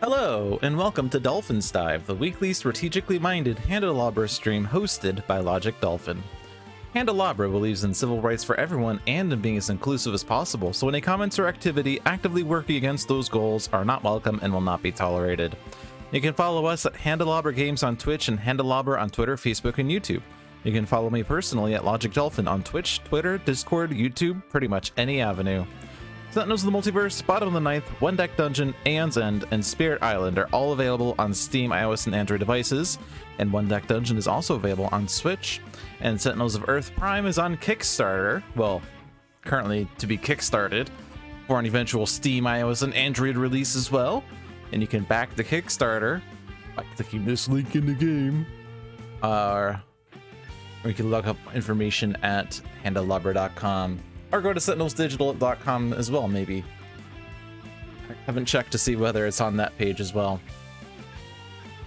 Hello, and welcome to Dolphin's Dive, the weekly strategically minded Handelabra stream hosted by Logic Dolphin. Handelabra believes in civil rights for everyone and in being as inclusive as possible, so any comments or activity actively working against those goals are not welcome and will not be tolerated. You can follow us at Handelabra Games on Twitch and Handelabra on Twitter, Facebook, and YouTube. You can follow me personally at Logic Dolphin on Twitch, Twitter, Discord, YouTube, pretty much any avenue. Sentinels of the Multiverse, Bottom of the Ninth, One Deck Dungeon, Aeon's End, and Spirit Island are all available on Steam, iOS, and Android devices, and One Deck Dungeon is also available on Switch, and Sentinels of Earth Prime is on Kickstarter, well, currently to be kickstarted, for an eventual Steam, iOS, and Android release as well, and you can back the Kickstarter by clicking this link in the game, or you can look up information at handelabra.com. Or go to sentinelsdigital.com as well, maybe. I haven't checked to see whether it's on that page as well.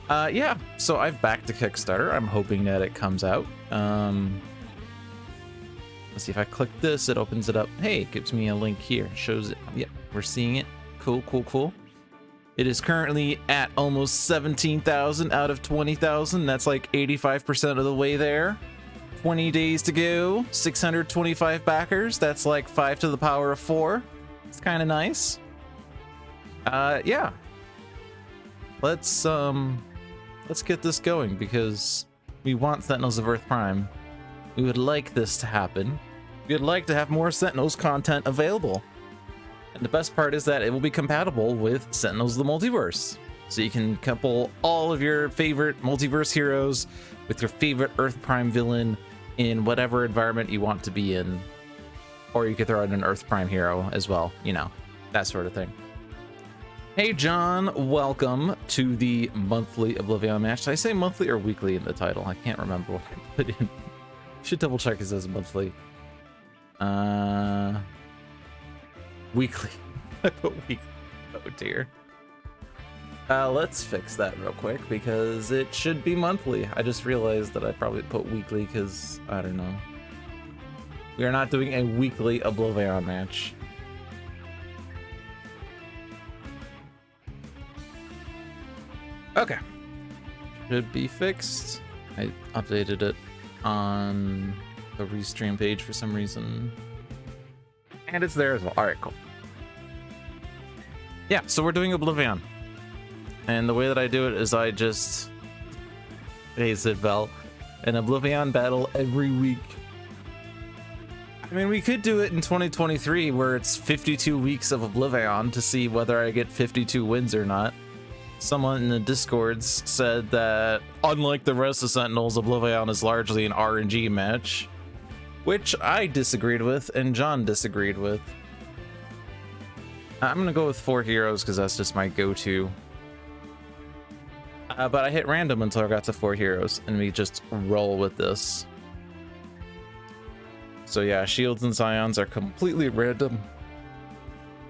Yeah, so I've backed the Kickstarter. I'm hoping that it comes out. Let's see if I click this, it opens it up. Hey, it gives me a link here. Shows it. Yep, we're seeing it. Cool, cool, cool. It is currently at almost 17,000 out of 20,000. That's like 85% of the way there. 20 days to go, 625 backers. That's like 5 to the power of 4. It's kind of nice. Yeah. Let's get this going because we want Sentinels of Earth Prime. We would like this to happen. We would like to have more Sentinels content available. And the best part is that it will be compatible with Sentinels of the Multiverse. So you can couple all of your favorite multiverse heroes with your favorite Earth Prime villain in whatever environment you want to be in. Or you could throw in an Earth Prime hero as well, you know, that sort of thing. Hey John, welcome to the monthly OblivAeon match. Did I say monthly or weekly in the title? I can't remember what I put in. Should double check it says monthly. Weekly. I put weekly. Oh dear. Let's fix that real quick because it should be monthly. I just realized that I probably put weekly because, I don't know. We are not doing a weekly OblivAeon match. Okay. Should be fixed. I updated it on the restream page for some reason. And it's there as well. Alright, cool. Yeah, so we're doing OblivAeon. And the way that I do it is I just face it, Val, an OblivAeon battle every week. I mean, we could do it in 2023 where it's 52 weeks of OblivAeon to see whether I get 52 wins or not. Someone in the Discords said that unlike the rest of Sentinels, OblivAeon is largely an RNG match, which I disagreed with and John disagreed with. I'm gonna go with 4 heroes because that's just my go-to. But I hit random until I got to 4 heroes, and we just roll with this. So yeah, shields and scions are completely random.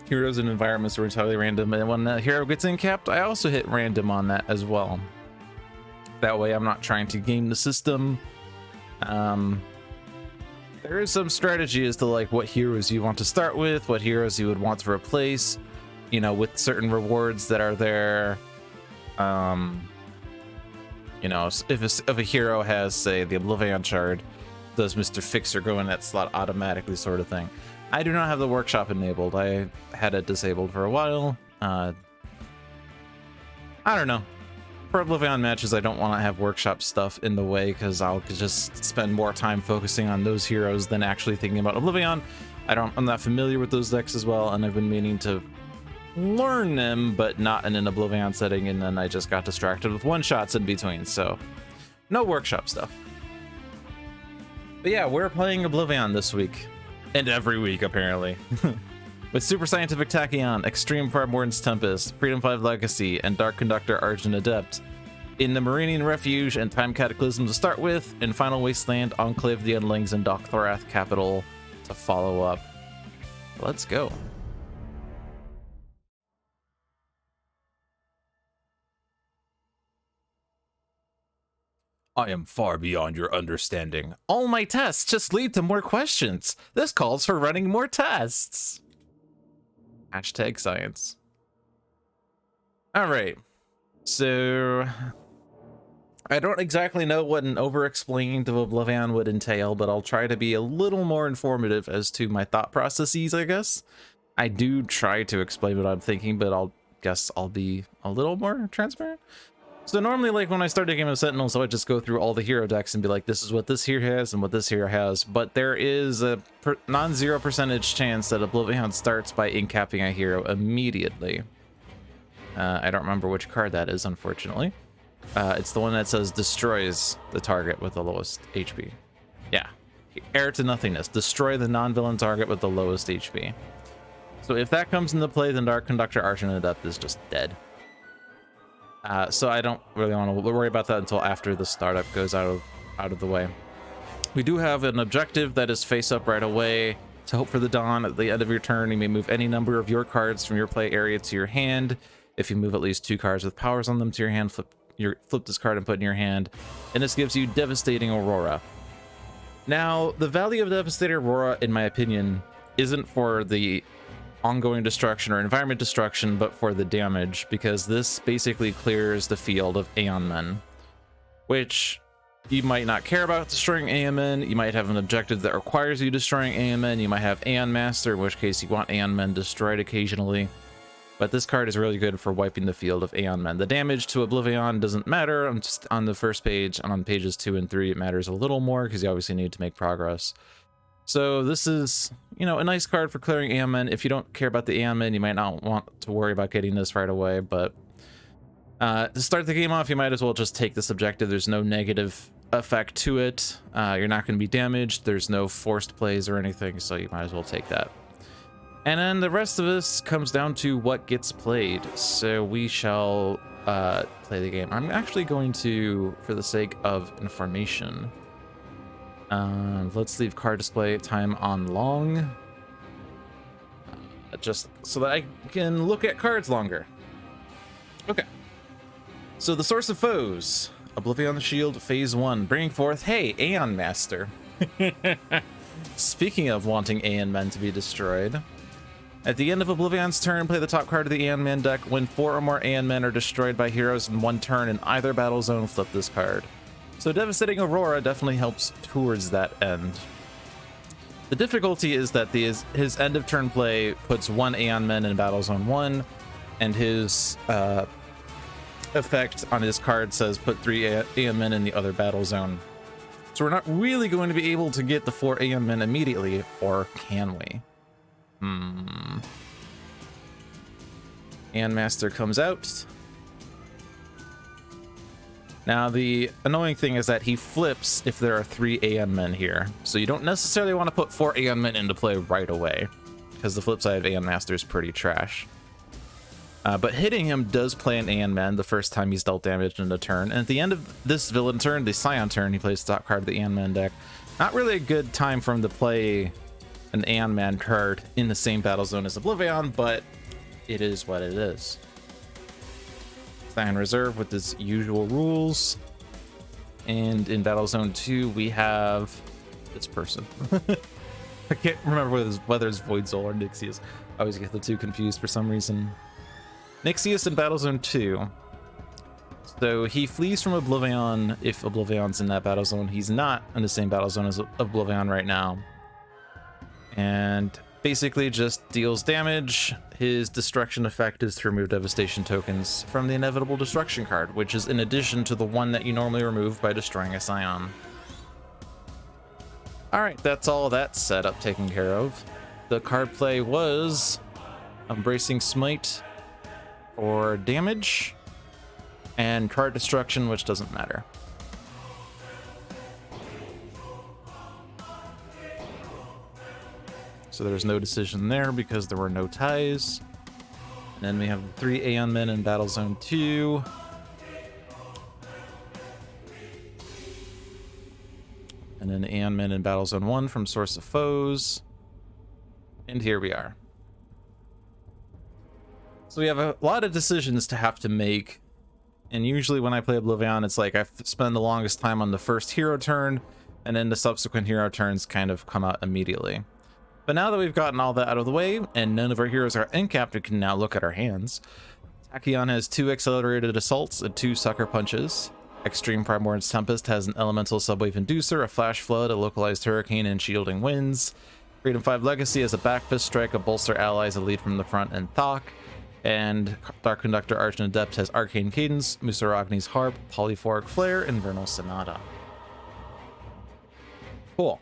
Heroes and environments are entirely random, and when a hero gets incapped, I also hit random on that as well. That way I'm not trying to game the system. There is some strategy as to like what heroes you want to start with, what heroes you would want to replace, you know, with certain rewards that are there. You know, if a hero has, say, the OblivAeon Shard, does Mr. Fixer go in that slot automatically, sort of thing. I do not have the workshop enabled. I had it disabled for a while. I don't know. For OblivAeon matches, I don't want to have workshop stuff in the way because I'll just spend more time focusing on those heroes than actually thinking about OblivAeon. I'm not familiar with those decks as well, and I've been meaning to learn them, but not in an OblivAeon setting, and then I just got distracted with one-shots in between, so no workshop stuff. But yeah, we're playing OblivAeon this week, and every week, apparently. With Super Scientific Tachyon, Extreme Primordial's Tempest, Freedom 5 Legacy, and Dark Conductor Argent Adept, in the Marinian Refuge and Time Cataclysm to start with, and Final Wasteland, Enclave of the Endlings, and Dokthorath Capital to follow up. Let's go. I am far beyond your understanding. All my tests just lead to more questions. This calls for running more tests. Hashtag science. All right. So I don't exactly know what an over-explaining of OblivAeon would entail, but I'll try to be a little more informative as to my thought processes, I guess. I do try to explain what I'm thinking, but I'll be a little more transparent. So normally, like when I start a game of Sentinels, I would just go through all the hero decks and be like, this is what this hero has and what this hero has. But there is a non-zero percentage chance that OblivAeon starts by incapping a hero immediately. I don't remember which card that is, unfortunately. It's the one that says destroys the target with the lowest HP. Yeah. Heir to Nothingness. Destroy the non-villain target with the lowest HP. So if that comes into play, then Dark Conductor Archon Adept is just dead. So I don't really want to worry about that until after the startup goes out of the way. We do have an objective that is face up right away. To hope for the dawn. At the end of your turn, you may move any number of your cards from your play area to your hand. If you move at least 2 cards with powers on them to your hand, flip this card and put it in your hand. And this gives you Devastating Aurora. Now, the value of Devastating Aurora, in my opinion, isn't for the ongoing destruction or environment destruction, but for the damage, because this basically clears the field of Aeon Men, which you might not care about destroying Aeon Men. You might have an objective that requires you destroying Aeon Men. You might have Aeon Master, in which case you want Aeon Men destroyed occasionally. But this card is really good for wiping the field of Aeon Men. The damage to OblivAeon doesn't matter. I'm just on the first page, and on pages 2 and 3 it matters a little more because you obviously need to make progress. So this is, you know, a nice card for clearing Aeon Men. If you don't care about the Aeon Men, you might not want to worry about getting this right away, but to start the game off, you might as well just take this objective. There's no negative effect to it. You're not going to be damaged. There's no forced plays or anything, so you might as well take that. And then the rest of this comes down to what gets played. So we shall play the game. I'm actually going to, for the sake of information, let's leave card display time on long, just so that I can look at cards longer. Okay. So the Source of Foes, OblivAeon the Shield, Phase 1, bringing forth, hey, Aeon Master. Speaking of wanting Aeon Men to be destroyed, at the end of OblivAeon's turn, play the top card of the Aeon Man deck. When 4 or more Aeon Men are destroyed by heroes in one turn in either battle zone, flip this card. So Devastating Aurora definitely helps towards that end. The difficulty is that his end of turn play puts 1 Aeon Men in battle zone 1, and his effect on his card says put 3 Aeon Men in the other battle zone. So we're not really going to be able to get the 4 Aeon Men immediately, or can we? Aeon Master comes out. Now the annoying thing is that he flips if there are 3 Aeon Men here, so you don't necessarily want to put 4 Aeon Men into play right away, because the flip side of Aeon Master is pretty trash. But hitting him does play an Aeon Man the first time he's dealt damage in a turn, and at the end of this villain turn, the Scion turn, he plays the top card of the Aeon Man deck. Not really a good time for him to play an Aeon Man card in the same battle zone as OblivAeon, but it is what it is. Scion Reserve with his usual rules, and in battle zone 2 we have this person. I can't remember whether it's Void Soul or Nixius. I always get the two confused for some reason. Nixius in battle zone 2. So he flees from OblivAeon if OblivAeon's in that battle zone. He's not in the same battle zone as OblivAeon right now. And basically just deals damage. His destruction effect is to remove devastation tokens from the Inevitable Destruction card, which is in addition to the one that you normally remove by destroying a Scion. Alright, that's all that setup taken care of. The card play was Embracing Smite for damage, and card destruction, which doesn't matter. So there's no decision there because there were no ties. And then we have 3 Aeon Men in Battle Zone 2. And then Aeon Men in Battle Zone 1 from Source of Foes. And here we are. So we have a lot of decisions to have to make. And usually when I play OblivAeon, it's like I spend the longest time on the first hero turn, and then the subsequent hero turns kind of come out immediately. But now that we've gotten all that out of the way, and none of our heroes are encapped, we can now look at our hands. Tachyon has 2 accelerated assaults and 2 sucker punches. Extreme Primordial Tempest has an elemental subwave inducer, a flash flood, a localized hurricane, and shielding winds. Freedom 5 Legacy has a back fist strike, a bolster allies, a lead from the front, and Thok. And Dark Conductor Arch and Adept has Arcane Cadence, Musaragni's Harp, Polyphoric Flare, and Vernal Sonata. Cool.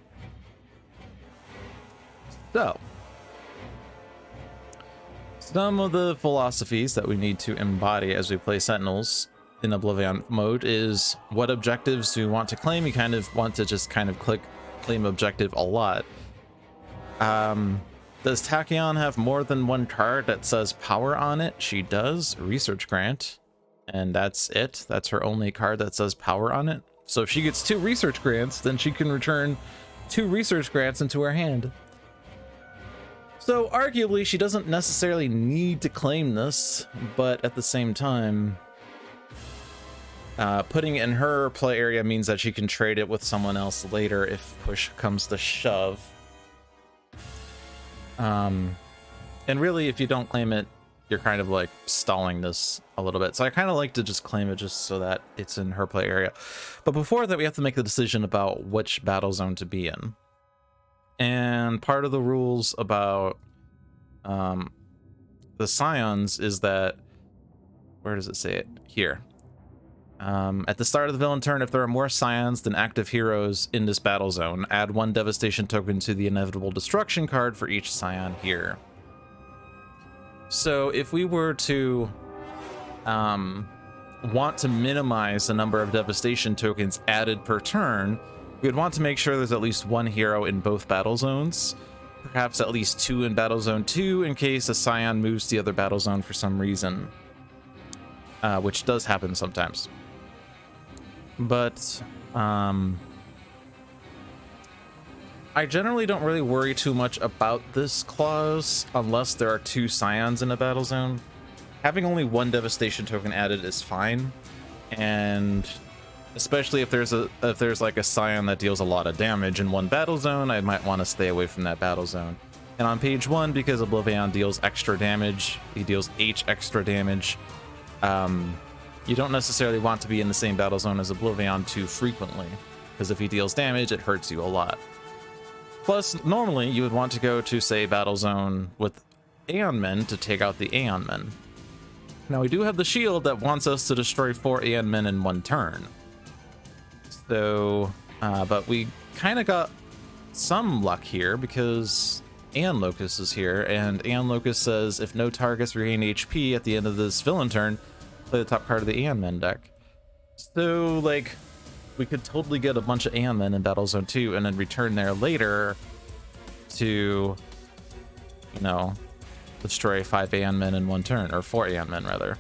So, some of the philosophies that we need to embody as we play Sentinels in OblivAeon mode is what objectives do we want to claim. You kind of want to just kind of claim objective a lot. Does Tachyon have more than one card that says power on it? She does. Research Grant. And that's it. That's her only card that says power on it. So if she gets 2 research grants, then she can return 2 research grants into her hand. So arguably, she doesn't necessarily need to claim this, but at the same time, putting it in her play area means that she can trade it with someone else later if push comes to shove. And really, if you don't claim it, you're kind of like stalling this a little bit. So I kind of like to just claim it just so that it's in her play area. But before that, we have to make the decision about which battle zone to be in. And part of the rules about the Scions is that, where does it say it? Here. At the start of the villain turn, if there are more Scions than active heroes in this battle zone, add 1 devastation token to the inevitable destruction card for each Scion here. So if we were to want to minimize the number of devastation tokens added per turn, we would want to make sure there's at least 1 hero in both battle zones, perhaps at least 2 in battle zone 2 in case a Scion moves to the other battle zone for some reason, which does happen sometimes. But I generally don't really worry too much about this clause unless there are 2 Scions in a battle zone. Having only 1 devastation token added is fine, and especially if there's like a Scion that deals a lot of damage in one battle zone, I might want to stay away from that battle zone. And on page 1, because OblivAeon deals extra damage, he deals H extra damage, you don't necessarily want to be in the same battle zone as OblivAeon too frequently, because if he deals damage, it hurts you a lot. Plus, normally you would want to go to, say, battle zone with Aeon Men to take out the Aeon Men. Now, we do have the shield that wants us to destroy 4 Aeon Men in 1 turn. So, but we kind of got some luck here because Aeon Locust is here, and Aeon Locust says if no targets regain HP at the end of this villain turn, play the top card of the Aeon Men deck. So, like, we could totally get a bunch of Aeon Men in Battle Zone 2 and then return there later to, you know, destroy 5 Aeon Men in 1 turn, or 4 Aeon Men rather.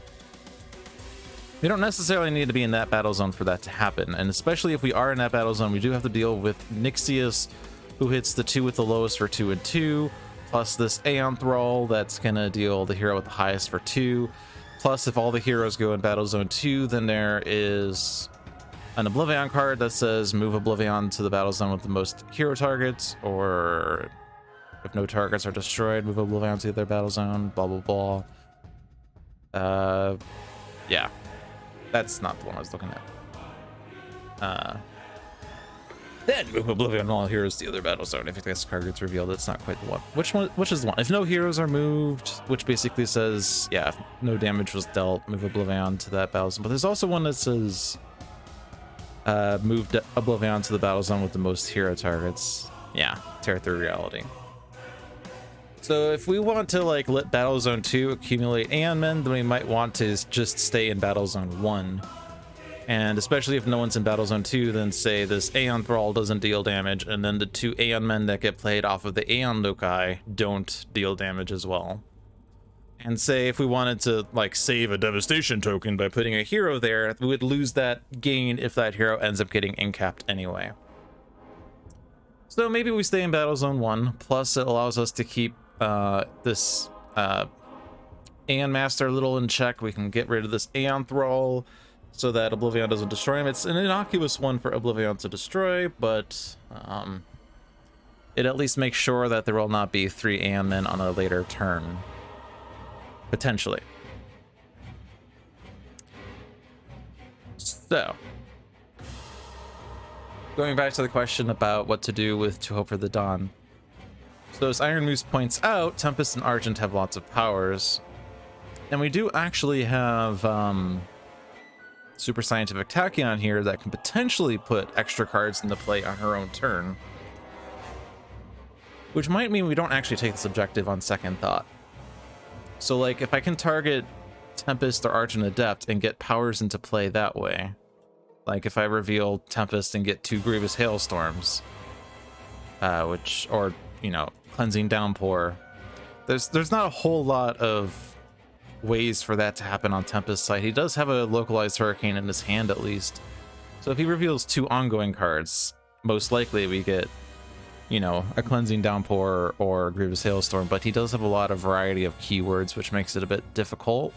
We don't necessarily need to be in that battle zone for that to happen, and especially if we are in that battle zone, we do have to deal with Nixius, who hits the 2 with the lowest for 2 and 2, plus this Aeon Thrall that's gonna deal the hero with the highest for 2. Plus, if all the heroes go in Battle Zone 2, then there is an OblivAeon card that says move OblivAeon to the battle zone with the most hero targets, or if no targets are destroyed, move OblivAeon to the other battle zone, blah, blah, blah. Yeah. That's not the one I was looking at. Then move OblivAeon and all heroes to the other battle zone. If this card gets revealed, it's not quite the one. Which is the one? If no heroes are moved, which basically says, yeah, if no damage was dealt, move OblivAeon to that battle zone. But there's also one that says move OblivAeon to the battle zone with the most hero targets. Yeah, tear through reality. So if we want to like let Battle Zone 2 accumulate Aeon Men, then we might want to just stay in Battle Zone 1. And especially if no one's in Battle Zone 2, then say this Aeon Thrall doesn't deal damage, and then the 2 Aeon Men that get played off of the Aeon Loci don't deal damage as well. And say if we wanted to like save a devastation token by putting a hero there, we would lose that gain if that hero ends up getting incapped anyway. So maybe we stay in Battle Zone 1, plus it allows us to keep this Aeon Master a little in check. We can get rid of this Aeon Thrall so that OblivAeon doesn't destroy him. It's an innocuous one for OblivAeon to destroy, but it at least makes sure that there will not be 3 Aeon Men on a later turn. Potentially. So, going back to the question about what to do with To Hope for the Dawn. So as Iron Moose points out, Tempest and Argent have lots of powers. And we do actually have Super Scientific Tachyon here that can potentially put extra cards into play on her own turn. Which might mean we don't actually take this objective on second thought. So like if I can target Tempest or Argent Adept and get powers into play that way. Like if I reveal Tempest and get 2 Grievous Hailstorms. Or, you know, Cleansing Downpour. There's not a whole lot of ways for that to happen on Tempest's side. He does have a localized hurricane in his hand at least. So if he reveals 2 ongoing cards, most likely we get, you know, a Cleansing Downpour or Grievous Hailstorm, but he does have a lot of variety of keywords, which makes it a bit difficult.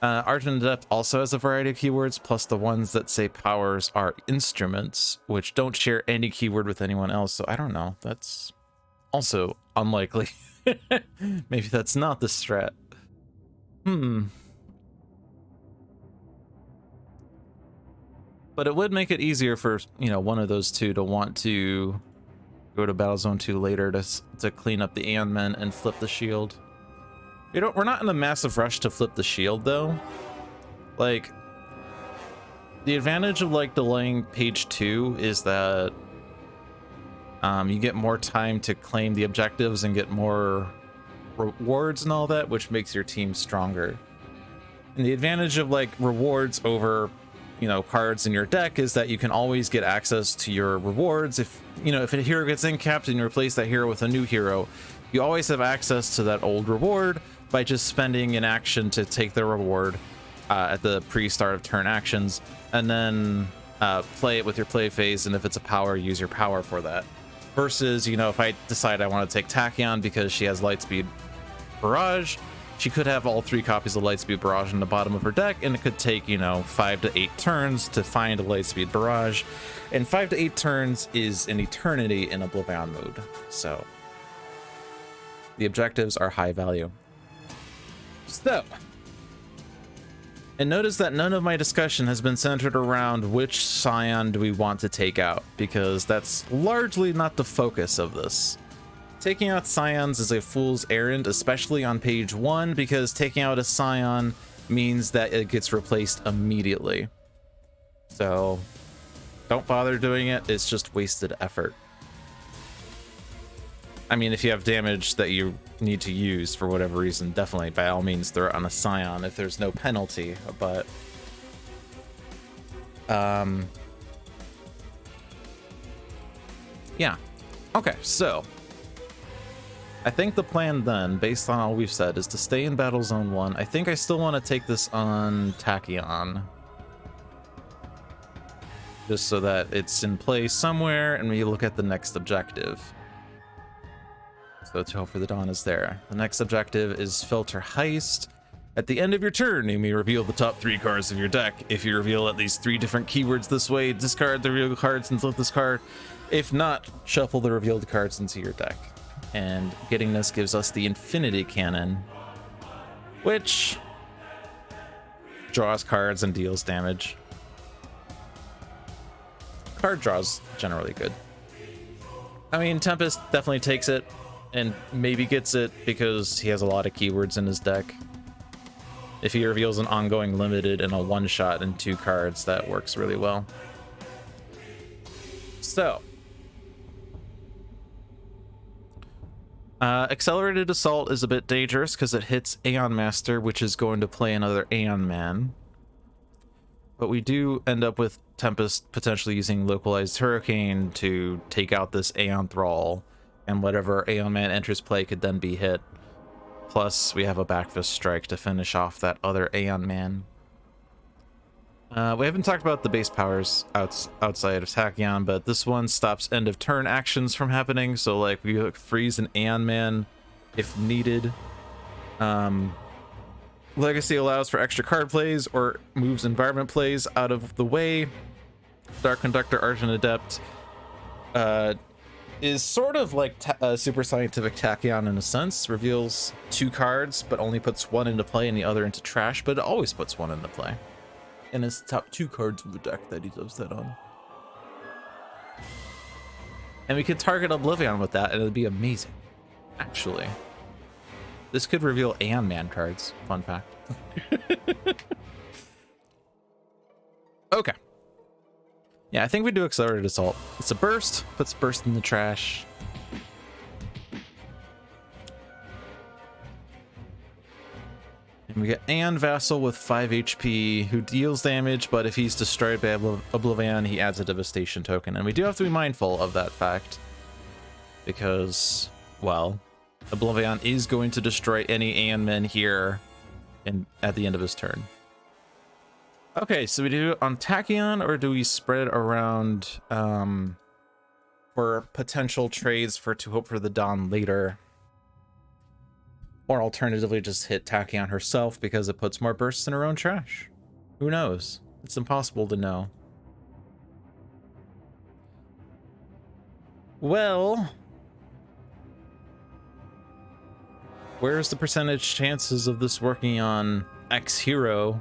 Argent Adept also has a variety of keywords, plus the ones that say powers are instruments, which don't share any keyword with anyone else, so I don't know. That's also unlikely. Maybe that's not the strat. But it would make it easier for, you know, one of those two to want to go to Battle Zone 2 later to clean up the Aeon Men and flip the shield. We're not in a massive rush to flip the shield though. Like, the advantage of like delaying page 2 is that you get more time to claim the objectives and get more rewards and all that, which makes your team stronger. And the advantage of like rewards over, you know, cards in your deck is that you can always get access to your rewards. If, you know, if a hero gets incapped and you replace that hero with a new hero, you always have access to that old reward by just spending an action to take the reward at the pre-start of turn actions, and then play it with your play phase, and if it's a power, use your power for that. Versus, you know, if I decide I want to take Tachyon because she has Lightspeed Barrage, she could have all 3 copies of Lightspeed Barrage in the bottom of her deck, and it could take, you know, 5 to 8 turns to find a Lightspeed Barrage, and 5 to 8 turns is an eternity in OblivAeon mode. So the objectives are high value. So, and notice that none of my discussion has been centered around which Scion do we want to take out, because that's largely not the focus of this. Taking out Scions is a fool's errand, especially on page 1, because taking out a Scion means that it gets replaced immediately. So, don't bother doing it, it's just wasted effort. I mean, if you have damage that you need to use for whatever reason, definitely, by all means, throw it on a Scion if there's no penalty, but... yeah. Okay, so... I think the plan then, based on all we've said, is to stay in Battle Zone 1. I think I still want to take this on Tachyon. Just so that it's in play somewhere, and we look at the next objective. So To Hope for the Dawn is there. The next objective is Filter Heist. At the end of your turn, you may reveal the top 3 cards of your deck. If you reveal at least 3 different keywords this way, discard the revealed cards and flip this card. If not, shuffle the revealed cards into your deck. And getting this gives us the Infinity Cannon, which draws cards and deals damage. Card draws generally good. I mean, Tempest definitely takes it, and maybe gets it because he has a lot of keywords in his deck. If he reveals an ongoing limited and a one-shot and 2 cards, that works really well. So, Accelerated Assault is a bit dangerous because it hits Aeon Master, which is going to play another Aeon Man. But we do end up with Tempest potentially using Localized Hurricane to take out this Aeon Thrall, and whatever Aeon Man enters play could then be hit. Plus, we have a Backfist Strike to finish off that other Aeon Man. We haven't talked about the base powers outside of Tachyon, but this one stops end of turn actions from happening, so like we freeze an Aeon Man if needed. Legacy allows for extra card plays or moves environment plays out of the way. Dark Conductor Argent Adept is sort of like Super Scientific Tachyon in a sense. Reveals 2 cards, but only puts 1 into play and the other into trash, but it always puts 1 into play. And it's the top 2 cards of the deck that he does that on. And we could target OblivAeon with that, and it'd be amazing. Actually. This could reveal Aeon Man cards. Fun fact. Okay. Yeah, I think we do Accelerated Assault. It's a burst. Puts burst in the trash. And we get Aeon Vassal with 5 HP, who deals damage, but if he's destroyed by OblivAeon, he adds a Devastation token. And we do have to be mindful of that fact. Because, well, OblivAeon is going to destroy any Aeon Men here at the end of his turn. Okay, so we do it on Tachyon, or do we spread it around for potential trades to hope for the Dawn later? Or alternatively, just hit Tachyon herself because it puts more bursts in her own trash. Who knows? It's impossible to know. Well, where's the percentage chances of this working on X hero?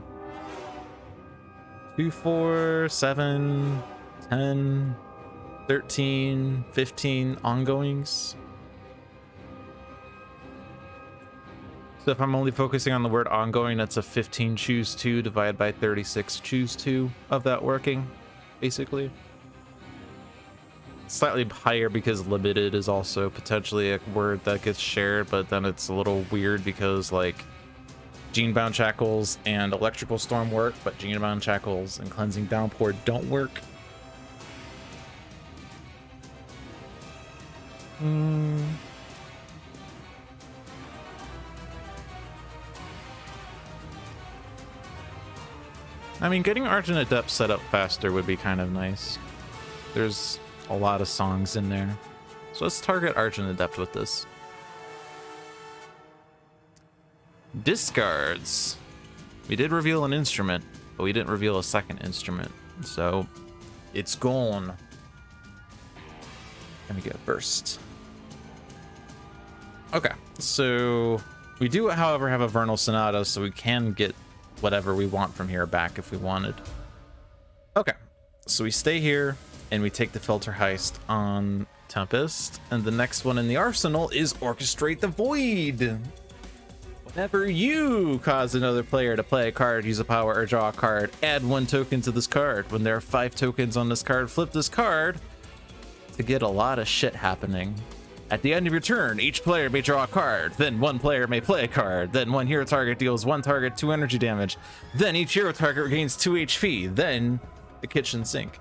2, 4, 7, 10, 13, 15 ongoings. So if I'm only focusing on the word ongoing, that's a 15 choose 2 divided by 36 choose 2 of that working, basically. Slightly higher because limited is also potentially a word that gets shared, but then it's a little weird because, like, Genebound Shackles and Electrical Storm work, but Genebound Shackles and Cleansing Downpour don't work. I mean, getting Argent Adept set up faster would be kind of nice. There's a lot of songs in there. So let's target Argent Adept with this. Discards. We did reveal an instrument, but we didn't reveal a second instrument. So it's gone. Let me get a burst. Okay, so we do, however, have a Vernal Sonata, so we can get whatever we want from here back if we wanted. Okay, so we stay here and we take the Filter Heist on Tempest, and the next one in the arsenal is Orchestrate the Void. Whenever you cause another player to play a card, use a power, or draw a card, add 1 token to this card. When there are 5 tokens on this card, flip this card to get a lot of shit happening. At the end of your turn, each player may draw a card, then 1 player may play a card, then 1 hero target deals 1 target 2 energy damage, then each hero target regains 2 HP, then the kitchen sink.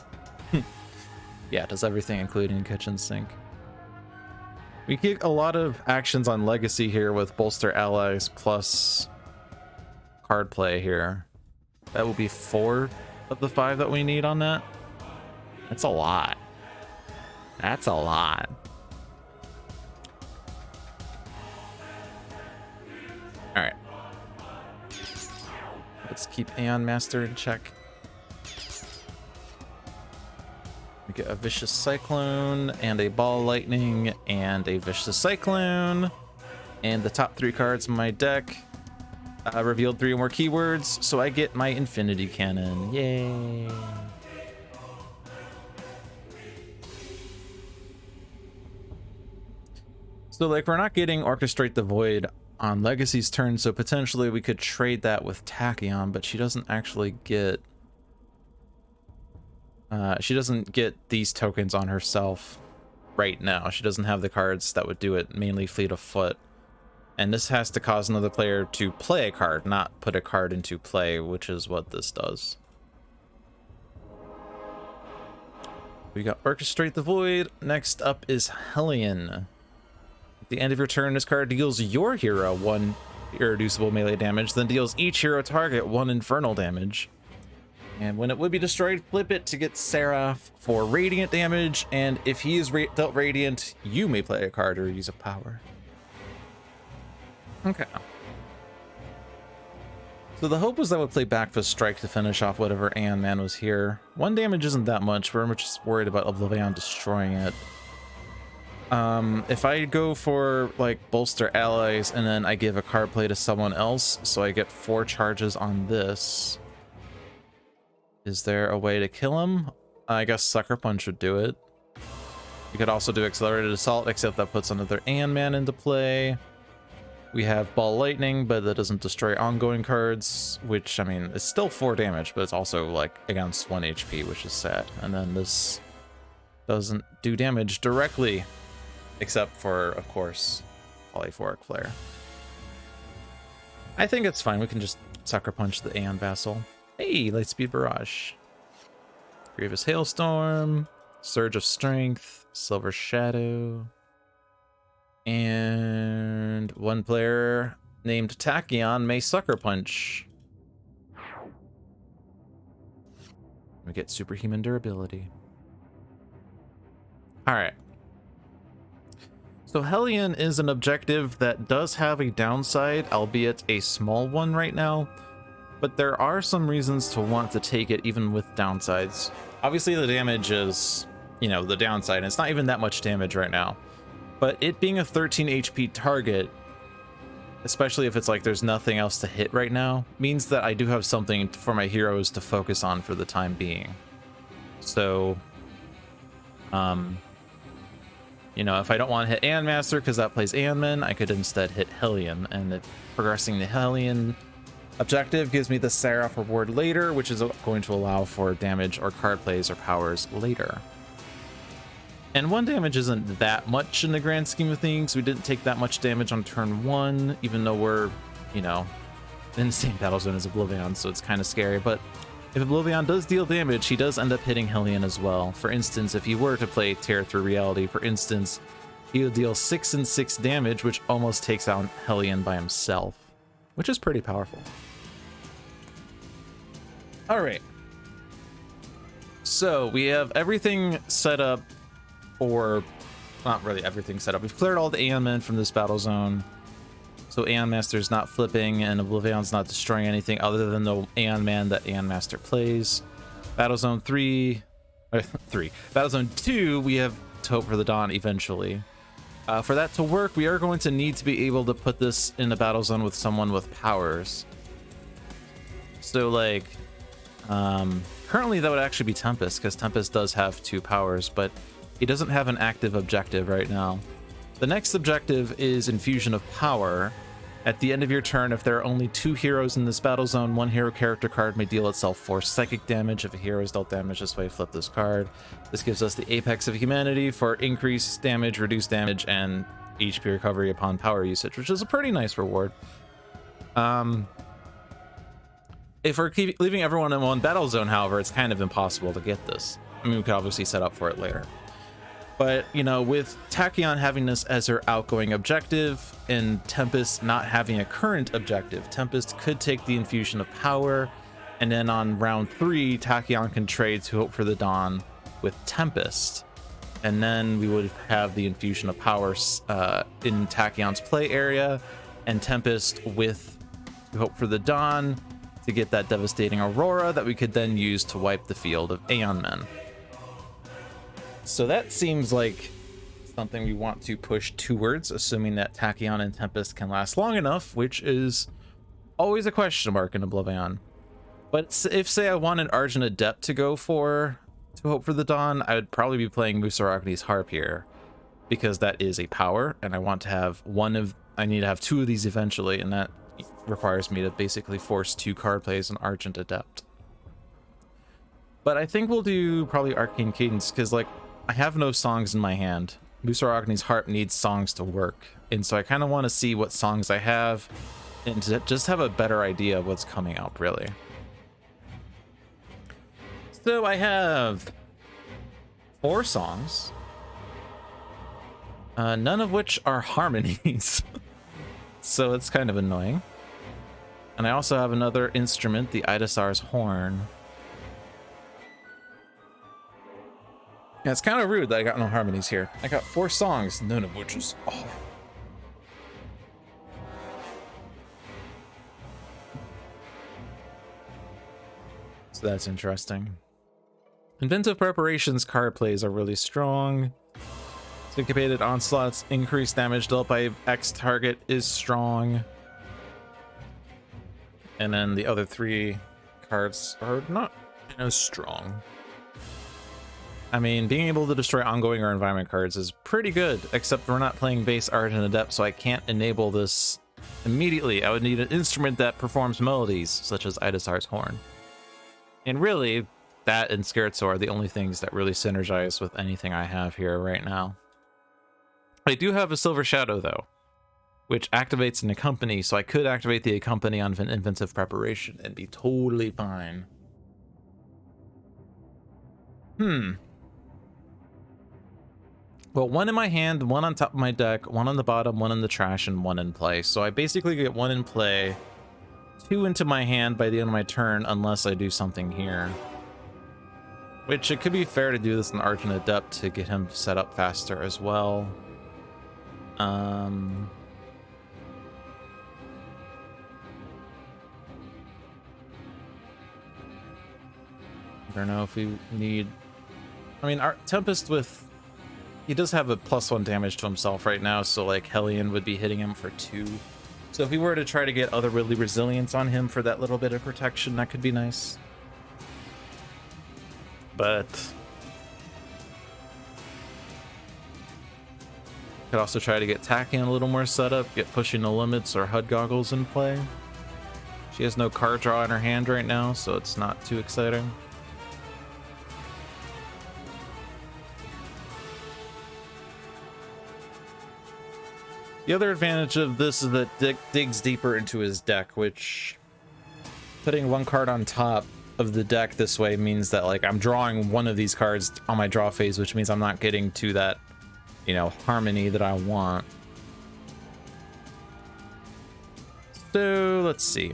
Yeah, it does everything including kitchen sink. We get a lot of actions on Legacy here with Bolster Allies plus card play here. That will be 4 of the 5 that we need on that. That's a lot. That's a lot. All right. Let's keep Aeon Master in check. We get a Vicious Cyclone and a Ball Lightning and a Vicious Cyclone. And the top 3 cards in my deck revealed 3 or more keywords, so I get my Infinity Cannon. Yay! So, like, we're not getting Orchestrate the Void on Legacy's turn, so potentially we could trade that with Tachyon, but she doesn't actually get... she doesn't get these tokens on herself right now. She doesn't have the cards that would do it, mainly Fleet of Foot. And this has to cause another player to play a card, not put a card into play, which is what this does. We got Orchestrate the Void. Next up is Hellion. At the end of your turn, this card deals your hero 1 irreducible melee damage, then deals each hero target 1 infernal damage. And when it would be destroyed, flip it to get Seraph for radiant damage, and if he is dealt radiant, you may play a card or use a power. Okay. So the hope was that would play Backfist Strike to finish off whatever Aeon Man was here. 1 damage isn't that much, we're just worried about OblivAeon destroying it. If I go for, like, Bolster Allies and then I give a card play to someone else, so I get 4 charges on this, Is there a way to kill him? I guess Sucker Punch would do it. You could also do Accelerated Assault, except that puts another Man into play. We have Ball Lightning, but that doesn't destroy ongoing cards, which, I mean, is still 4 damage, but it's also, like, against 1 HP, which is sad. And then this doesn't do damage directly, except for, of course, Polyphoric Flare. I think it's fine. We can just Sucker Punch the Aeon Vassal. Hey, Lightspeed Barrage. Grievous Hailstorm, Surge of Strength, Silver Shadow, and one player named Tachyon may Sucker Punch. We get Superhuman Durability. Alright. So Hellion is an objective that does have a downside, albeit a small one right now. But there are some reasons to want to take it even with downsides. Obviously the damage is, you know, the downside. And it's not even that much damage right now. But it being a 13 HP target, especially if it's like there's nothing else to hit right now, means that I do have something for my heroes to focus on for the time being. So, you know, if I don't want to hit Aeon Master because that plays Aeonman, I could instead hit Hellion. And progressing the Hellion objective gives me the Seraph reward later, which is going to allow for damage or card plays or powers later. And 1 damage isn't that much in the grand scheme of things. We didn't take that much damage on turn 1, even though we're, you know, in the same battle zone as OblivAeon, so it's kind of scary. But if OblivAeon does deal damage, he does end up hitting Hellion as well. For instance, if he were to play Tear Through Reality, for instance, he would deal 6 and 6 damage, which almost takes out Hellion by himself, which is pretty powerful. All right. So we have everything set up, or not really everything set up. We've cleared all the Aeon Men from this battle zone. So Aeon Master's not flipping and OblivAeon's not destroying anything other than the Aeon Man that Aeon Master plays. Battle Zone 3, Battle Zone 2, we have to hope for the Dawn eventually. For that to work, we are going to need to be able to put this in a battle zone with someone with powers. So like, currently that would actually be Tempest, because Tempest does have 2 powers, but he doesn't have an active objective right now. The next objective is Infusion of Power. At the end of your turn, if there are only 2 heroes in this battle zone, 1 hero character card may deal itself 4 psychic damage. If a hero is dealt damage this way, flip this card. This gives us the Apex of Humanity for increased damage, reduced damage, and HP recovery upon power usage, which is a pretty nice reward. If we're leaving everyone in one battle zone, however, it's kind of impossible to get this. I mean, we could obviously set up for it later. But, you know, with Tachyon having this as her outgoing objective and Tempest not having a current objective, Tempest could take the Infusion of Power, and then on round 3, Tachyon can trade to Hope for the Dawn with Tempest. And then we would have the Infusion of Power in Tachyon's play area, and Tempest with Hope for the Dawn to get that devastating Aurora that we could then use to wipe the field of Aeon Men. So that seems like something we want to push towards, assuming that Tachyon and Tempest can last long enough, which is always a question mark in OblivAeon. But if, say, I wanted Argent Adept to go for to Hope for the Dawn, I would probably be playing Musarachni's Harp here, because that is a power, and I want to have I need to have 2 of these eventually, and that requires me to basically force 2 card plays on Argent Adept. But I think we'll do probably Arcane Cadence, because, like, I have no songs in my hand. Musarachni's Harp needs songs to work, and so I kind of want to see what songs I have and to just have a better idea of what's coming up, really. So I have 4 songs, none of which are harmonies, so it's kind of annoying. And I also have another instrument, the Idasar's Horn. Yeah, it's kind of rude that I got no harmonies here. I got 4 songs, none of which is... Oh. So that's interesting. Inventive Preparations card plays are really strong. Syncopated Onslaught's increased damage dealt by X target is strong. And then the other 3 cards are not I know strong. I mean, being able to destroy ongoing or environment cards is pretty good, except we're not playing base Argent Adept, so I can't enable this immediately. I would need an instrument that performs melodies, such as Idasar's Horn. And really, that and Scaretso are the only things that really synergize with anything I have here right now. I do have a Silver Shadow, though, which activates an Accompany, so I could activate the Accompany on Inventive Preparation and be totally fine. Well, one in my hand, one on top of my deck, one on the bottom, one in the trash, and one in play. So I basically get one in play, two into my hand by the end of my turn, unless I do something here. Which, it could be fair to do this in Argent Adept to get him set up faster as well. I don't know if we need... I mean, our Tempest with... He does have a +1 damage to himself right now, so like Hellion would be hitting him for 2. So if we were to try to get Otherworldly Resilience on him for that little bit of protection, that could be nice. But could also try to get Tachyon a little more set up, get Pushing the Limits or HUD Goggles in play. She has no card draw in her hand right now, so it's not too exciting. The other advantage of this is that Dick digs deeper into his deck, which putting one card on top of the deck this way means that like I'm drawing one of these cards on my draw phase, which means I'm not getting to that, you know, harmony that I want. So let's see.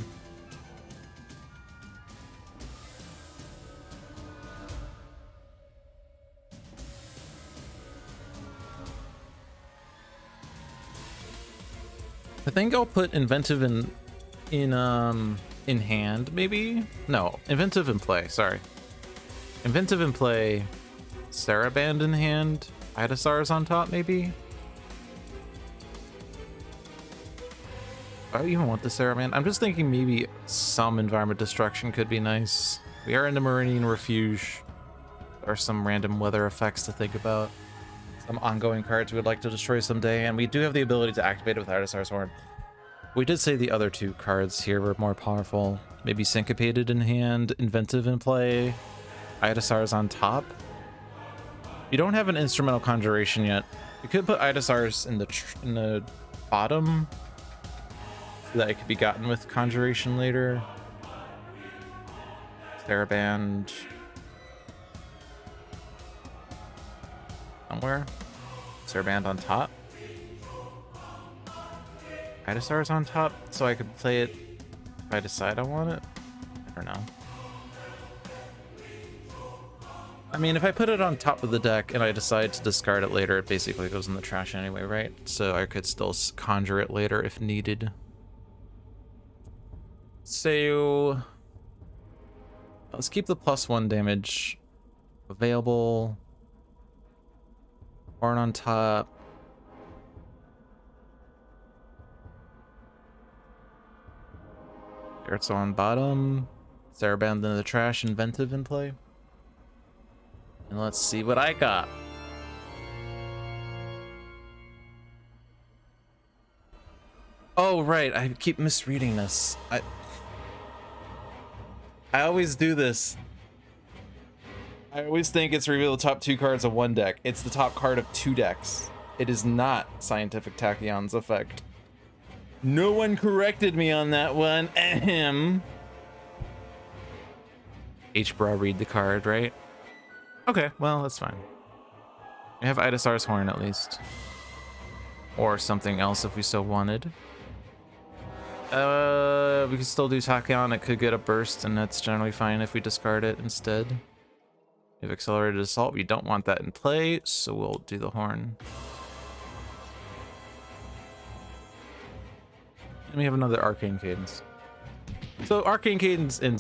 I think I'll put Inventive in hand, maybe? No, Inventive in play, sorry. Inventive in play, Saraband in hand, Idasar's on top, maybe? I even want the Saraband. I'm just thinking maybe some Environment Destruction could be nice. We are in the Marine Refuge. There are some random weather effects to think about. Some ongoing cards we would like to destroy someday, and we do have the ability to activate it with Idasar's Horn. We did say the other two cards here were more powerful. Maybe Syncopated in hand, Inventive in play, Idasar's on top. You don't have an Instrumental Conjuration yet. You could put Idasar's in the bottom, so that it could be gotten with Conjuration later. Saraband somewhere. Saraband on top. Idasar's on top, so I could play it if I decide I want it. I don't know. I mean, if I put it on top of the deck and I decide to discard it later, it basically goes in the trash anyway, right? So I could still conjure it later if needed. So let's keep the +1 damage available. Horn on top. Scaretso on bottom. Saraband in the trash, Inventive in play. And let's see what I got. Oh, right. I keep misreading this. I always do this. I always think it's reveal the top 2 cards of one deck. It's the top card of 2 decks. It is not Scientific Tachyon's effect. No one corrected me on that one. Ahem. H-Bra read the card, right? Okay, well, that's fine. We have Idasar's Horn at least. Or something else if we so wanted. We could still do Tachyon. It could get a burst, and that's generally fine if we discard it instead. We have Accelerated Assault. We don't want that in play, so we'll do the Horn. And we have another Arcane Cadence. So Arcane Cadence in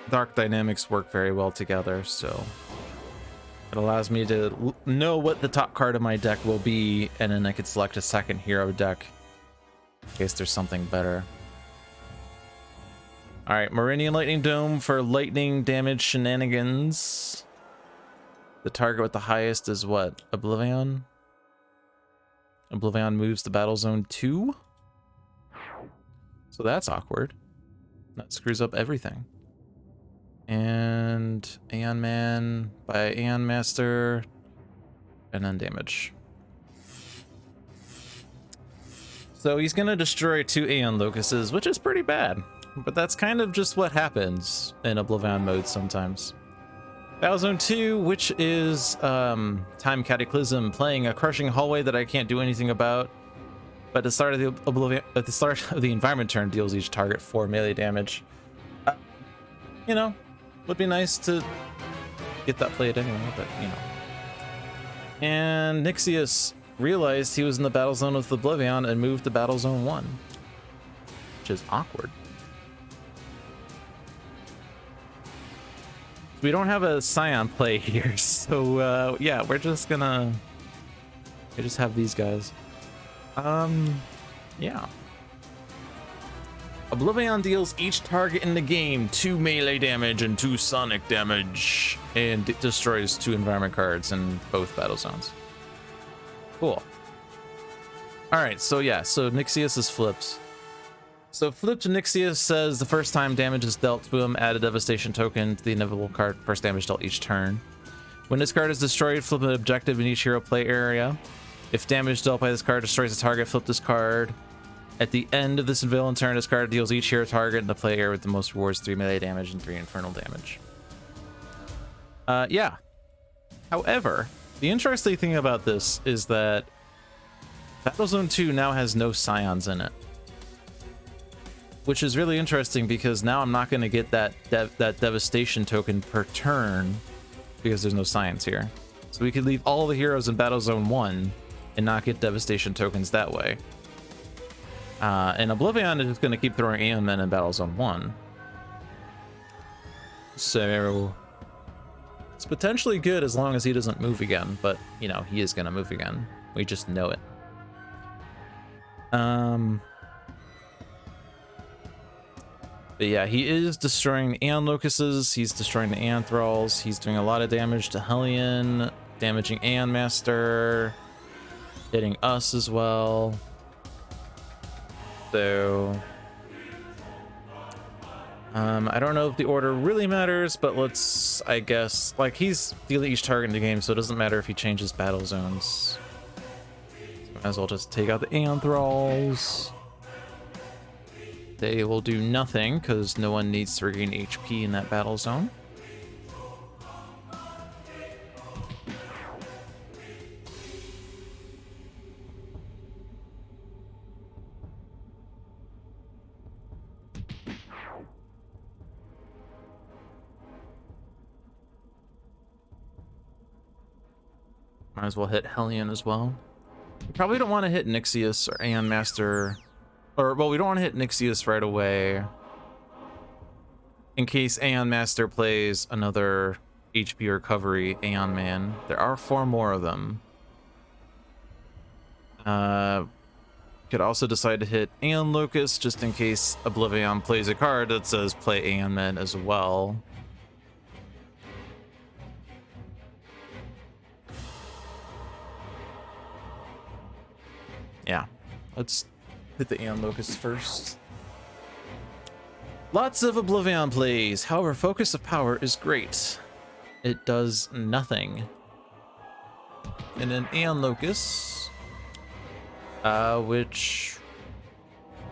Dark Dynamics work very well together, so it allows me to know what the top card of my deck will be, and then I could select a second hero deck in case there's something better. All right, Meridian Lightning Dome for lightning damage shenanigans. The target with the highest is what? OblivAeon? OblivAeon moves to Battle Zone 2? So that's awkward. That screws up everything. And Aeon Man by Aeon Master. And then damage. So he's going to destroy 2 Aeon Locusts, which is pretty bad. But that's kind of just what happens in OblivAeon mode sometimes. Battle Zone 2, which is Time Cataclysm, playing a crushing hallway that I can't do anything about. But at the start of the environment turn, deals each target 4 melee damage. You know, would be nice to get that played anyway, but you know. And Nixius realized he was in the battle zone with OblivAeon and moved to Battle Zone 1, which is awkward. We don't have a Scion play here, so yeah, we just have these guys. Yeah. OblivAeon deals each target in the game 2 melee damage and 2 sonic damage, and it destroys 2 environment cards in both battle zones. Cool. Alright, so yeah, so Nixius is flipped. So flipped Nixius says the first time damage is dealt to him, add a devastation token to the inevitable card, first damage dealt each turn. When this card is destroyed, flip an objective in each hero play area. If damage dealt by this card destroys the target, flip this card. At the end of this villain turn, this card deals each hero target in the play area with the most rewards 3 melee damage and 3 infernal damage. Yeah. However, the interesting thing about this is that Battle Zone 2 now has no Scions in it. Which is really interesting because now I'm not going to get that devastation token per turn because there's no Scions here. So we could leave all the heroes in Battle Zone 1 and not get devastation tokens that way. And OblivAeon is just going to keep throwing Aeon Men in Battle Zone 1. So it's potentially good as long as he doesn't move again, but you know, he is going to move again. We just know it. But yeah, he is destroying Aeon Locusts, he's destroying the Aeon Thralls, he's doing a lot of damage to Hellion, damaging Aeon Master, hitting us as well. So I don't know if the order really matters, but let's, I guess, like, he's dealing each target in the game, so it doesn't matter if he changes battle zones. So might as well just take out the Aeon Thralls. They will do nothing because no one needs to regain HP in that battle zone. Might as well hit Hellion as well. We probably don't want to hit Nixius or Aeon Master. Or, well, we don't want to hit Nixius right away. In case Aeon Master plays another HP recovery Aeon Man. There are 4 more of them. Could also decide to hit Aeon Locust just in case OblivAeon plays a card that says play Aeon Man as well. Yeah, let's hit the Aeon Locust first. Lots of OblivAeon plays. However, Focus of Power is great. It does nothing. And then Aeon Locust, which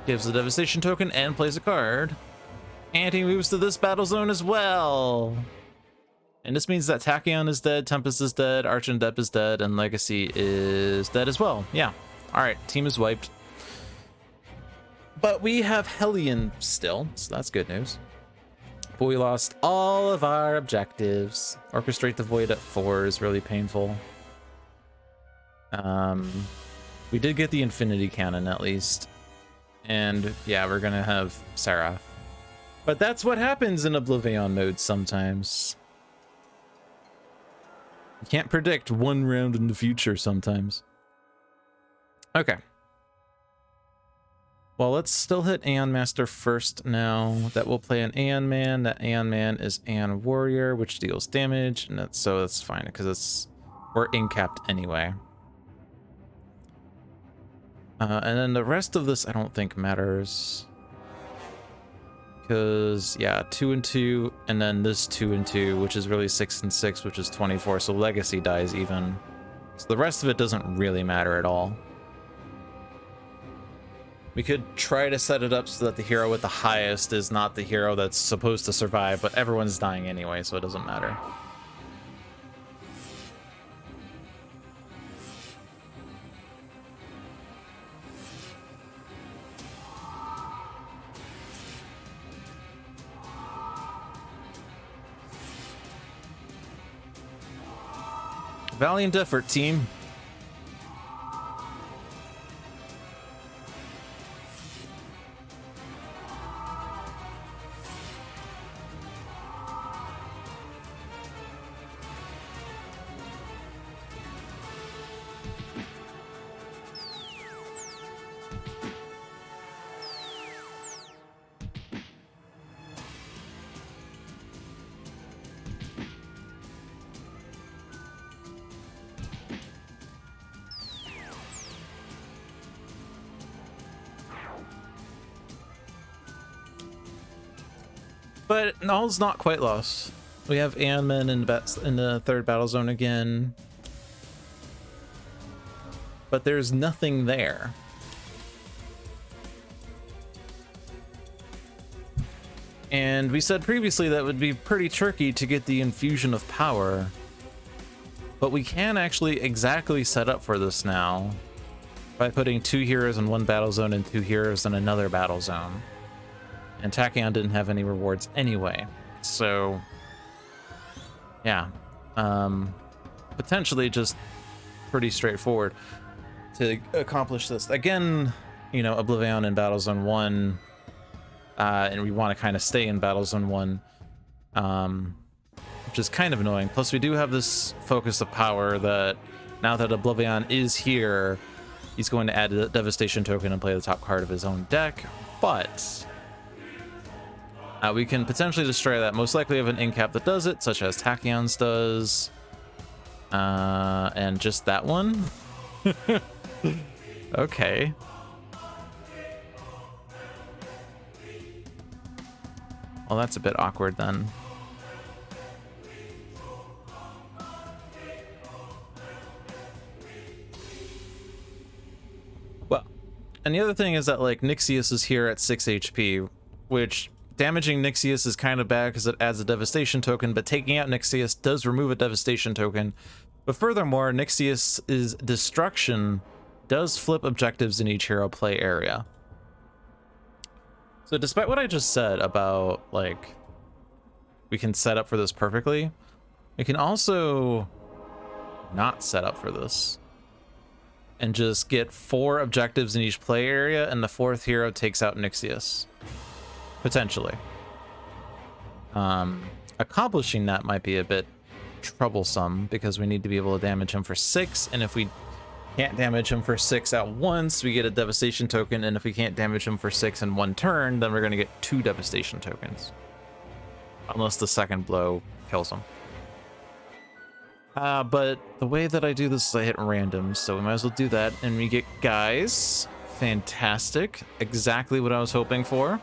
gives a devastation token and plays a card. And he moves to this battle zone as well. And this means that Tachyon is dead, Tempest is dead, Archandepp is dead, and Legacy is dead as well. Yeah. Alright, team is wiped. But we have Hellion still, so that's good news. But we lost all of our objectives. Orchestrate the Void at 4 is really painful. We did get the Infinity Cannon at least. And yeah, we're gonna have Seraph. But that's what happens in OblivAeon mode sometimes. You can't predict one round in the future sometimes. Okay. Well, let's still hit Aeon Master first now. That will play an Aeon Man. That Aeon Man is Aeon Warrior, which deals damage, and that's fine because we're incapped anyway. And then the rest of this I don't think matters. Because, yeah, 2 and 2, and then this 2 and 2, which is really 6 and 6, which is 24, so Legacy dies even. So the rest of it doesn't really matter at all. We could try to set it up so that the hero with the highest is not the hero that's supposed to survive, but everyone's dying anyway, so it doesn't matter. Valiant effort, team. But all's not quite lost. We have Aeon Men in the third battle zone again. But there's nothing there. And we said previously that would be pretty tricky to get the infusion of power. But we can actually exactly set up for this now by putting 2 heroes in one battle zone and 2 heroes in another battle zone. And Tachyon didn't have any rewards anyway, so yeah, potentially just pretty straightforward to accomplish this. Again, you know, OblivAeon in Battle Zone 1, and we want to kind of stay in Battle Zone 1, which is kind of annoying. Plus, we do have this focus of power that now that OblivAeon is here, he's going to add a Devastation token and play the top card of his own deck, but we can potentially destroy that. Most likely have an incap that does it, such as Tachyon's does. And just that one? Okay. Well, that's a bit awkward then. Well, and the other thing is that, like, Nixius is here at 6 HP, which damaging Nixius is kind of bad because it adds a Devastation token, but taking out Nixius does remove a Devastation token. But furthermore, Nixius's destruction does flip objectives in each hero play area. So despite what I just said about, like, we can set up for this perfectly, we can also not set up for this and just get 4 objectives in each play area, and the 4th hero takes out Nixius. Potentially. Accomplishing that might be a bit troublesome because we need to be able to damage him for 6, and if we can't damage him for 6 at once, we get a Devastation token, and if we can't damage him for 6 in one turn, then we're going to get 2 Devastation tokens. Unless the second blow kills him. But the way that I do this is I hit random, so we might as well do that, and we get guys. Fantastic. Exactly what I was hoping for.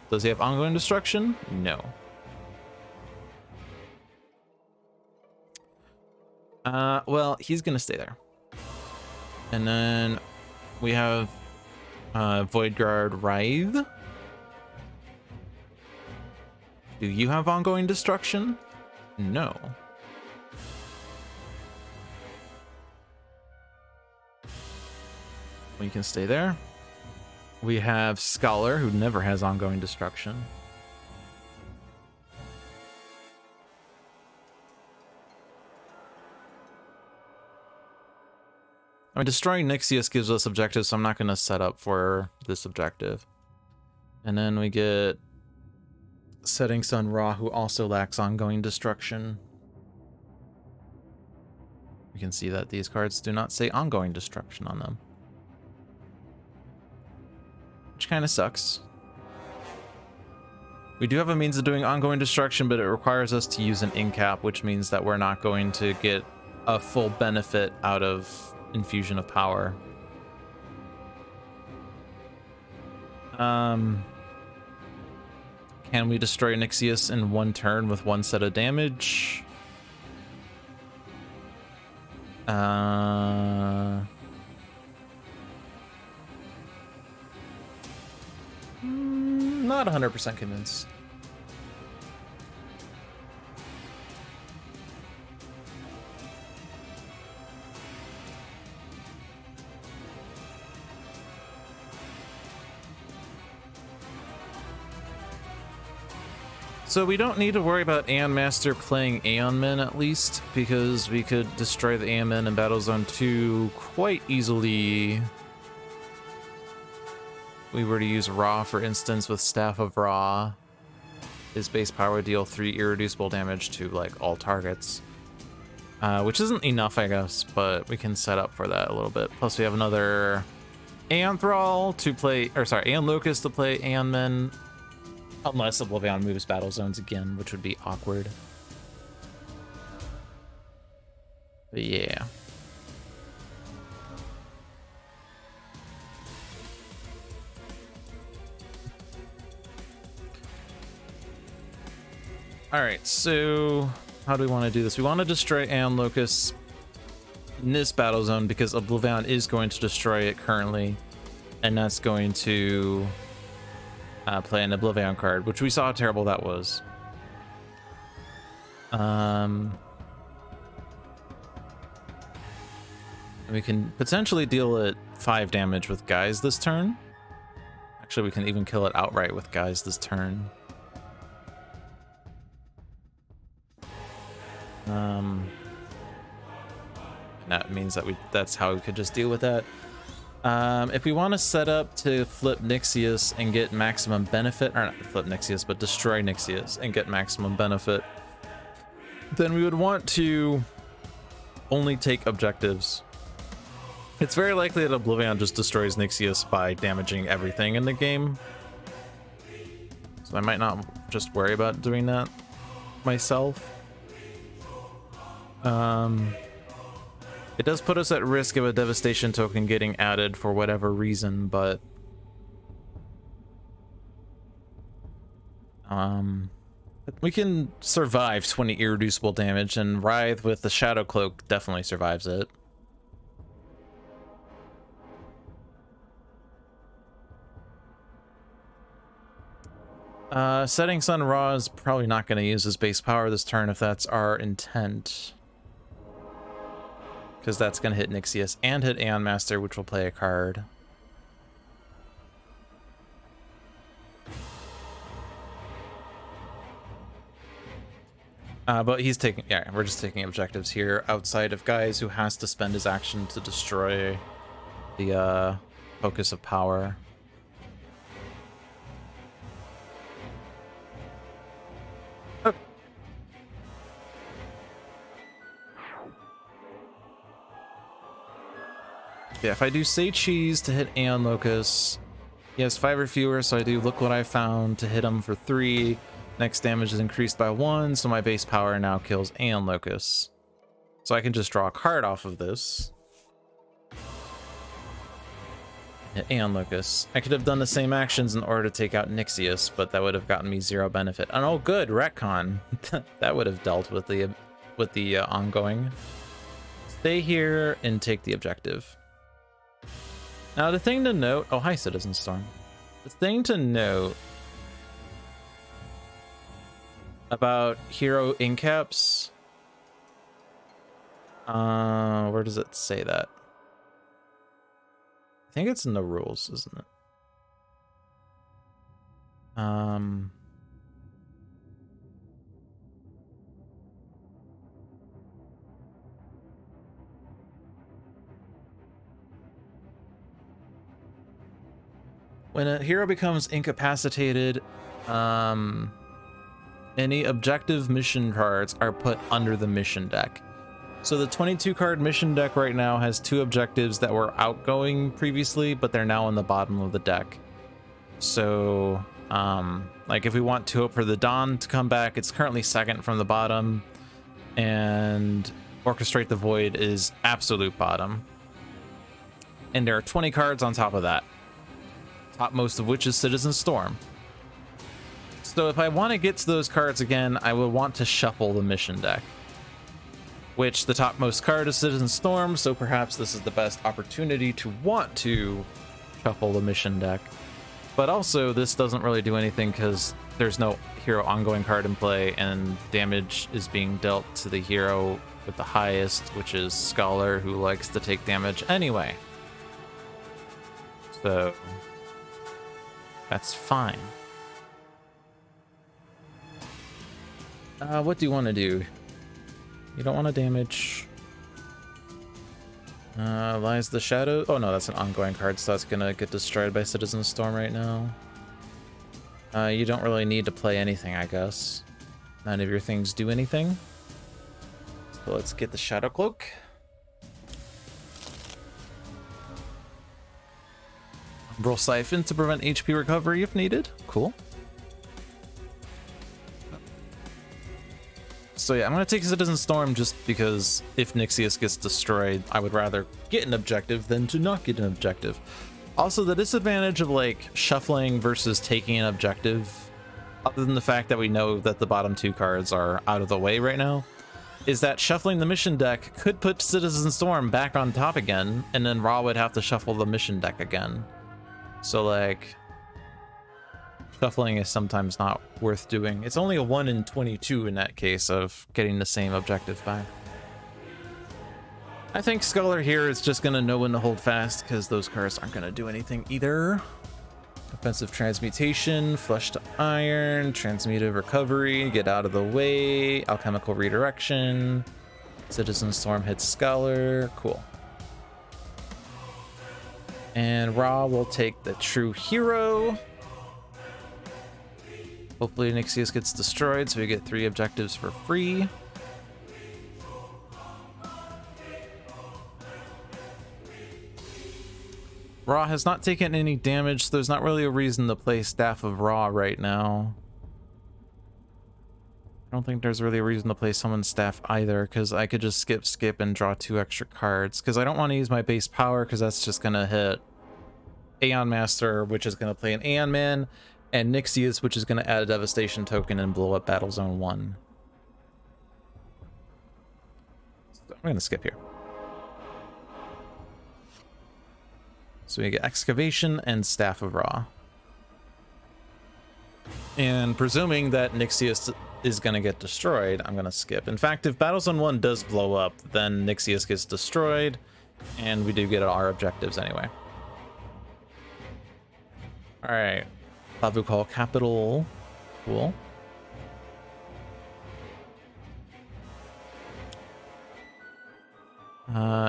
Does he have ongoing destruction? No. Well, he's gonna stay there. And then we have Voidguard Writhe. Do you have ongoing destruction? No. We can stay there. We have Scholar, who never has ongoing destruction. I mean, destroying Nixius gives us objectives, so I'm not going to set up for this objective. And then we get Setting Sun Ra, who also lacks ongoing destruction. We can see that these cards do not say ongoing destruction on them. which kind of sucks. We do have a means of doing ongoing destruction, but it requires us to use an incap, which means that we're not going to get a full benefit out of infusion of power. Can we destroy Nixius in one turn with one set of damage? Not 100% convinced. So we don't need to worry about Aeon Master playing Aeon Men, at least, because we could destroy the Aeon Men in Battle Zone 2 quite easily. We were to use Ra, for instance, with Staff of Ra. His base power would deal 3 irreducible damage to, like, all targets. Which isn't enough, I guess, but we can set up for that a little bit. Plus we have another Aeon Thrall to play, or sorry, Aeon Locust to play Aeon Men. Unless OblivAeon moves battle zones again, which would be awkward. But yeah. Alright, so how do we want to do this? We want to destroy Aeon Locust in this battle zone because OblivAeon is going to destroy it currently. And that's going to play an OblivAeon card, which we saw how terrible that was. We can potentially deal it 5 damage with Guise this turn. Actually, we can even kill it outright with Guise this turn. That means that that's how we could just deal with that. If we want to set up to flip Nixius and get maximum benefit, or not flip Nixius, but destroy Nixius and get maximum benefit, then we would want to only take objectives. It's very likely that OblivAeon just destroys Nixius by damaging everything in the game. So I might not just worry about doing that myself. It does put us at risk of a devastation token getting added for whatever reason, but we can survive 20 irreducible damage, and Writhe with the Shadow Cloak definitely survives it. Setting Sun Ra is probably not going to use his base power this turn if that's our intent. Because that's going to hit Nixius and hit Aeon Master, which will play a card. But he's taking, yeah, we're just taking objectives here outside of Guise, who has to spend his action to destroy the focus of power. Yeah, if I do Say Cheese to hit Aeon Locust, he has 5 or fewer, so I do Look What I Found to hit him for 3. Next damage is increased by 1, so my base power now kills Aeon Locust. So I can just draw a card off of this. Hit Aeon Locust. I could have done the same actions in order to take out Nixius, but that would have gotten me 0 benefit. And oh good, retcon. That would have dealt with the ongoing. Stay here and take the objective. Now the thing to note, oh hi Citizen Storm. The thing to note about hero incaps, where does it say that? I think it's in the rules, isn't it? When a hero becomes incapacitated, any objective mission cards are put under the mission deck. So the 22 card mission deck right now has 2 objectives that were outgoing previously, but they're now on the bottom of the deck. So, like if we want to hope for the Dawn to come back, it's currently second from the bottom, and Orchestrate the Void is absolute bottom. And there are 20 cards on top of that, topmost of which is Citizen Storm. So if I want to get to those cards again, I would want to shuffle the mission deck, which the topmost card is Citizen Storm, so perhaps this is the best opportunity to want to shuffle the mission deck. But also, this doesn't really do anything because there's no hero ongoing card in play, and damage is being dealt to the hero with the highest, which is Scholar, who likes to take damage anyway. So that's fine. What do you want to do? You don't want to damage. Lies the Shadow. Oh no, that's an ongoing card, so that's gonna get destroyed by Citizen Storm right now. You don't really need to play anything, I guess. None of your things do anything. So let's get the Shadow Cloak. Umbral Siphon to prevent HP recovery if needed. Cool. So yeah, I'm going to take Citizen Storm just because if Nixius gets destroyed, I would rather get an objective than to not get an objective. Also, the disadvantage of like shuffling versus taking an objective, other than the fact that we know that the bottom two cards are out of the way right now, is that shuffling the mission deck could put Citizen Storm back on top again, and then Ra would have to shuffle the mission deck again. So like, shuffling is sometimes not worth doing. It's only a 1 in 22 in that case of getting the same objective back. I think Scholar here is just going to know when to hold fast because those cards aren't going to do anything either. Offensive Transmutation, Flush to Iron, Transmutive Recovery, Get Out of the Way, Alchemical Redirection, Citizen Storm hits Scholar, cool. And Ra will take the True Hero. Hopefully Nixius gets destroyed so we get 3 objectives for free. Ra has not taken any damage, so there's not really a reason to play Staff of Ra right now. I don't think there's really a reason to play Summon's Staff either, because I could just skip, and draw 2 extra cards. Because I don't want to use my base power, because that's just going to hit Aeon Master, which is going to play an Aeon Man, and Nixius, which is going to add a Devastation token and blow up Battle Zone 1. So I'm going to skip here. So we get Excavation and Staff of Ra. And presuming that Nixius is going to get destroyed, I'm going to skip. In fact, if Battle Zone 1 does blow up, then Nixius gets destroyed, and we do get our objectives anyway. Alright. Call Capital. Cool.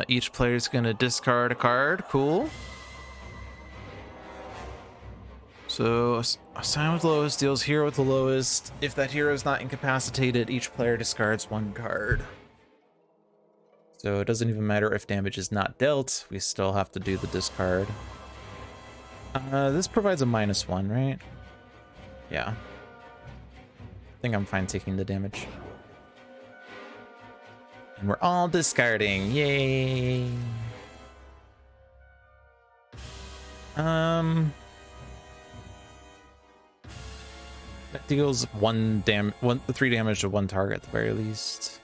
Each player's going to discard a card. Cool. So, assign with the lowest deals hero with the lowest. If that hero is not incapacitated, each player discards 1 card. So it doesn't even matter if damage is not dealt, we still have to do the discard. This provides a -1, right? Yeah. I think I'm fine taking the damage. And we're all discarding, yay! That deals 3 damage to 1 target at the very least.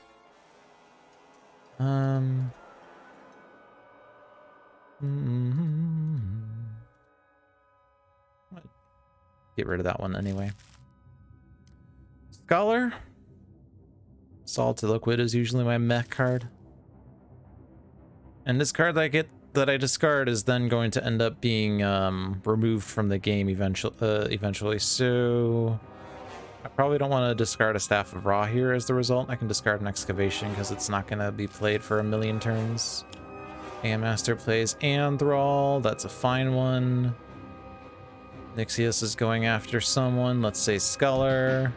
Get rid of that one anyway. Scholar. Solid to Liquid is usually my mech card. And this card that I discard is then going to end up being removed from the game eventually. So I probably don't want to discard a Staff of Ra here as the result. I can discard an Excavation because it's not going to be played for a million turns. Aeon Master plays Anthrall. That's a fine one. Nixius is going after someone. Let's say Scholar.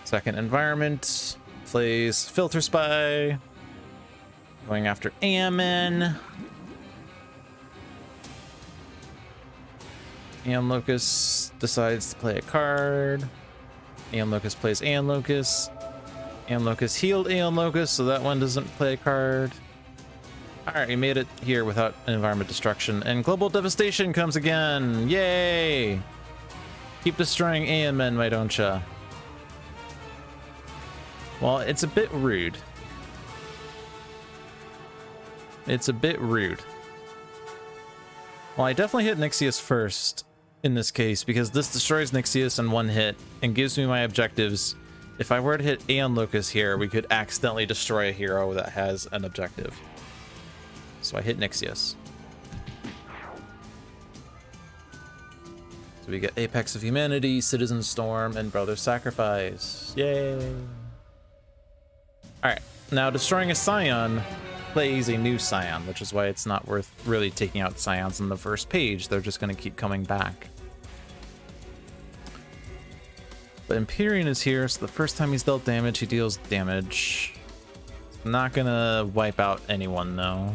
Second Environment plays Filter Spy. Going after Aemon. Aeon Locus decides to play a card. Aeon Locus plays Aeon Locus. Aeon Locus healed Aeon Locus, so that one doesn't play a card. Alright, we made it here without environment destruction. And Global Devastation comes again! Yay! Keep destroying Aeon men, why don't ya? Well, it's a bit rude. It's a bit rude. Well, I definitely hit Nixius first in this case, because this destroys Nixius in one hit and gives me my objectives. If I were to hit Aeon Locus here, we could accidentally destroy a hero that has an objective. So I hit Nixius. So we get Apex of Humanity, Citizen Storm, and Brother Sacrifice. Yay! Alright, now destroying a Scion plays a new Scion, which is why it's not worth really taking out Scions on the first page. They're just going to keep coming back. But Empyrean is here, so the first time he's dealt damage, he deals damage. Not going to wipe out anyone, though.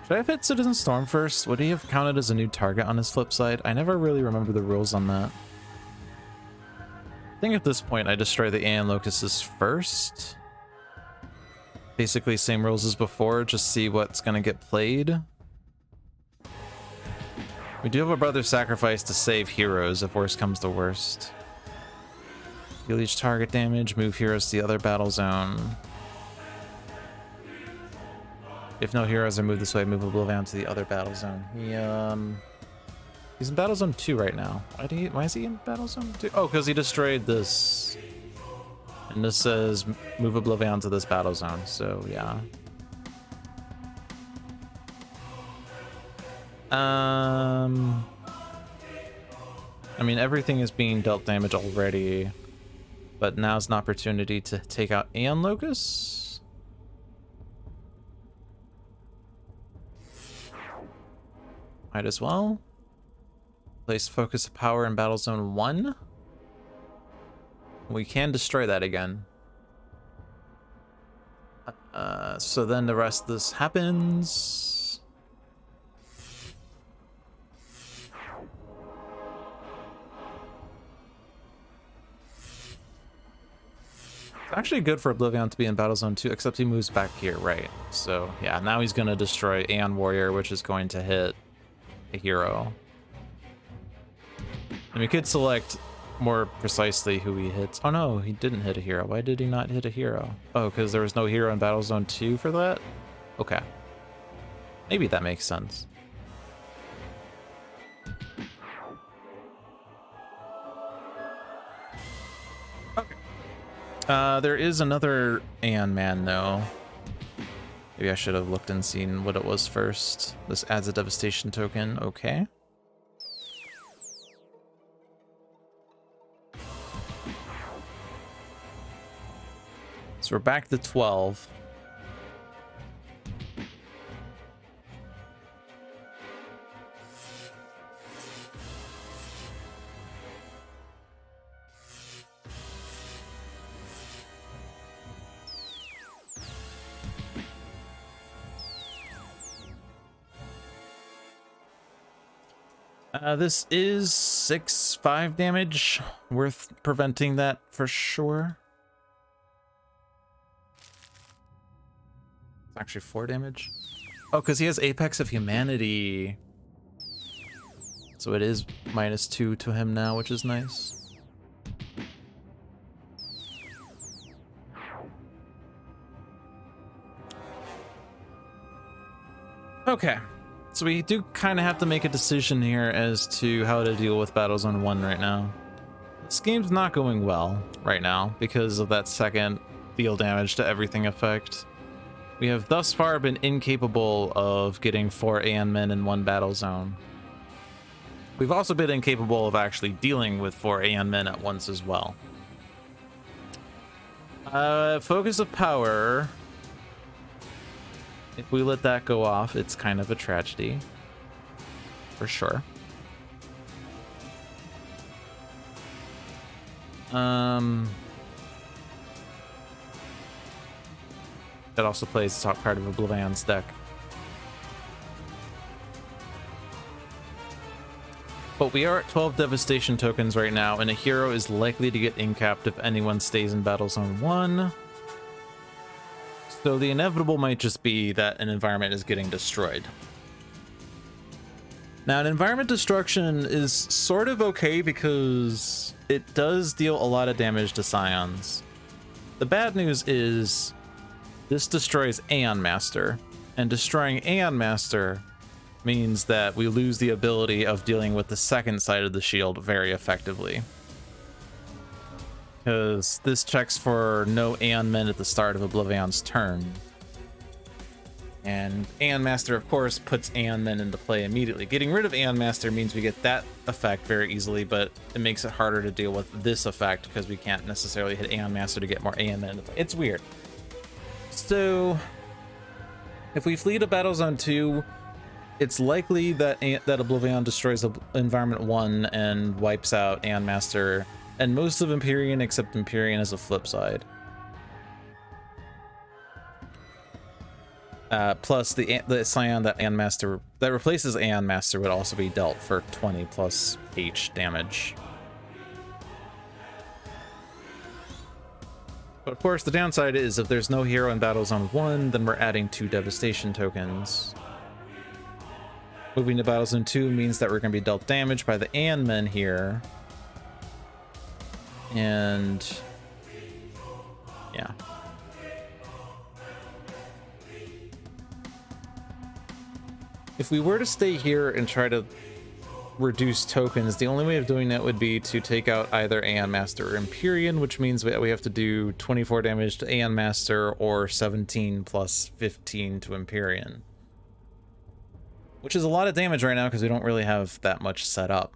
Should I have hit Citizen Storm first? Would he have counted as a new target on his flip side? I never really remember the rules on that. I think at this point I destroy the Aeon Locuses first. Basically same rules as before, just see what's gonna get played. We do have a Brother Sacrifice to save heroes if worst comes to worst. Heal each target damage, move heroes to the other battle zone. If no heroes are moved this way, move OblivAeon to the other battle zone. He's in battle zone 2 right now. Why is he in battle zone 2? Oh, because he destroyed this. And this says move OblivAeon to this battle zone, so yeah. I mean, everything is being dealt damage already, but now's an opportunity to take out Aeon Locus. Might as well. Place Focus of Power in Battle Zone 1. We can destroy that again. So then the rest of this happens. It's actually good for OblivAeon to be in Battle Zone 2, except he moves back here, right? So yeah, now he's going to destroy Aeon Warrior, which is going to hit a hero. And we could select more precisely who he hits. Oh no, he didn't hit a hero. Why did he not hit a hero? Oh, because there was no hero in Battle Zone 2 for that? Okay. Maybe that makes sense. Okay. There is another Aeon man though. Maybe I should have looked and seen what it was first. This adds a devastation token. Okay. So we're back to 12. This is 6-5 damage. Worth preventing that for sure. It's actually 4 damage. Oh, because he has Apex of Humanity. So it is -2 to him now, which is nice. Okay. So we do kind of have to make a decision here as to how to deal with Battle Zone 1 right now. This game's not going well right now because of that second deal damage to everything effect. We have thus far been incapable of getting 4 Aeon men in one battle zone. We've also been incapable of actually dealing with 4 Aeon men at once as well. Focus of Power. If we let that go off, it's kind of a tragedy. For sure. That also plays the top card of OblivAeon's deck. But we are at 12 devastation tokens right now, and a hero is likely to get incapped if anyone stays in Battle Zone 1. So the inevitable might just be that an environment is getting destroyed. Now, an environment destruction is sort of okay because it does deal a lot of damage to Scions. The bad news is this destroys Aeon Master, and destroying Aeon Master means that we lose the ability of dealing with the second side of the shield very effectively. Because this checks for no Aeon Men at the start of OblivAeon's turn. And Aeon Master, of course, puts Aeon Men into play immediately. Getting rid of Aeon Master means we get that effect very easily, but it makes it harder to deal with this effect because we can't necessarily hit Aeon Master to get more Aeon Men into play. It's weird. So, if we flee to Battle Zone 2, it's likely that OblivAeon destroys Environment 1 and wipes out Aeon Master and most of Empyrean, except Empyrean is a flip side. Plus the Scion that Aeon Master that replaces Aeon Master would also be dealt for 20 plus H damage. But of course, the downside is if there's no hero in Battle Zone 1, then we're adding 2 devastation tokens. Moving to Battle Zone 2 means that we're going to be dealt damage by the Aeon Men here. And yeah. If we were to stay here and try to reduce tokens, the only way of doing that would be to take out either Aeon Master or Empyrean, which means we have to do 24 damage to Aeon Master or 17 plus 15 to Empyrean. Which is a lot of damage right now because we don't really have that much set up.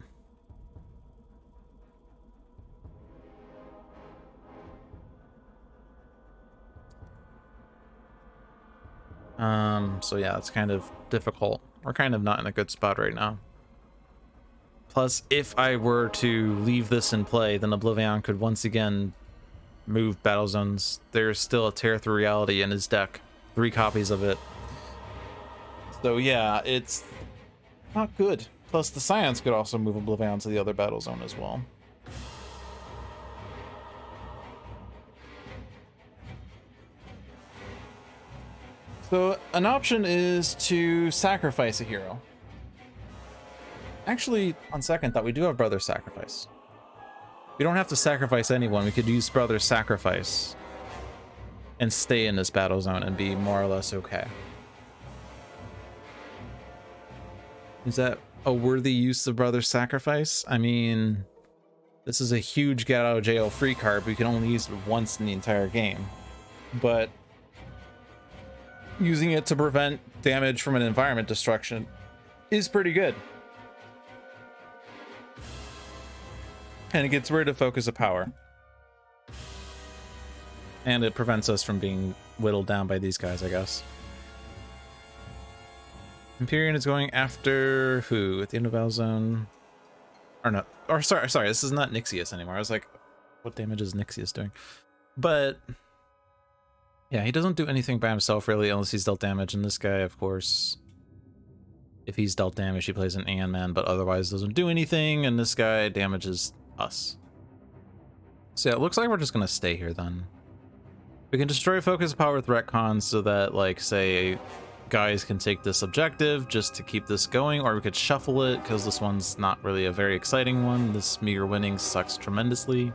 So yeah, it's kind of difficult. We're kind of not in a good spot right now. Plus, if I were to leave this in play, then OblivAeon could once again move battle zones. There's still a Tear Through Reality in his deck. 3 copies of it. So yeah, it's not good. Plus, the Scions could also move OblivAeon to the other battle zone as well. So an option is to sacrifice a hero. Actually, on second thought, we do have Brother's Sacrifice. We don't have to sacrifice anyone. We could use Brother's Sacrifice and stay in this battle zone and be more or less okay. Is that a worthy use of Brother's Sacrifice? I mean, this is a huge get out of jail free card. We can only use it once in the entire game. But using it to prevent damage from an environment destruction is pretty good. And it gets rid of Focus of Power. And it prevents us from being whittled down by these guys, I guess. Empyrean is going after who? At the end of Battle Zone? Or no. Or sorry, this is not Nixius anymore. I was like, what damage is Nixius doing? But yeah, he doesn't do anything by himself really unless he's dealt damage. And this guy, of course, if he's dealt damage, he plays an Aeon Man, but otherwise doesn't do anything. And this guy damages us. So yeah, it looks like we're just gonna stay here then. We can destroy Focus of Power with retcons so that, like, say, guys can take this objective just to keep this going, or we could shuffle it because this one's not really a very exciting one. This meager winning sucks tremendously.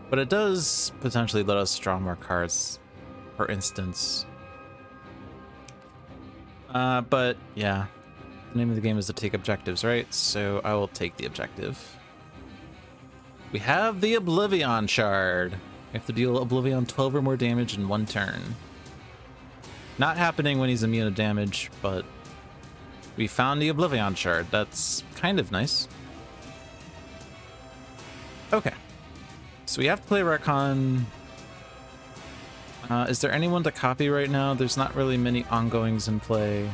But it does potentially let us draw more cards, for instance. But yeah, the name of the game is to take objectives, right? So I will take the objective. We have the OblivAeon Shard. We have to deal OblivAeon 12 or more damage in 1 turn. Not happening when he's immune to damage, but we found the OblivAeon Shard. That's kind of nice. Okay. So we have to play retcon. Is there anyone to copy right now? There's not really many ongoings in play.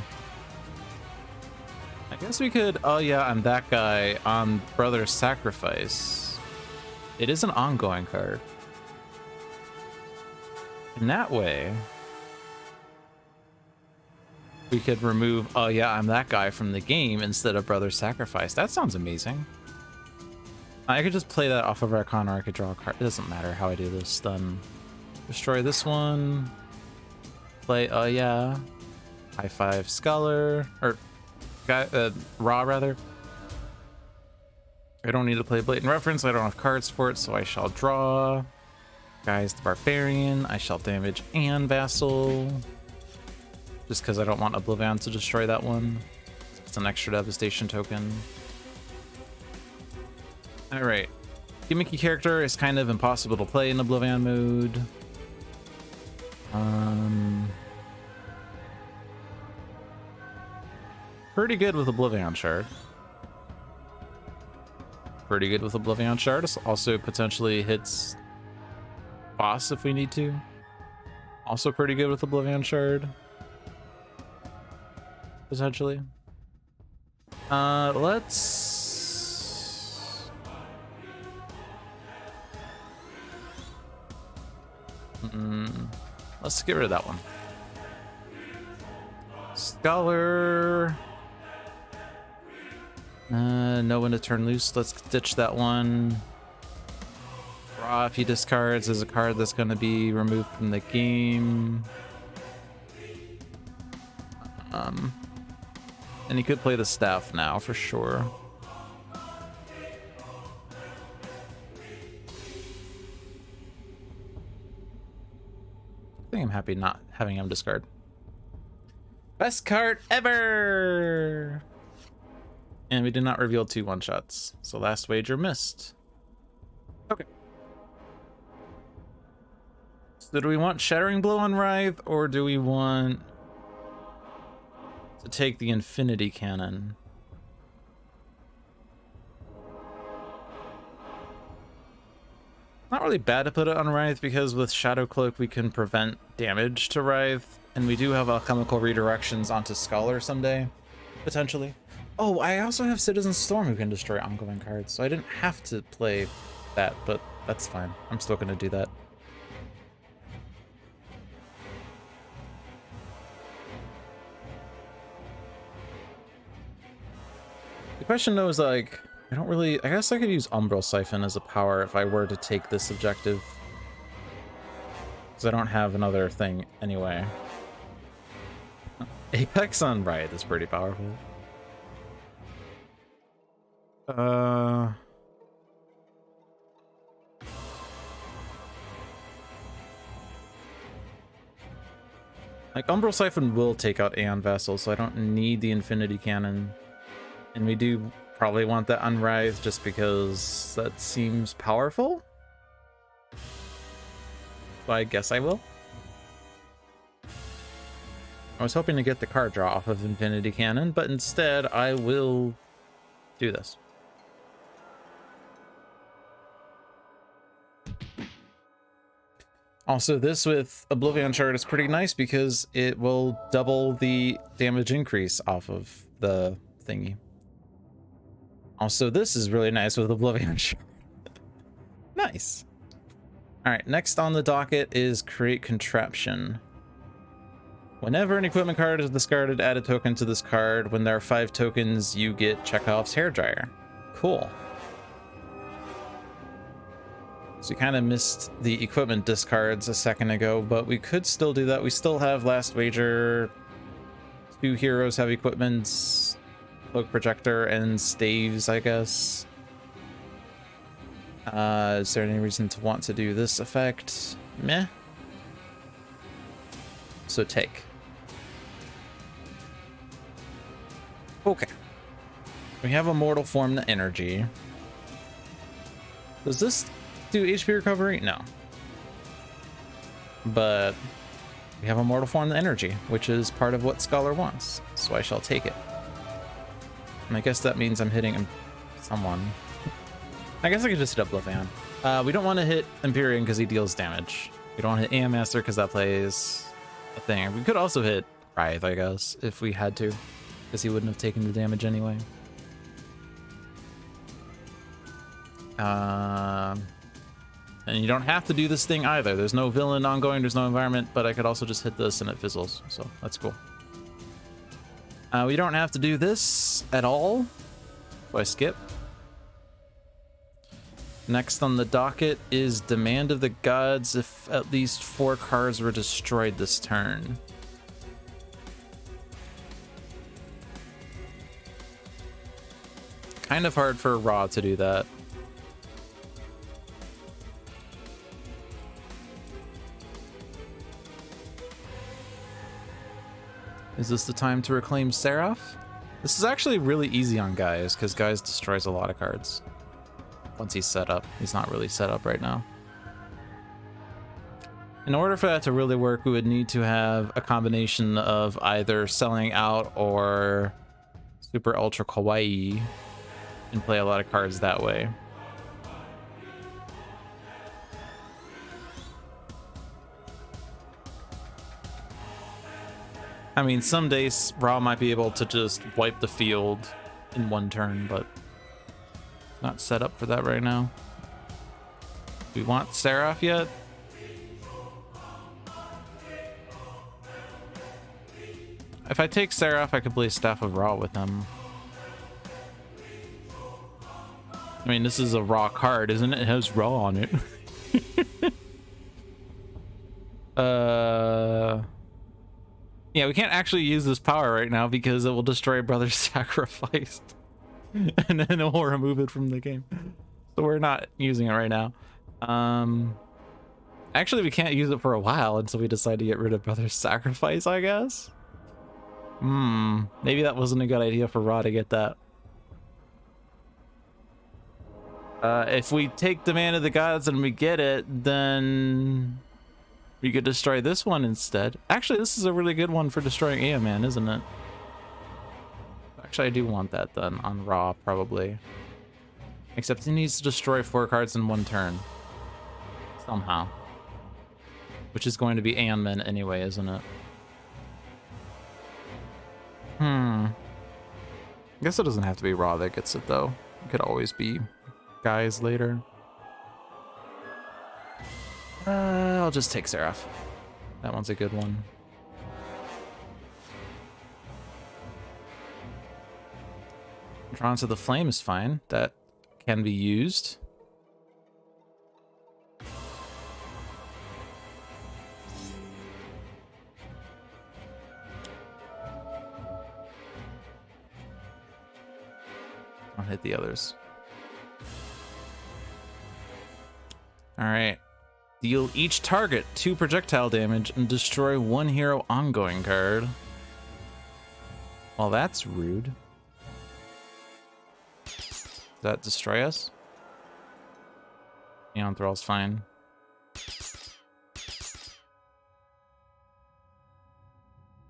I guess we could... Oh yeah, I'm that guy on Brother's Sacrifice. It is an ongoing card. In that way, we could remove, oh yeah, I'm that guy from the game instead of Brother Sacrifice. That sounds amazing. I could just play that off of Archon, or I could draw a card. It doesn't matter how I do this. Stun. Destroy this one. Play, oh yeah. High five Scholar. Or, Raw rather. I don't need to play Blatant Reference. I don't have cards for it, so I shall draw. Guys, the Barbarian. I shall damage and Vassal. Just because I don't want OblivAeon to destroy that one. It's an extra devastation token. Alright. Gimmicky character is kind of impossible to play in OblivAeon mode. Pretty good with OblivAeon Shard. Pretty good with OblivAeon Shard. Also potentially hits boss if we need to. Also pretty good with OblivAeon Shard. Potentially. Let's... Let's get rid of that one. Scholar. No one to turn loose. Let's ditch that one. Raw, if he discards, is a card that's going to be removed from the game. And he could play the staff now for sure. I think I'm happy not having him discard. Best card ever! And we did not reveal 2 one-shots, so last wager missed. Okay. So do we want Shattering Blow on Writhe, or do we want to take the Infinity Cannon? Not really bad to put it on Writhe, because with Shadow Cloak we can prevent damage to Writhe, and we do have alchemical redirections onto Scholar someday, potentially. Oh, I also have Citizen Storm who can destroy ongoing cards, so I didn't have to play that, but that's fine. I'm still going to do that. The question though is like, I don't really, I guess I could use Umbral Siphon as a power if I were to take this objective. Because I don't have another thing anyway. Apex on Riot is pretty powerful. Like, Umbral Siphon will take out Aeon Vassal, so I don't need the Infinity Cannon. And we do probably want that Unwrithe just because that seems powerful. So I guess I will. I was hoping to get the card draw off of Infinity Cannon, but instead I will do this. Also, this with OblivAeon Shard is pretty nice because it will double the damage increase off of the thingy. Also, this is really nice with OblivAeon Shard. Nice. Alright, next on the docket is Create Contraption. Whenever an equipment card is discarded, add a token to this card. When there are 5 tokens, you get Chekhov's Hairdryer. Cool. So we kind of missed the equipment discards a second ago, but we could still do that. We still have Last Wager. 2 heroes have equipments. Cloak Projector and Staves, I guess. Is there any reason to want to do this effect? Meh. So take. Okay. We have Immortal Form the Energy. Does this do HP recovery? No. But we have Immortal Form the Energy, which is part of what Scholar wants. So I shall take it. And I guess that means I'm hitting someone. I guess I could just hit up OblivAeon. We don't want to hit Empyrean because he deals damage. We don't want to hit AM Master because that plays a thing. We could also hit Writhe, I guess, if we had to, because he wouldn't have taken the damage anyway. And you don't have to do this thing either. There's no villain ongoing, there's no environment, but I could also just hit this and it fizzles, so that's cool. We don't have to do this at all, so I skip. Next on the docket is Demand of the Gods if at least 4 cards were destroyed this turn. Kind of hard for Ra to do that. Is this the time to reclaim Seraph? This is actually really easy on Guys, because Guys destroys a lot of cards. Once he's set up. He's not really set up right now. In order for that to really work, we would need to have a combination of either selling out or Super Ultra Kawaii and play a lot of cards that way. I mean, some days Ra might be able to just wipe the field in one turn, but not set up for that right now. Do we want Seraph yet? If I take Seraph, I could play Staff of Ra with him. I mean, this is a Ra card, isn't it? It has Ra on it. Yeah, we can't actually use this power right now because it will destroy Brother's Sacrifice. And then it will remove it from the game. So we're not using it right now. Actually, we can't use it for a while until we decide to get rid of Brother's Sacrifice, I guess. Maybe that wasn't a good idea for Ra to get that. If we take Demand of the Gods and we get it, then we could destroy this one instead. Actually, this is a really good one for destroying Eoman, isn't it? Actually, I do want that then on Ra, probably. Except he needs to destroy 4 cards in 1 turn. Somehow. Which is going to be Eoman anyway, isn't it? I guess it doesn't have to be Ra that gets it, though. It could always be Guys later. I'll just take Seraph. That one's a good one. Drawn to the Flame is fine. That can be used. I'll hit the others. Alright. Deal each target 2 projectile damage and destroy 1 hero ongoing card. Well, that's rude. Does that destroy us? Aeon Thrall's fine.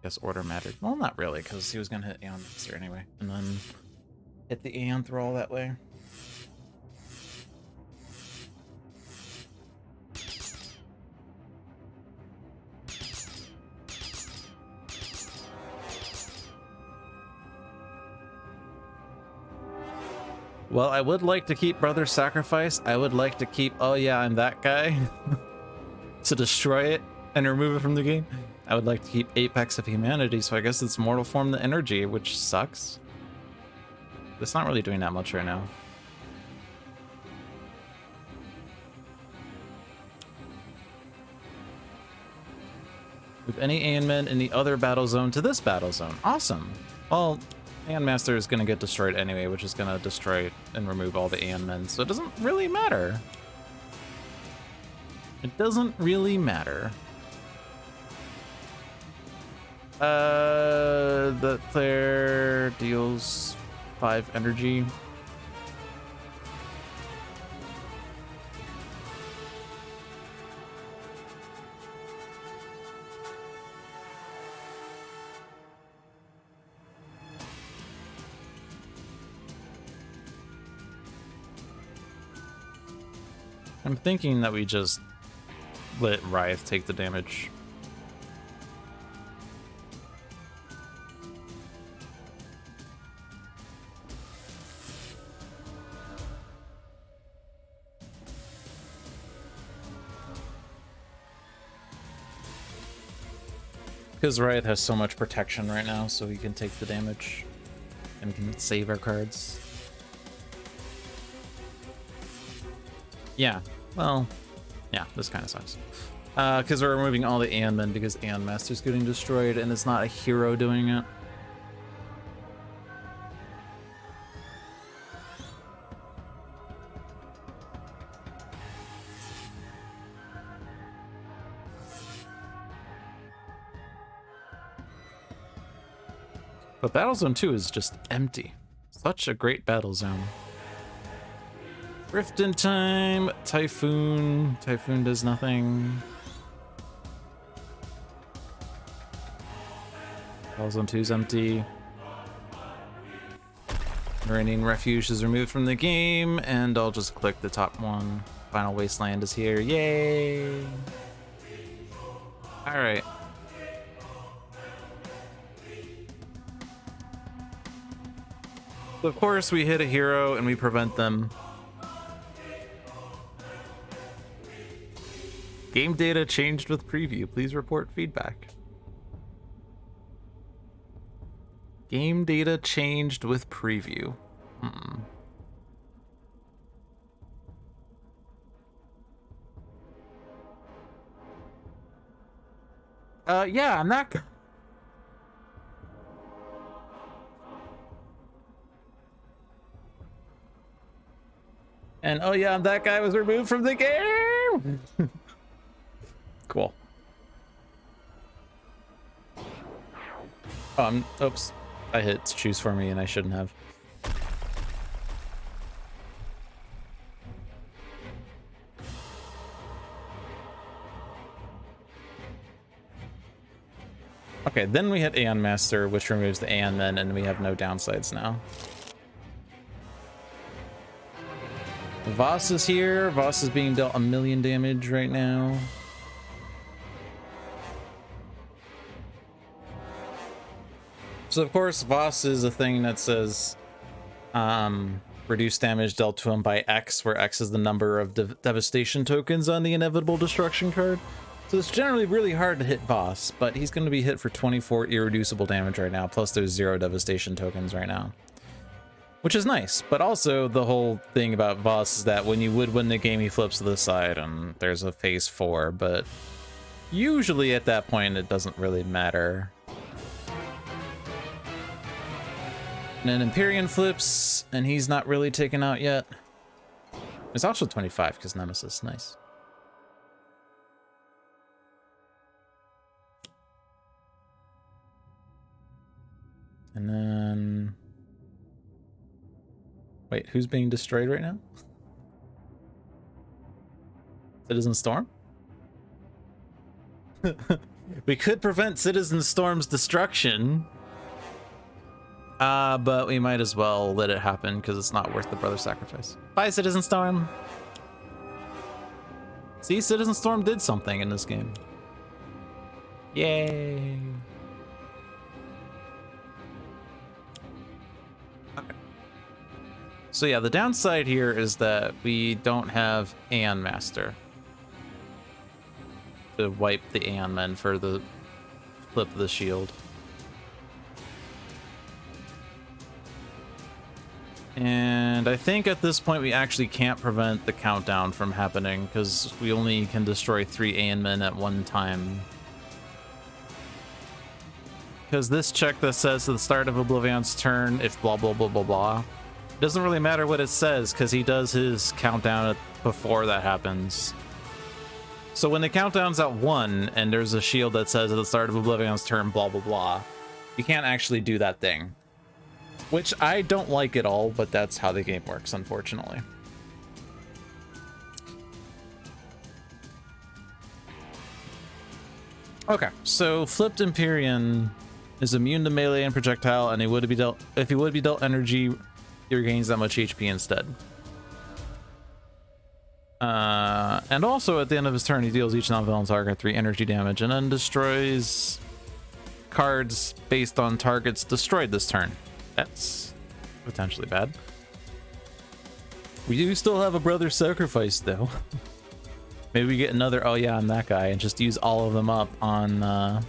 Guess order mattered. Well, not really, because he was going to hit Aeon Monster anyway. And then hit the Aeon Thrall that way. Well, I would like to keep Brother's Sacrifice. I would like to keep, oh yeah, I'm that guy. To destroy it and remove it from the game. I would like to keep Apex of Humanity, so I guess it's Mortal Form the Energy, which sucks. It's not really doing that much right now. Move any Aeon in the other battle zone to this battle zone. Awesome. Well, Aeon Master is going to get destroyed anyway, which is going to destroy and remove all the Aeon Men, so it doesn't really matter. It doesn't really matter. The player deals 5 energy. I'm thinking that we just let Riot take the damage. Because Riot has so much protection right now, so we can take the damage and can save our cards. Yeah, well, yeah, this kind of sucks. Because we're removing all the Aeon Men because Aeon Master's getting destroyed and it's not a hero doing it. But Battle Zone 2 is just empty. Such a great battle zone. Rift in time, Typhoon. Typhoon does nothing. Battle Zone 2 is empty. Marine Refuge is removed from the game, and I'll just click the top one. Final Wasteland is here. Yay! Alright. So of course, we hit a hero and we prevent them. Game data changed with preview. Please report feedback. Game data changed with preview. Yeah, I'm not. And oh yeah, that guy was removed from the game. Cool. Oops. I hit choose for me and I shouldn't have. Okay, then we hit Aeon Master, which removes the Aeon Men, and we have no downsides now. Voss is here. Voss is being dealt 1,000,000 damage right now. So of course, Voss is a thing that says reduce damage dealt to him by X, where X is the number of devastation tokens on the inevitable destruction card. So it's generally really hard to hit Voss, but he's going to be hit for 24 irreducible damage right now, plus there's 0 devastation tokens right now. Which is nice, but also the whole thing about Voss is that when you would win the game, he flips to the side and there's a phase 4, but usually at that point it doesn't really matter. And then Empyrean flips, and he's not really taken out yet. It's also 25 because Nemesis, nice. And then... Wait, who's being destroyed right now? Citizen Storm? We could prevent Citizen Storm's destruction. But we might as well let it happen because it's not worth the brother sacrifice. Bye, Citizen Storm. See, Citizen Storm did something in this game. Yay. Okay. So yeah, the downside here is that we don't have Aeon Master to wipe the Aeon Men for the flip of the shield. And I think at this point we actually can't prevent the countdown from happening because we only can destroy 3 Aeon Men at one time. Because this check that says at the start of OblivAeon's turn, if blah blah blah blah blah, it doesn't really matter what it says because he does his countdown before that happens. So when the countdown's at 1 and there's a shield that says at the start of OblivAeon's turn blah blah blah, you can't actually do that thing. Which I don't like at all, but that's how the game works, unfortunately. Okay, so flipped Empyrean is immune to melee and projectile, and if he would be dealt energy, he regains that much HP instead. And also at the end of his turn, he deals each non-villain target 3 energy damage, and then destroys cards based on targets destroyed this turn. That's potentially bad. We do still have a brother sacrifice though. Maybe we get another oh yeah I'm that guy and just use all of them up on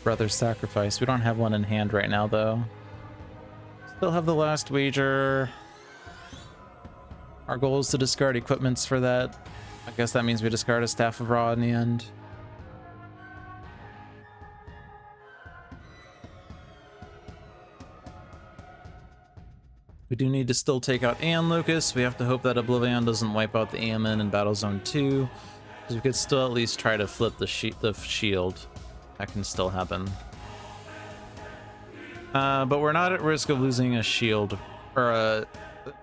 Brother's Sacrifice. We don't have one in hand right now, though. Still have the last wager. Our goal is to discard equipments for that. I guess that means we discard a Staff of Ra in the end. We do need to still take out Aeon Locust. We have to hope that OblivAeon doesn't wipe out the AMN in Battle Zone 2. Because we could still at least try to flip the shield. That can still happen. But we're not at risk of losing a shield or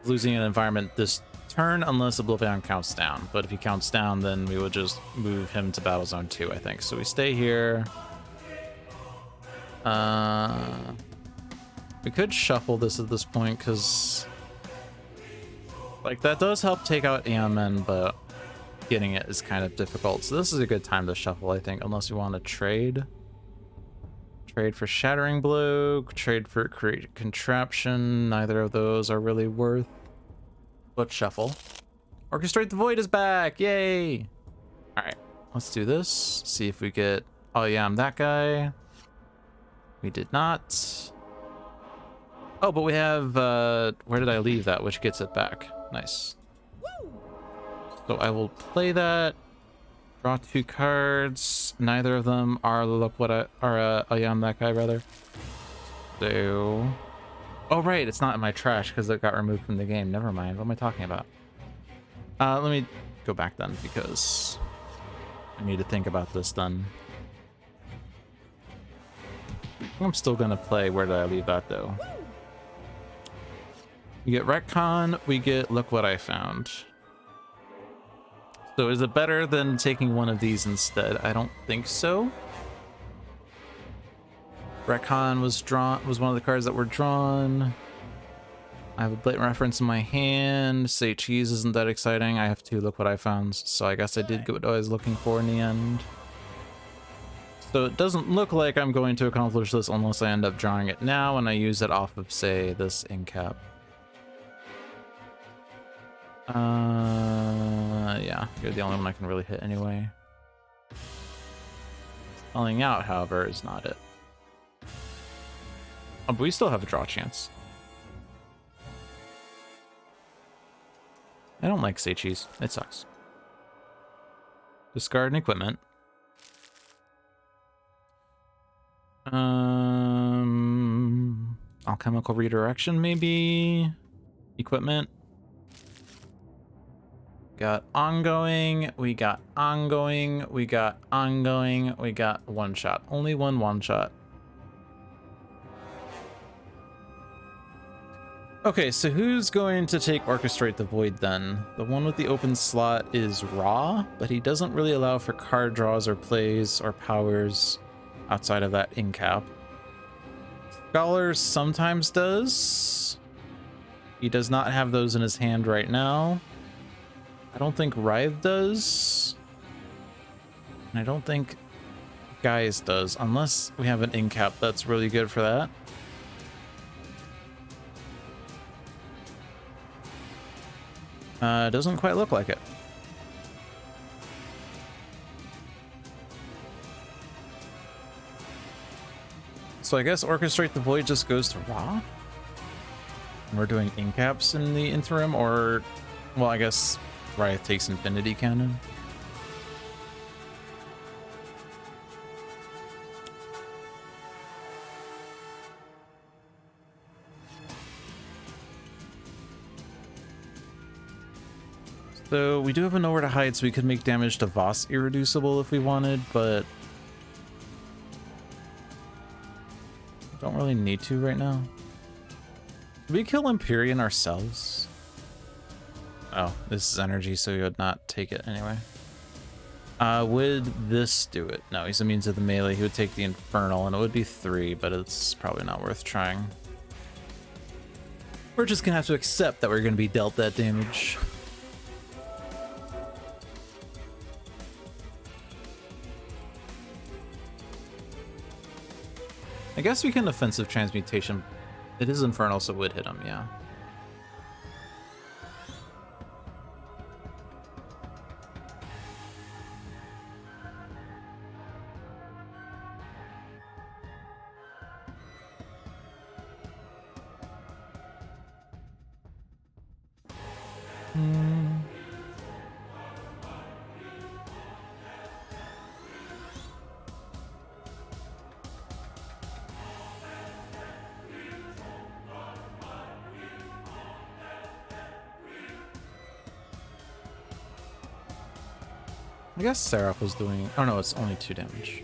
losing an environment this turn unless OblivAeon counts down. But if he counts down, then we would just move him to Battle Zone 2, I think. So we stay here. We could shuffle this at this point because, like, that does help take out AMN, but getting it is kind of difficult. So this is a good time to shuffle, I think, unless you want to trade. Trade for Shattering Blow, trade for Create Contraption. Neither of those are really worth. But shuffle. Orchestrate the Void is back! Yay! Alright, let's do this. See if we get... Oh yeah, I'm that guy. We did not. Oh, but we have... where did I leave that? Which gets it back. Nice. So I will play that. Draw 2 cards. Neither of them are oh yeah, I'm that guy rather. So, oh right, it's not in my trash because it got removed from the game. Never mind. What am I talking about? Let me go back then because I need to think about this then. I'm still gonna play. Where did I leave that though? We get Retcon. We get Look What I Found. So is it better than taking one of these instead? I don't think so. Retcon was one of the cards that were drawn. I have a blatant reference in my hand. Say Cheese isn't that exciting. I have to Look What I Found. So I guess I did get what I was looking for in the end. So it doesn't look like I'm going to accomplish this unless I end up drawing it now and I use it off of, say, this Incap. Yeah, you're the only one I can really hit anyway. Falling out, however, is not it. Oh, but we still have a draw chance. I don't like Say Cheese. It sucks. Discard an equipment. Alchemical Redirection, maybe? Equipment. Got ongoing, we got ongoing, we got ongoing, we got one shot. Only one shot. Okay, so who's going to take Orchestrate the Void then? The one with the open slot is Ra, but he doesn't really allow for card draws or plays or powers outside of that Incap. Scholar sometimes does. He does not have those in his hand right now. I don't think Writhe does. And I don't think Guise does, unless we have an Incap that's really good for that. Doesn't quite look like it. So I guess Orchestrate the Void just goes to Ra? And we're doing Incaps in the interim, or... Well, I guess Writhe takes Infinity Cannon. So we do have a Nowhere to Hide, so we could make damage to Voss Irreducible if we wanted, but don't really need to right now. Did we kill Empyrean ourselves? Oh, this is energy, so he would not take it anyway. Would this do it? No, he's immune to the melee. He would take the Infernal, and it would be 3, but it's probably not worth trying. We're just gonna have to accept that we're gonna be dealt that damage. I guess we can offensive transmutation. It is Infernal, so it would hit him, yeah. I guess Seraph was doing... Oh no, it's only 2 damage.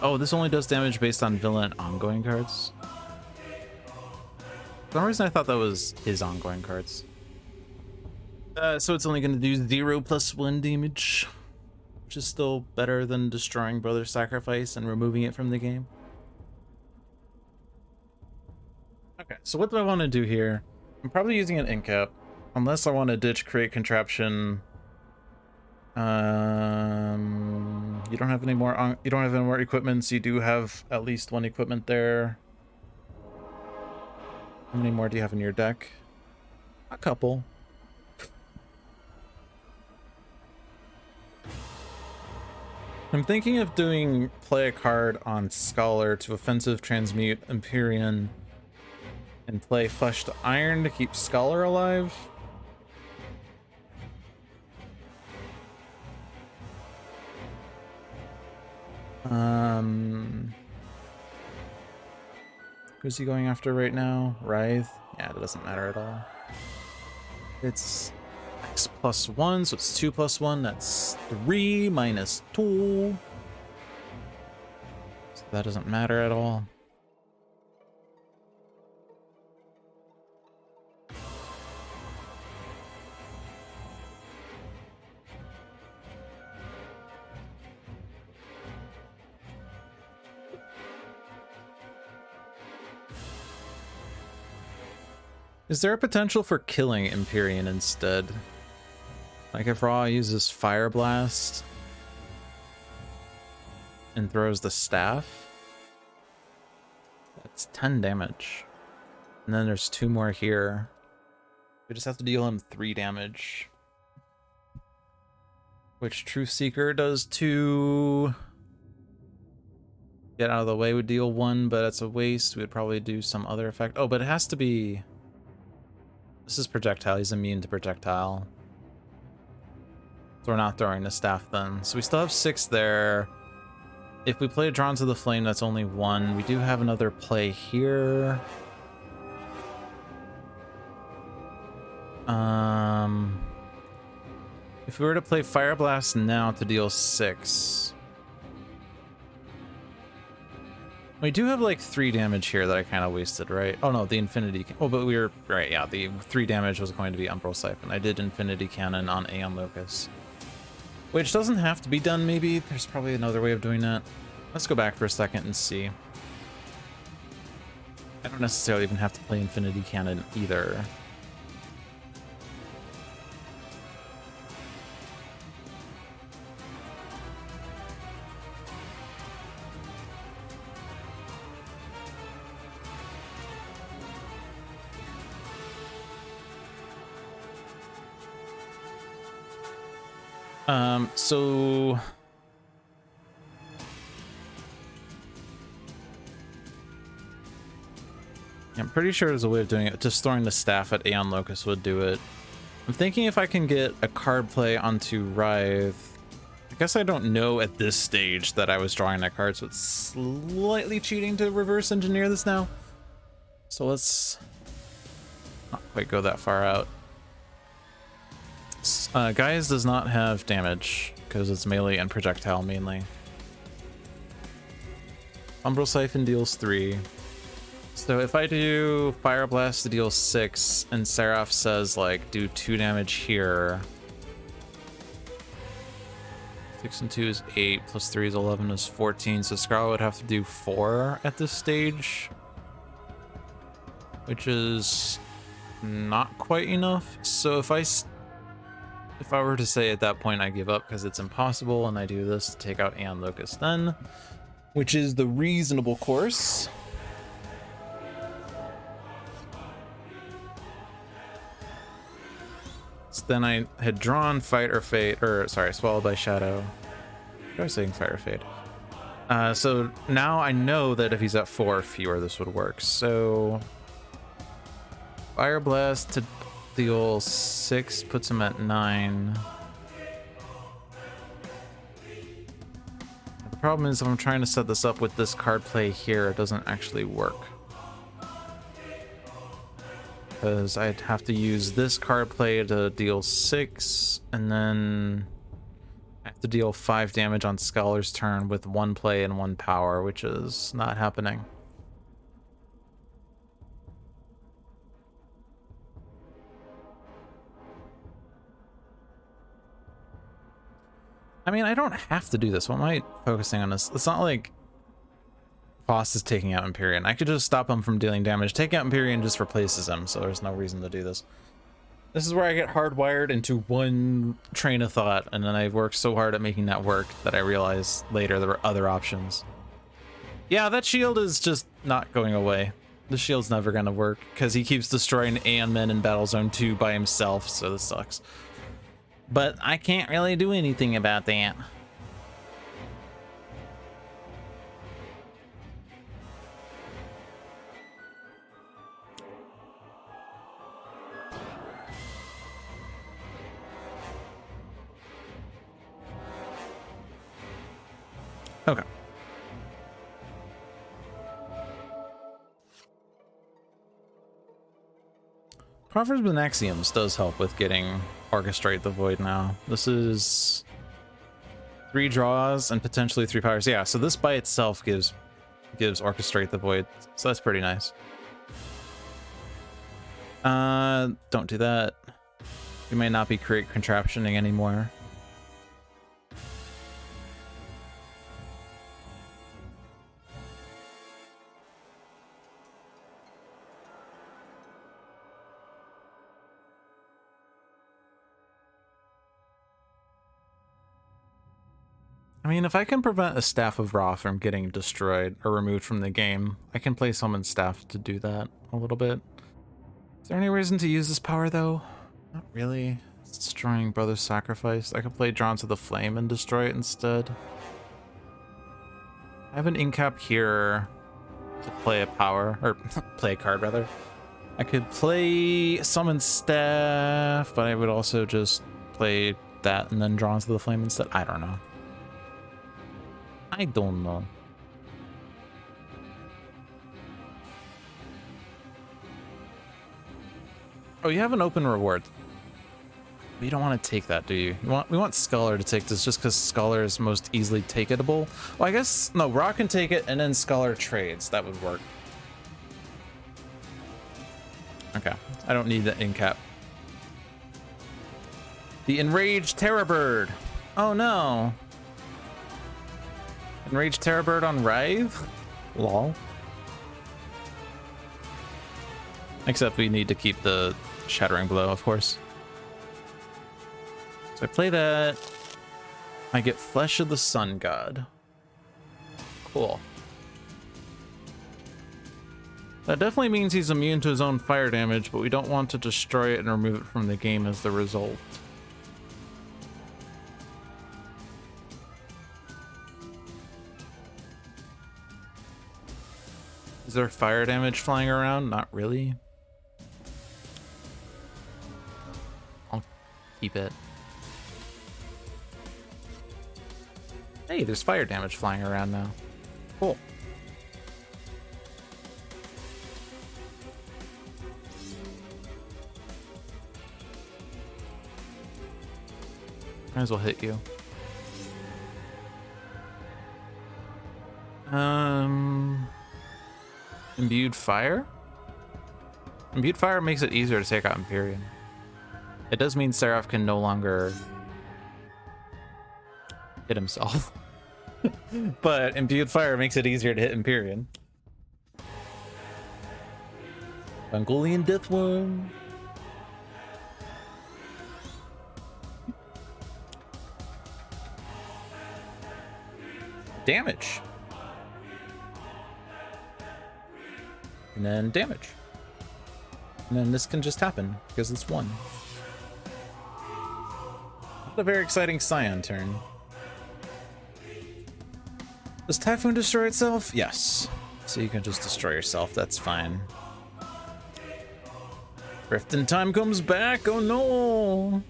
Oh, this only does damage based on villain ongoing cards. For some reason I thought that was his ongoing cards. So it's only going to do 0+1 damage, which is still better than destroying Brother Sacrifice and removing it from the game. Okay, so what do I want to do here? I'm probably using an Incap, unless I want to ditch Create Contraption. You don't have any more. You don't have any more equipments. You do have at least 1 equipment there. How many more do you have in your deck? A couple. I'm thinking of doing play a card on Scholar to offensive transmute Empyrean and play Flesh to Iron to keep Scholar alive. Who's he going after right now? Writhe? Yeah, it doesn't matter at all. It's X+1, so it's 2+1. That's 3 minus 2. So that doesn't matter at all. Is there a potential for killing Empyrean instead? Like if Ra uses Fire Blast and throws the staff? That's 10 damage. And then there's 2 more here. We just have to deal him 3 damage. Which Truth Seeker does 2. Get out of the way would deal 1, but it's a waste. We'd probably do some other effect. Oh, but it has to be... This is projectile. He's immune to projectile. So we're not throwing the staff then. So we still have 6 there. If we play Drawn to the Flame, that's only 1. We do have another play here. If we were to play Fire Blast now to deal 6. We do have like 3 damage here that I kind of wasted, right? Oh no, the Infinity... Oh, but we were... Right, yeah, the 3 damage was going to be Umbral Siphon. I did Infinity Cannon on Aeon Locus. Which doesn't have to be done, maybe. There's probably another way of doing that. Let's go back for a second and see. I don't necessarily even have to play Infinity Cannon either. So I'm pretty sure there's a way of doing it. Just throwing the staff at Aeon Locus would do it. I'm thinking if I can get a card play onto Writhe. I guess I don't know at this stage that I was drawing that card, so it's slightly cheating to reverse engineer this now. So let's not quite go that far out. Gaius does not have damage because it's melee and projectile mainly. Umbral Siphon deals 3. So if I do Fire Blast to deal 6 and Seraph says like do 2 damage here. 6 and 2 is 8, plus 3 is 11 is 14. So Scarlet would have to do 4 at this stage, which is not quite enough. So if I were to say at that point I give up because it's impossible and I do this to take out Aeon Locus then, which is the reasonable course. So then I had drawn Fight or Fate, or sorry, Swallowed by Shadow. What was I saying? Fight or Fate. So now I know that if he's at 4 or fewer, this would work. So Fire Blast to deal 6 puts him at 9. The problem is if I'm trying to set this up with this card play here, it doesn't actually work. Because I'd have to use this card play to deal 6, and then I have to deal 5 damage on Scholar's turn with 1 play and 1 power, which is not happening. I mean, I don't have to do this. What am I focusing on this? It's not like Voss is taking out Empyrean. I could just stop him from dealing damage. Taking out Empyrean just replaces him, so there's no reason to do this. This is where I get hardwired into one train of thought, and then I work so hard at making that work that I realize later there were other options. Yeah, that shield is just not going away. The shield's never gonna work, because he keeps destroying Aeon Men in Battle Zone 2 by himself, so this sucks. But I can't really do anything about that. Okay. Proverbs and Axioms does help with getting Orchestrate the Void now. This is 3 draws and potentially 3 powers. Yeah, so this by itself gives Orchestrate the Void, so that's pretty nice. Don't do that. You may not be create contraptioning anymore. I mean, if I can prevent a Staff of Ra from getting destroyed or removed from the game, I can play Summon Staff to do that a little bit. Is there any reason to use this power, though? Not really. It's destroying Brother's Sacrifice. I could play Drawn to the Flame and destroy it instead. I have an incap here to play a power, or play a card, rather. I could play Summon Staff, but I would also just play that and then Drawn to the Flame instead. I don't know. I don't know. Oh, you have an open reward. But you don't want to take that, do you? We want Scholar to take this just because Scholar is most easily take-itable. Well, I guess, no, Ra can take it and then Scholar trades. That would work. Okay, I don't need the incap. The Enraged Terror Bird. Oh no. Enraged Terror Bird on Rive? Lol. Except we need to keep the Shattering Blow, of course. So I play that. I get Flesh of the Sun God. Cool. That definitely means he's immune to his own fire damage, but we don't want to destroy it and remove it from the game as the result. Is there fire damage flying around? Not really. I'll keep it. Hey, there's fire damage flying around now. Cool. Might as well hit you. Imbued Fire? Imbued Fire makes it easier to take out Empyrean. It does mean Seraph can no longer hit himself. But Imbued Fire makes it easier to hit Empyrean. Mongolian Deathworm. Damage. And then damage. And then this can just happen because it's 1. Not a very exciting Scion turn. Does Typhoon destroy itself? Yes. So you can just destroy yourself, that's fine. Rift in Time comes back, oh no!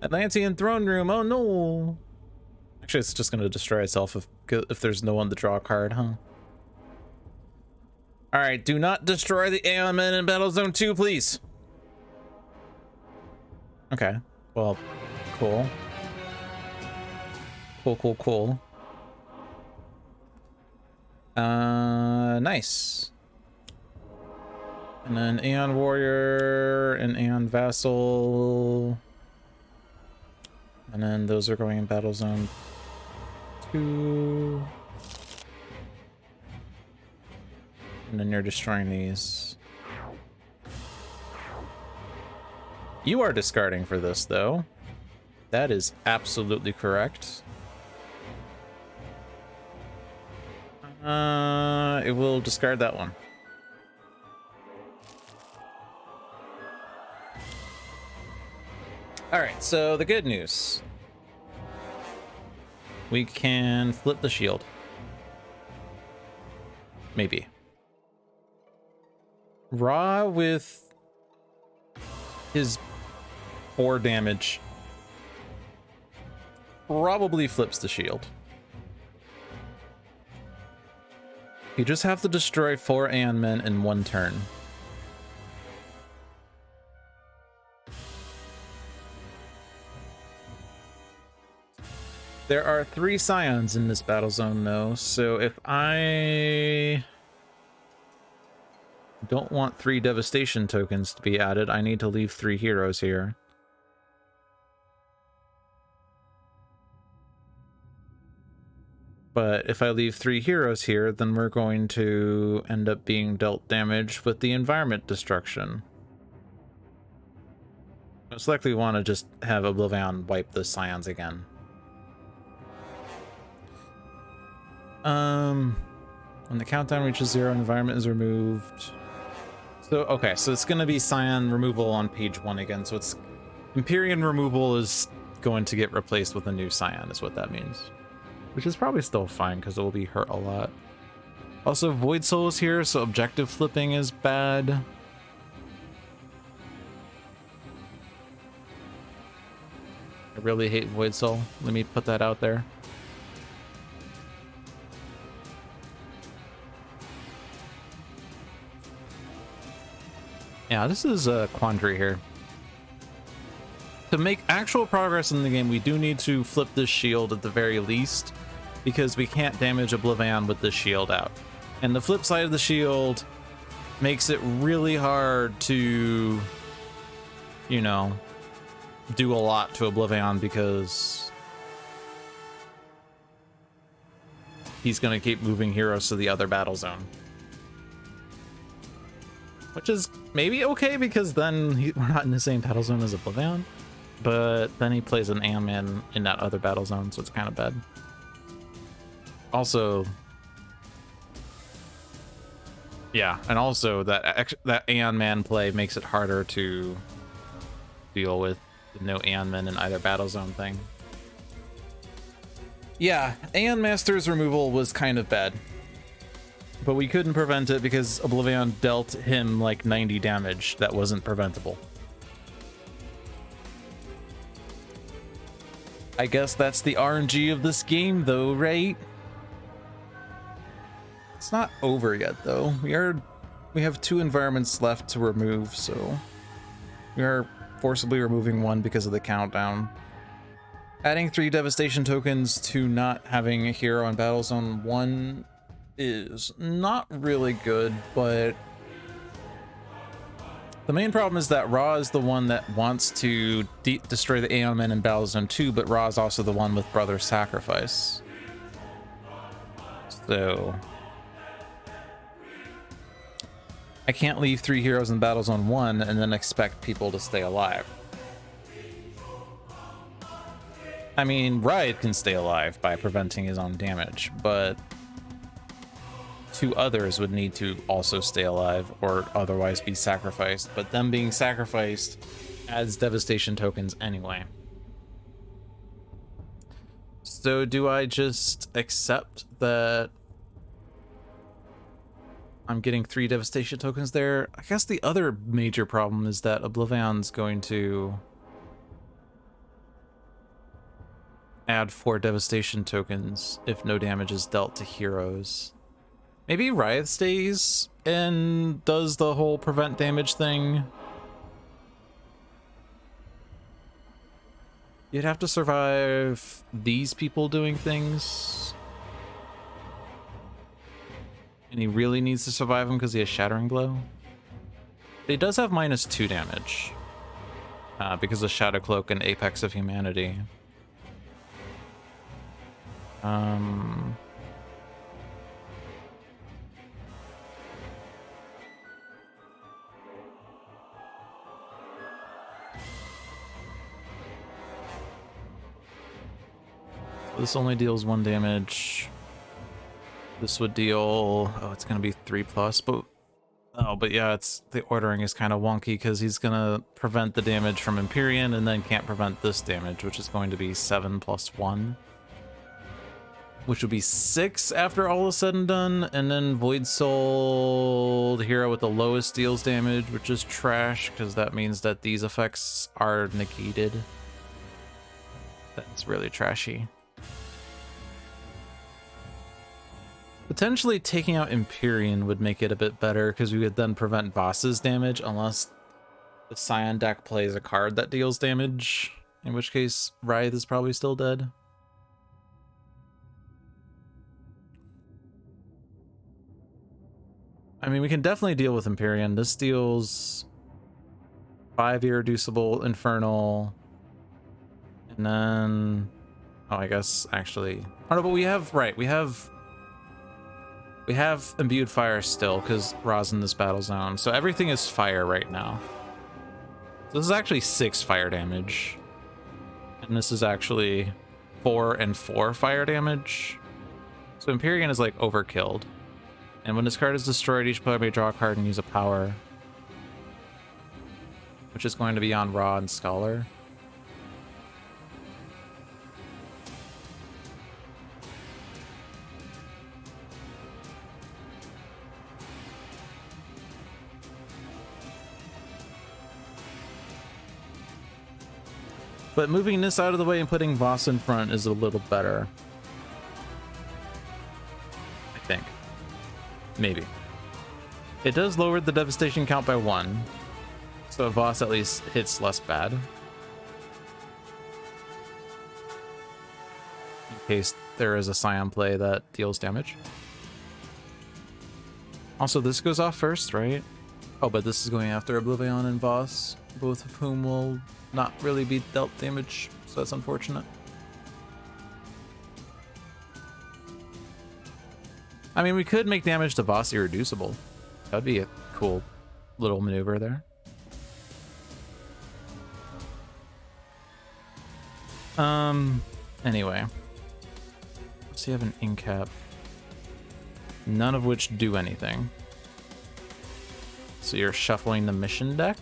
Atlantean Throne Room, oh no! Actually, it's just gonna destroy itself if there's no one to draw a card, huh? Alright, do not destroy the Aeon Men in Battle Zone 2, please! Okay, well, cool. Cool. Nice. And then Aeon Warrior and Aeon Vassal. And then those are going in Battle Zone 2. And then you're destroying these. You are discarding for this, though. That is absolutely correct. It will discard that one. Alright, so the good news. We can flip the shield. Maybe. Ra with his 4 damage probably flips the shield. You just have to destroy 4 Aeon Men in 1 turn. There are 3 Scions in this battle zone, though, so if I don't want 3 Devastation tokens to be added, I need to leave 3 heroes here. But if I leave 3 heroes here, then we're going to end up being dealt damage with the environment destruction. Most likely want to just have OblivAeon wipe the Scions again. When the countdown reaches 0, environment is removed. So, okay, so it's going to be Scion removal on page 1 again. So it's Empyrean removal is going to get replaced with a new Scion, is what that means. Which is probably still fine, because it will be hurt a lot. Also, Void Soul is here, so objective flipping is bad. I really hate Void Soul. Let me put that out there. Yeah, this is a quandary here. To make actual progress in the game, we do need to flip this shield at the very least, because we can't damage OblivAeon with this shield out. And the flip side of the shield makes it really hard to, you know, do a lot to OblivAeon, because he's going to keep moving heroes to the other battle zone. Which is maybe okay, because then we're not in the same battle zone as OblivAeon. But then he plays an Aeon Man in that other battle zone, so it's kind of bad. Also, yeah, and also that Aeon Man play makes it harder to deal with the no Aeon Men in either battle zone thing. Yeah, Aeon Master's removal was kind of bad. But we couldn't prevent it because OblivAeon dealt him like 90 damage that wasn't preventable. I guess that's the RNG of this game though, right? It's not over yet though. We have 2 environments left to remove, so we are forcibly removing 1 because of the countdown. Adding 3 devastation tokens to not having a hero on Battle Zone 1 is not really good, but the main problem is that Ra is the one that wants to destroy the Aeon Men in Battle Zone 2, but Ra is also the one with Brother Sacrifice. So I can't leave 3 heroes in Battle Zone 1 and then expect people to stay alive. I mean, Riot can stay alive by preventing his own damage, but 2 others would need to also stay alive or otherwise be sacrificed, but them being sacrificed adds devastation tokens anyway. So do I just accept that I'm getting 3 devastation tokens there? I guess the other major problem is that OblivAeon's going to add 4 devastation tokens if no damage is dealt to heroes. Maybe Riot stays and does the whole prevent damage thing. You'd have to survive these people doing things. And he really needs to survive them because he has Shattering Blow. But he does have -2 damage. Because of Shadow Cloak and Apex of Humanity. This only deals 1 damage. This would deal, oh, it's gonna be 3+, but yeah, it's the ordering is kind of wonky because he's gonna prevent the damage from Empyrean and then can't prevent this damage, which is going to be 7 + 1, which would be 6 after all is said and done. And then Void Soul, the hero with the lowest deals damage, which is trash because that means that these effects are negated. That's really trashy. Potentially taking out Empyrean would make it a bit better because we would then prevent bosses damage unless the Scion deck plays a card that deals damage, in which case Writhe is probably still dead. I mean, we can definitely deal with Empyrean. This deals 5 Irreducible, Infernal, and then... oh, I guess, actually... oh, no, but we have... right, we have Imbued Fire still, because Ra's in this battle zone. So everything is fire right now. So this is actually 6 fire damage. And this is actually 4 and 4 fire damage. So Empyrean is like overkilled. And when this card is destroyed, each player may draw a card and use a power. Which is going to be on Ra and Scholar. But moving this out of the way and putting Voss in front is a little better. I think. Maybe. It does lower the devastation count by 1. So Voss at least hits less bad. In case there is a Scion play that deals damage. Also, this goes off first, right? Oh, but this is going after OblivAeon and Voss, both of whom will not really be dealt damage, so that's unfortunate. I mean, we could make damage to Voss irreducible. That'd be a cool little maneuver there. Anyway. Does he have an incap? None of which do anything. So you're shuffling the mission deck?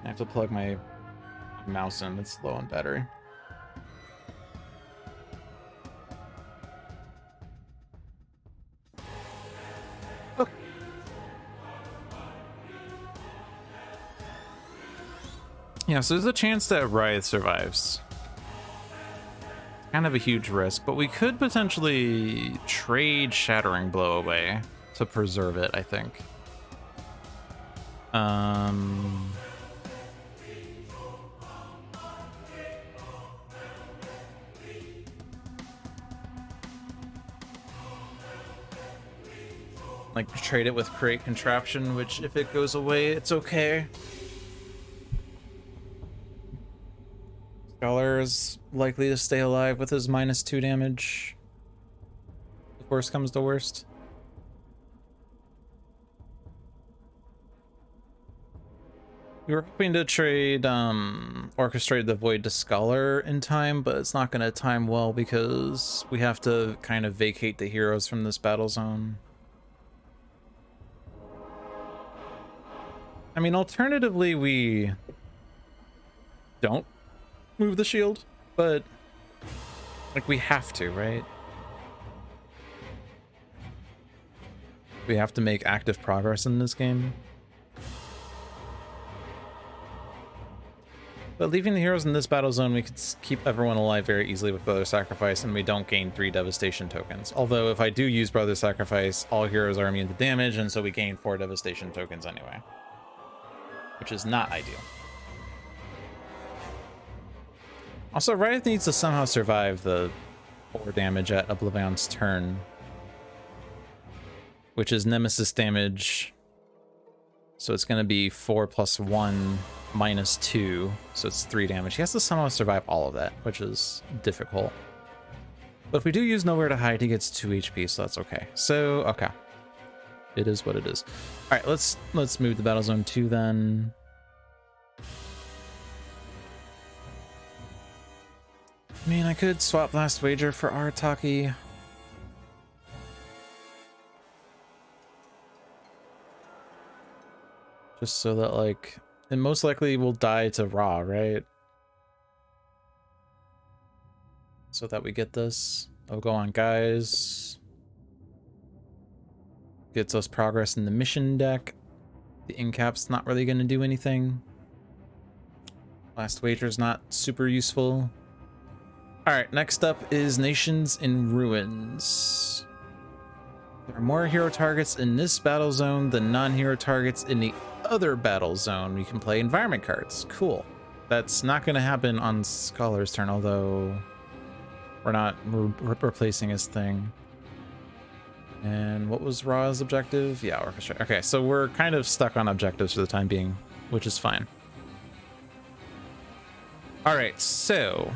I have to plug my mouse in, it's low on battery. Oh. Yeah, so there's a chance that Riot survives. Kind of a huge risk, but we could potentially trade Shattering Blow away to preserve it, I think. Like, trade it with Create Contraption, which if it goes away, it's okay. Scholar is likely to stay alive with his -2 damage. If worst comes to worst. We were hoping to trade Orchestrate the Void to Scholar in time, but it's not going to time well because we have to kind of vacate the heroes from this battle zone. I mean, alternatively, we don't move the shield, but like we have to, right? We have to make active progress in this game. But leaving the heroes in this battle zone, we could keep everyone alive very easily with Brother Sacrifice, and we don't gain 3 Devastation tokens. Although if I do use Brother Sacrifice, all heroes are immune to damage, and so we gain 4 Devastation tokens anyway. Which is not ideal. Also, Riot needs to somehow survive the 4 damage at OblivAeon's turn, which is Nemesis damage. So it's going to be 4 plus 1 minus 2, so it's 3 damage. He has to somehow survive all of that, which is difficult. But if we do use Nowhere to Hide, he gets 2 HP, so that's okay. So, okay. It is what it is. All right, let's move to Battle Zone 2 then. I mean, I could swap Last Wager for Arataki. Just so that, like, it most likely will die to Ra, right? So that we get this. I'll go on, guys. Gets us progress in the mission deck. The incap's not really going to do anything. Last Wager's not super useful. Alright, next up is Nations in Ruins. There are more hero targets in this battle zone than non-hero targets in the other battle zone. We can play environment cards. Cool. That's not going to happen on Scholar's turn, although we're not replacing his thing. And what was Ra's objective? Yeah, Orchestra. Okay, so we're kind of stuck on objectives for the time being, which is fine. All right, so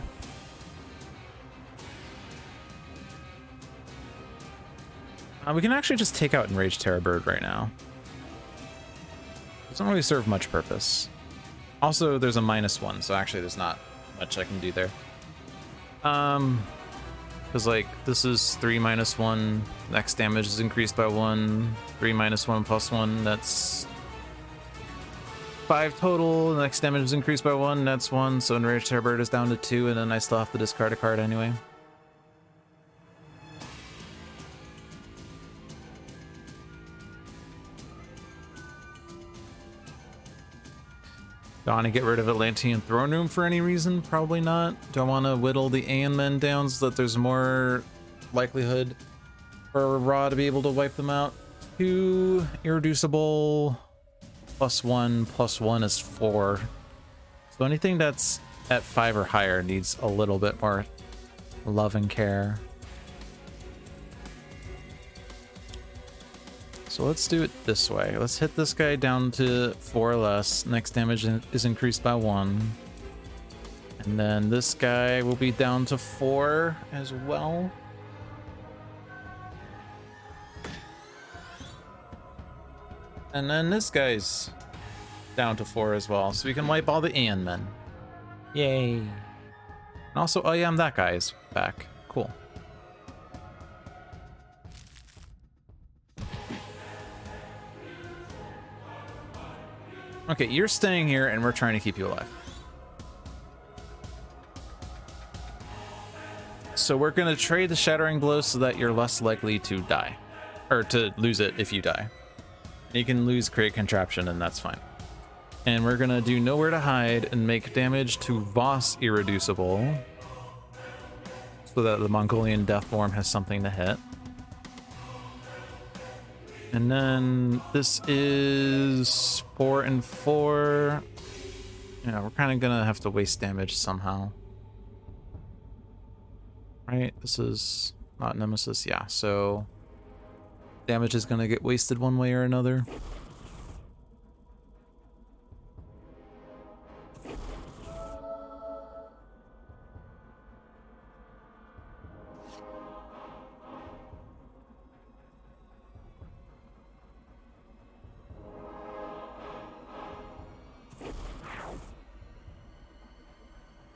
we can actually just take out Enraged Terror Bird right now. It doesn't really serve much purpose. Also, there's a -1, so actually there's not much I can do there. Because, like, this is 3 minus 1. Next damage is increased by 1. 3 minus 1 plus 1. That's 5 total. Next damage is increased by 1. That's 1. So Enraged Terror Bird is down to 2, and then I still have to discard a card anyway. Do I want to get rid of Atlantean Throne Room for any reason? Probably not. Do I want to whittle the Aeon Men down so that there's more likelihood for Ra to be able to wipe them out? 2 irreducible +1 is 4. So anything that's at 5 or higher needs a little bit more love and care. So let's do it this way. Let's hit this guy down to 4 or less. Next damage is increased by 1. And then this guy will be down to 4 as well. And then this guy's down to 4 as well. So we can wipe all the Aeon Men. Yay. And also, oh yeah, that guy is back. Cool. Okay, you're staying here and we're trying to keep you alive. So we're going to trade the Shattering Blow so that you're less likely to die. Or to lose it if you die. You can lose Create Contraption and that's fine. And we're going to do Nowhere to Hide and make damage to Voss irreducible. So that the Mongolian Deathworm has something to hit. And then this is 4 and 4. Yeah, we're kind of gonna have to waste damage somehow. Right? This is not Nemesis. Yeah, so damage is gonna get wasted one way or another.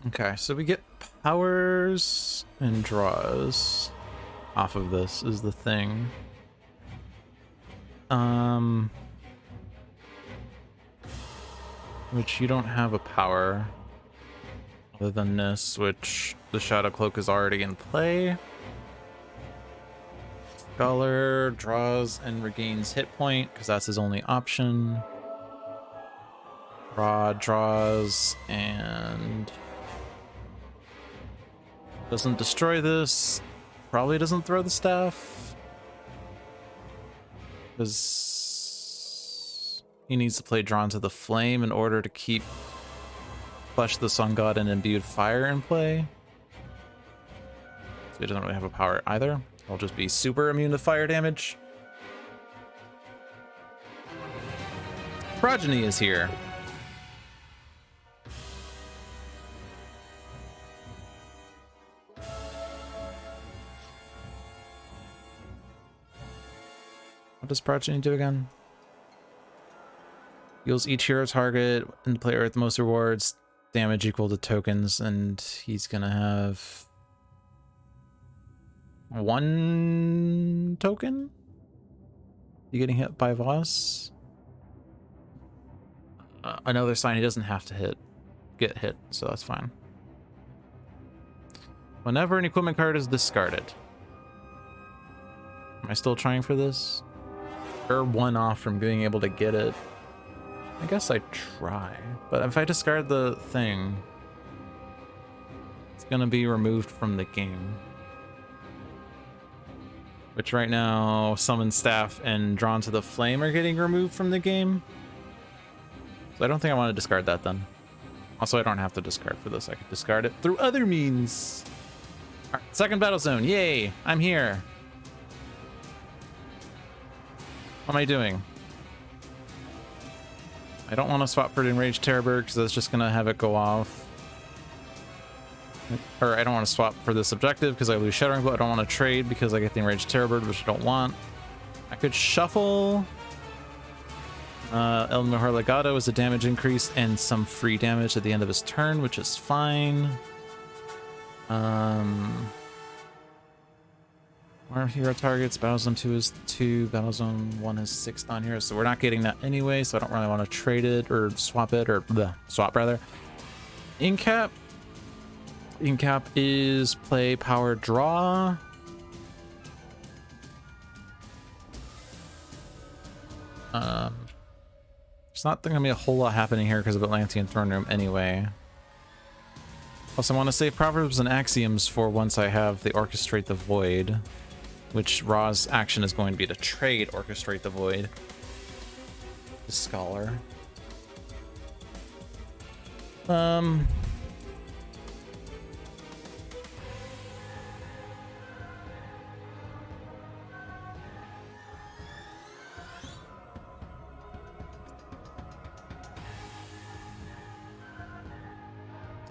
Okay, so we get powers and draws off of this is the thing. Which you don't have a power other than this, which the Shadow Cloak is already in play. Scholar draws and regains hit point because that's his only option. Raw draws and doesn't destroy this. Probably doesn't throw the staff because he needs to play Drawn to the Flame in order to keep Flesh the Sun God and Imbued Fire in play. So he doesn't really have a power either. He'll just be super immune to fire damage. Progeny is here. What does Progeny do again? Heals each hero target and player with the most rewards, damage equal to tokens, and he's gonna have 1 token? You getting hit by Voss? Another sign he doesn't have to get hit, so that's fine. Whenever an equipment card is discarded. Am I still trying for this? Or 1 off from being able to get it. I guess I try, but if I discard the thing, it's gonna be removed from the game. Which right now, Summon Staff and Drawn to the Flame are getting removed from the game. So I don't think I want to discard that then. Also, I don't have to discard for this. I could discard it through other means. All right, second battle zone. Yay, I'm here. What am I doing? I don't want to swap for Enraged Terrorbird because that's just going to have it go off. Or I don't want to swap for this objective because I lose Shattering Blow. I don't want to trade because I get the Enraged Terrorbird, which I don't want. I could shuffle El Mejor Legado as a damage increase and some free damage at the end of his turn, which is fine. Our hero targets, Battle Zone 2 is 2, Battle Zone 1 is 6 non-heroes, so we're not getting that anyway, so I don't really want to trade it or swap it, or swap rather. Incap. Incap is play power draw. There's not going to be a whole lot happening here because of Atlantean Throne Room anyway. Also, I want to save Proverbs and Axioms for once I have the Orchestrate the Void, which Raw's action is going to be to trade Orchestrate the Void. The Scholar.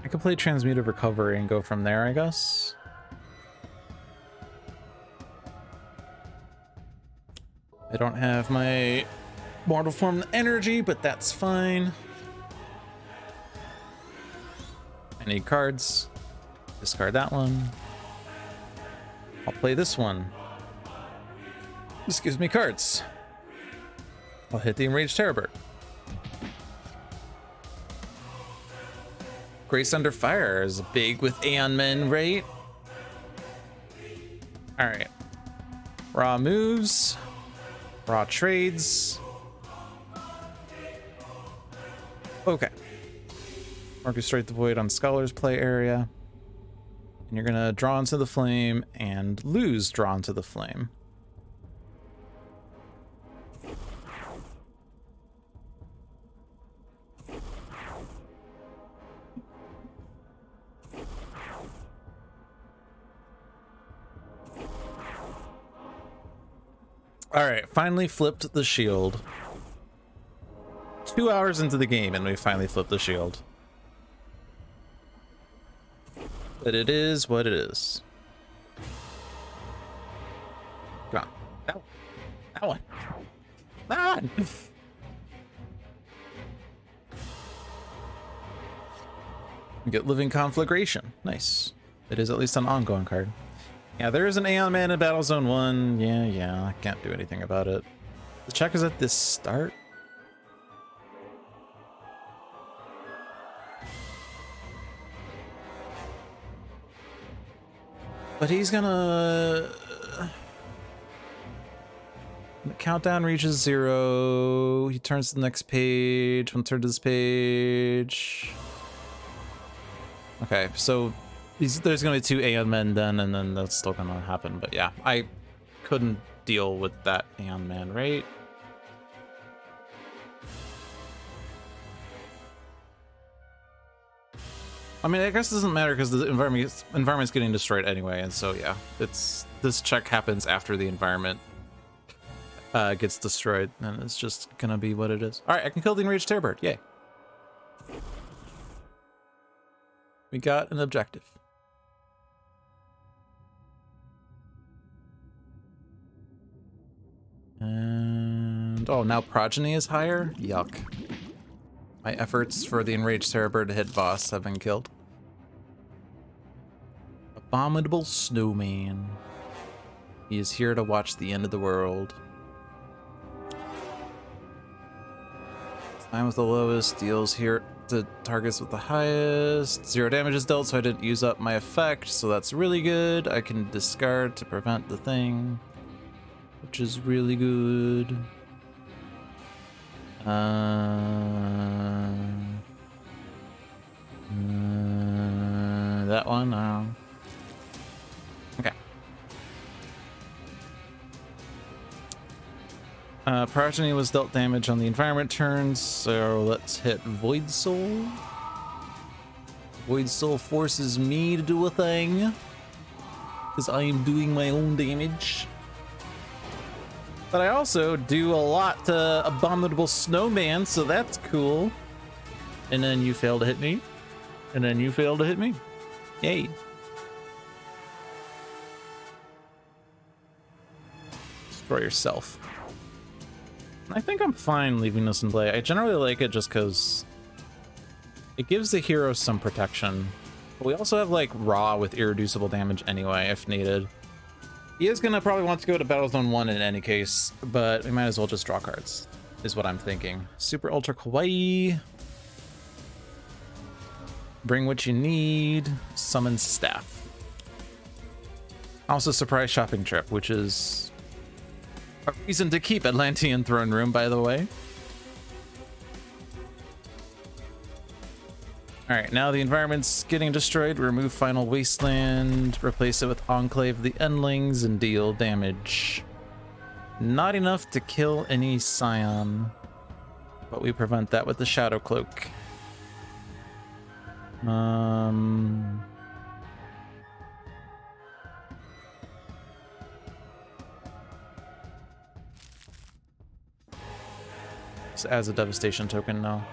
I could play Transmutive Recovery and go from there, I guess. I don't have my Mortal Form energy, but that's fine. I need cards. Discard that one. I'll play this one. This gives me cards. I'll hit the Enraged Terrorbird. Grace Under Fire is big with Aeon Men, right? Alright. Raw moves. Raw trades. Okay. Orchestrate the Void on Scholar's play area. And you're gonna draw into the flame and lose draw into the flame. All right, finally flipped the shield. 2 hours into the game and we finally flipped the shield. But it is what it is. Come on. That one. That one. Get Living Conflagration. Nice. It is at least an ongoing card. Yeah, there is an Aeon Man in Battle Zone 1. Yeah, I can't do anything about it. The check is at this start. But he's gonna... The countdown reaches 0. He turns to the next page. One turn to this page. Okay, so there's gonna be 2 Aeon Men then, and then that's still gonna happen. But yeah, I couldn't deal with that Aeon Man, right? I mean, I guess it doesn't matter because the environment's getting destroyed anyway, and so yeah, this check happens after the environment gets destroyed, and it's just gonna be what it is. All right, I can kill the enraged terrorbird. Yay! We got an objective. And oh, now progeny is higher. Yuck. My efforts for the enraged terrorbird to hit boss have been killed. Abominable snowman. He is here to watch the end of the world. Time with the lowest deals here to targets with the highest. 0 damage is dealt, so I didn't use up my effect, so that's really good. I can discard to prevent the thing, which is really good. That one. Okay. Progeny was dealt damage on the environment turns, so let's hit Void Soul. Void Soul forces me to do a thing, because I am doing my own damage. But I also do a lot to Abominable Snowman, so that's cool. And then you fail to hit me. And then you fail to hit me. Yay. Destroy yourself. I think I'm fine leaving this in play. I generally like it just because it gives the hero some protection. But we also have like raw with irreducible damage anyway, if needed. He is gonna probably want to go to Battle Zone 1 in any case, but we might as well just draw cards, is what I'm thinking. Super Ultra Kawaii. Bring what you need. Summon Staff. Also surprise shopping trip, which is a reason to keep Atlantean Throne Room, by the way. Alright, now the environment's getting destroyed. Remove Final Wasteland, replace it with Enclave of the Endlings, and deal damage. Not enough to kill any Scion, but we prevent that with the Shadow Cloak. This adds a Devastation token now.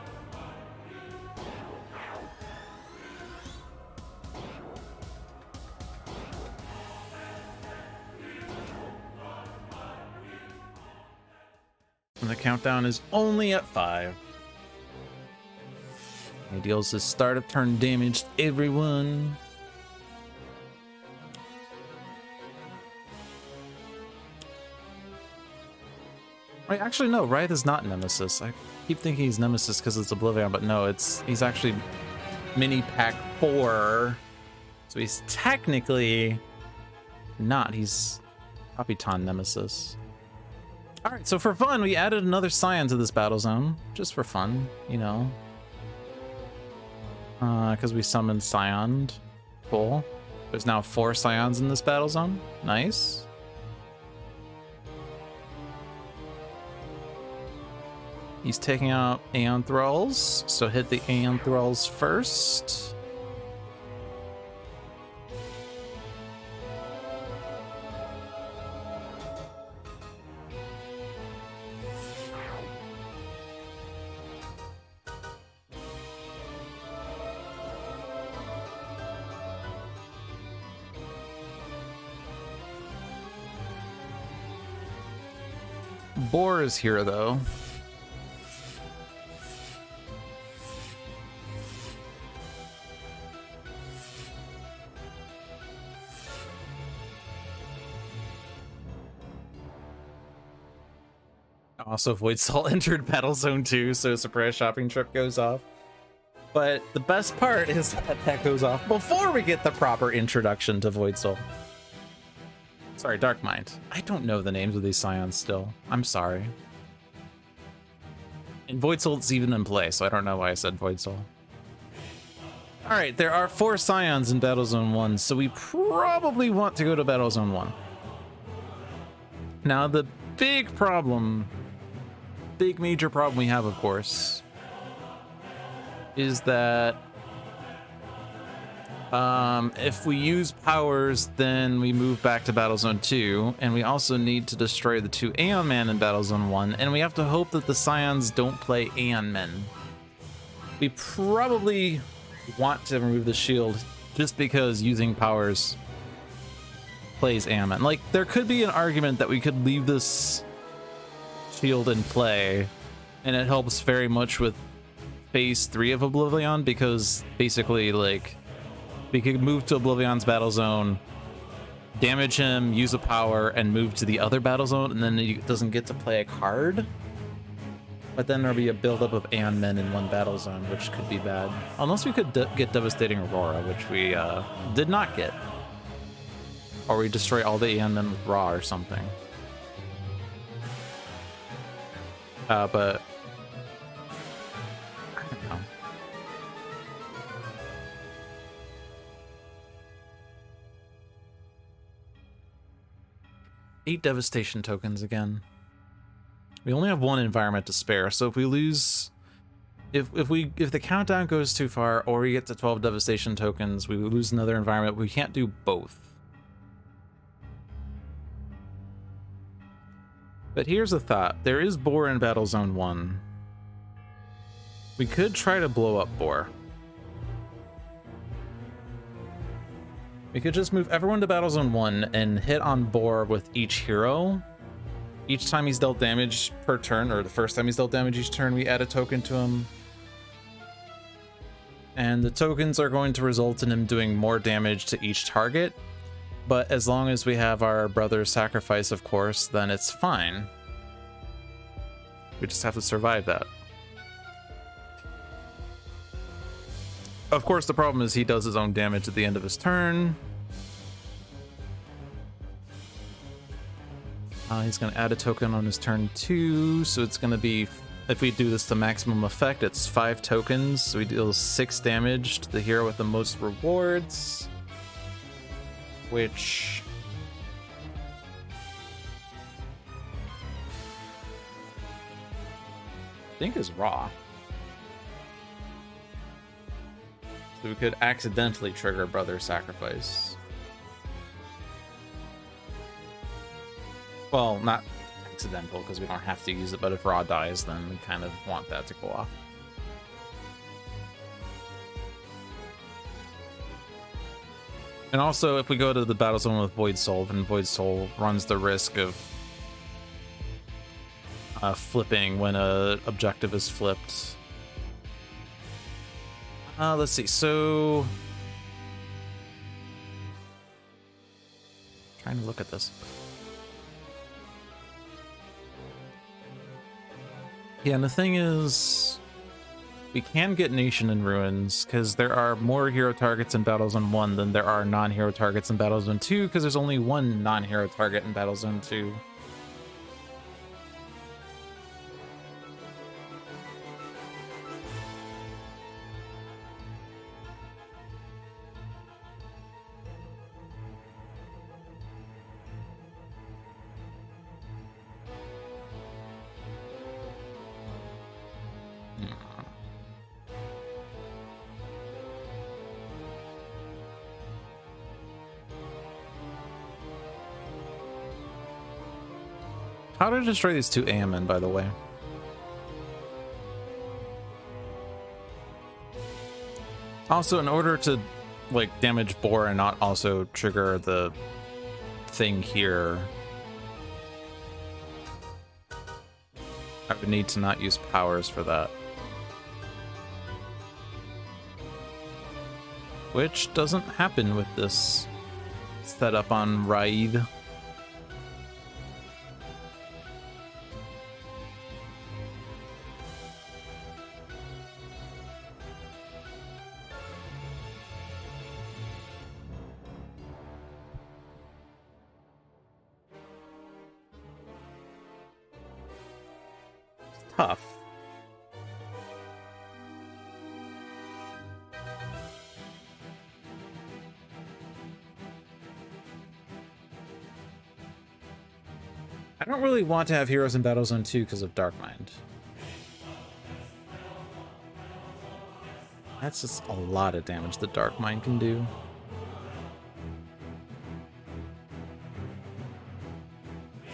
And the countdown is only at 5. He deals his start of turn damage to everyone. Wait, actually no, Wraith is not Nemesis. I keep thinking he's Nemesis because it's OblivAeon, but no, he's actually mini pack 4. So he's technically not. He's Capitan Nemesis. Alright, so for fun, we added another Scion to this battle zone. Just for fun, you know. Because we summoned Scion. Cool. There's now 4 Scions in this battle zone. Nice. He's taking out Aeon Thralls, so hit the Aeon Thralls first. Boar is here, though. Also, Void Soul entered Battle Zone 2, so surprise shopping trip goes off. But the best part is that goes off before we get the proper introduction to Void Soul. Sorry, Dark Mind. I don't know the names of these Scions still. I'm sorry. And Void Soul's even in play, so I don't know why I said Void Soul. Alright, there are 4 Scions in Battle Zone 1, so we probably want to go to Battle Zone 1. Now, the big major problem we have, of course, is that if we use powers, then we move back to Battle Zone 2, and we also need to destroy the 2 Aeon Men in Battle Zone 1, and we have to hope that the Scions don't play Aeon Men. We probably want to remove the shield just because using powers plays Aeon Men. Like, there could be an argument that we could leave this shield in play, and it helps very much with phase 3 of OblivAeon, because basically, like, we could move to OblivAeon's battle zone, damage him, use a power, and move to the other battle zone, and then he doesn't get to play a card. But then there'll be a buildup of Aeon Men in one battle zone, which could be bad. Unless we could get Devastating Aurora, which we did not get. Or we destroy all the Aeon Men with Raw or something. But I don't know. Eight devastation tokens again. We only have 1 environment to spare, so if we lose, if the countdown goes too far, or we get to 12 devastation tokens, we lose another environment. We can't do both. But here's a thought: there is Boar in Battle Zone 1. We could try to blow up Boar. We could just move everyone to Battle Zone 1 and hit on Boar with each hero. Each time he's dealt damage per turn, or the first time he's dealt damage each turn, we add a token to him. And the tokens are going to result in him doing more damage to each target. But as long as we have our brother's sacrifice, of course, then it's fine. We just have to survive that. Of course, the problem is he does his own damage at the end of his turn. He's going to add a token on his turn 2, so it's going to be, if we do this to maximum effect, it's 5 tokens, so he deals 6 damage to the hero with the most rewards, which I think is Raw. So we could accidentally trigger Brother's Sacrifice. Well, not accidental, because we don't have to use it, but if Raw dies, then we kind of want that to go off. And also, if we go to the battle zone with Void Soul, then Void Soul runs the risk of flipping when a objective is flipped. Let's see, so trying to look at this. Yeah, and the thing is, we can get Nation in Ruins, because there are more hero targets in Battle Zone 1 than there are non-hero targets in Battle Zone 2, because there's only 1 non-hero target in Battle Zone 2. How to destroy these 2 Aeon Men, by the way? Also, in order to like damage Boar and not also trigger the thing here, I would need to not use powers for that. Which doesn't happen with this setup on Raid. tough. I don't really want to have heroes in Battle Zone 2 because of Dark Mind. That's just a lot of damage that Dark Mind can do.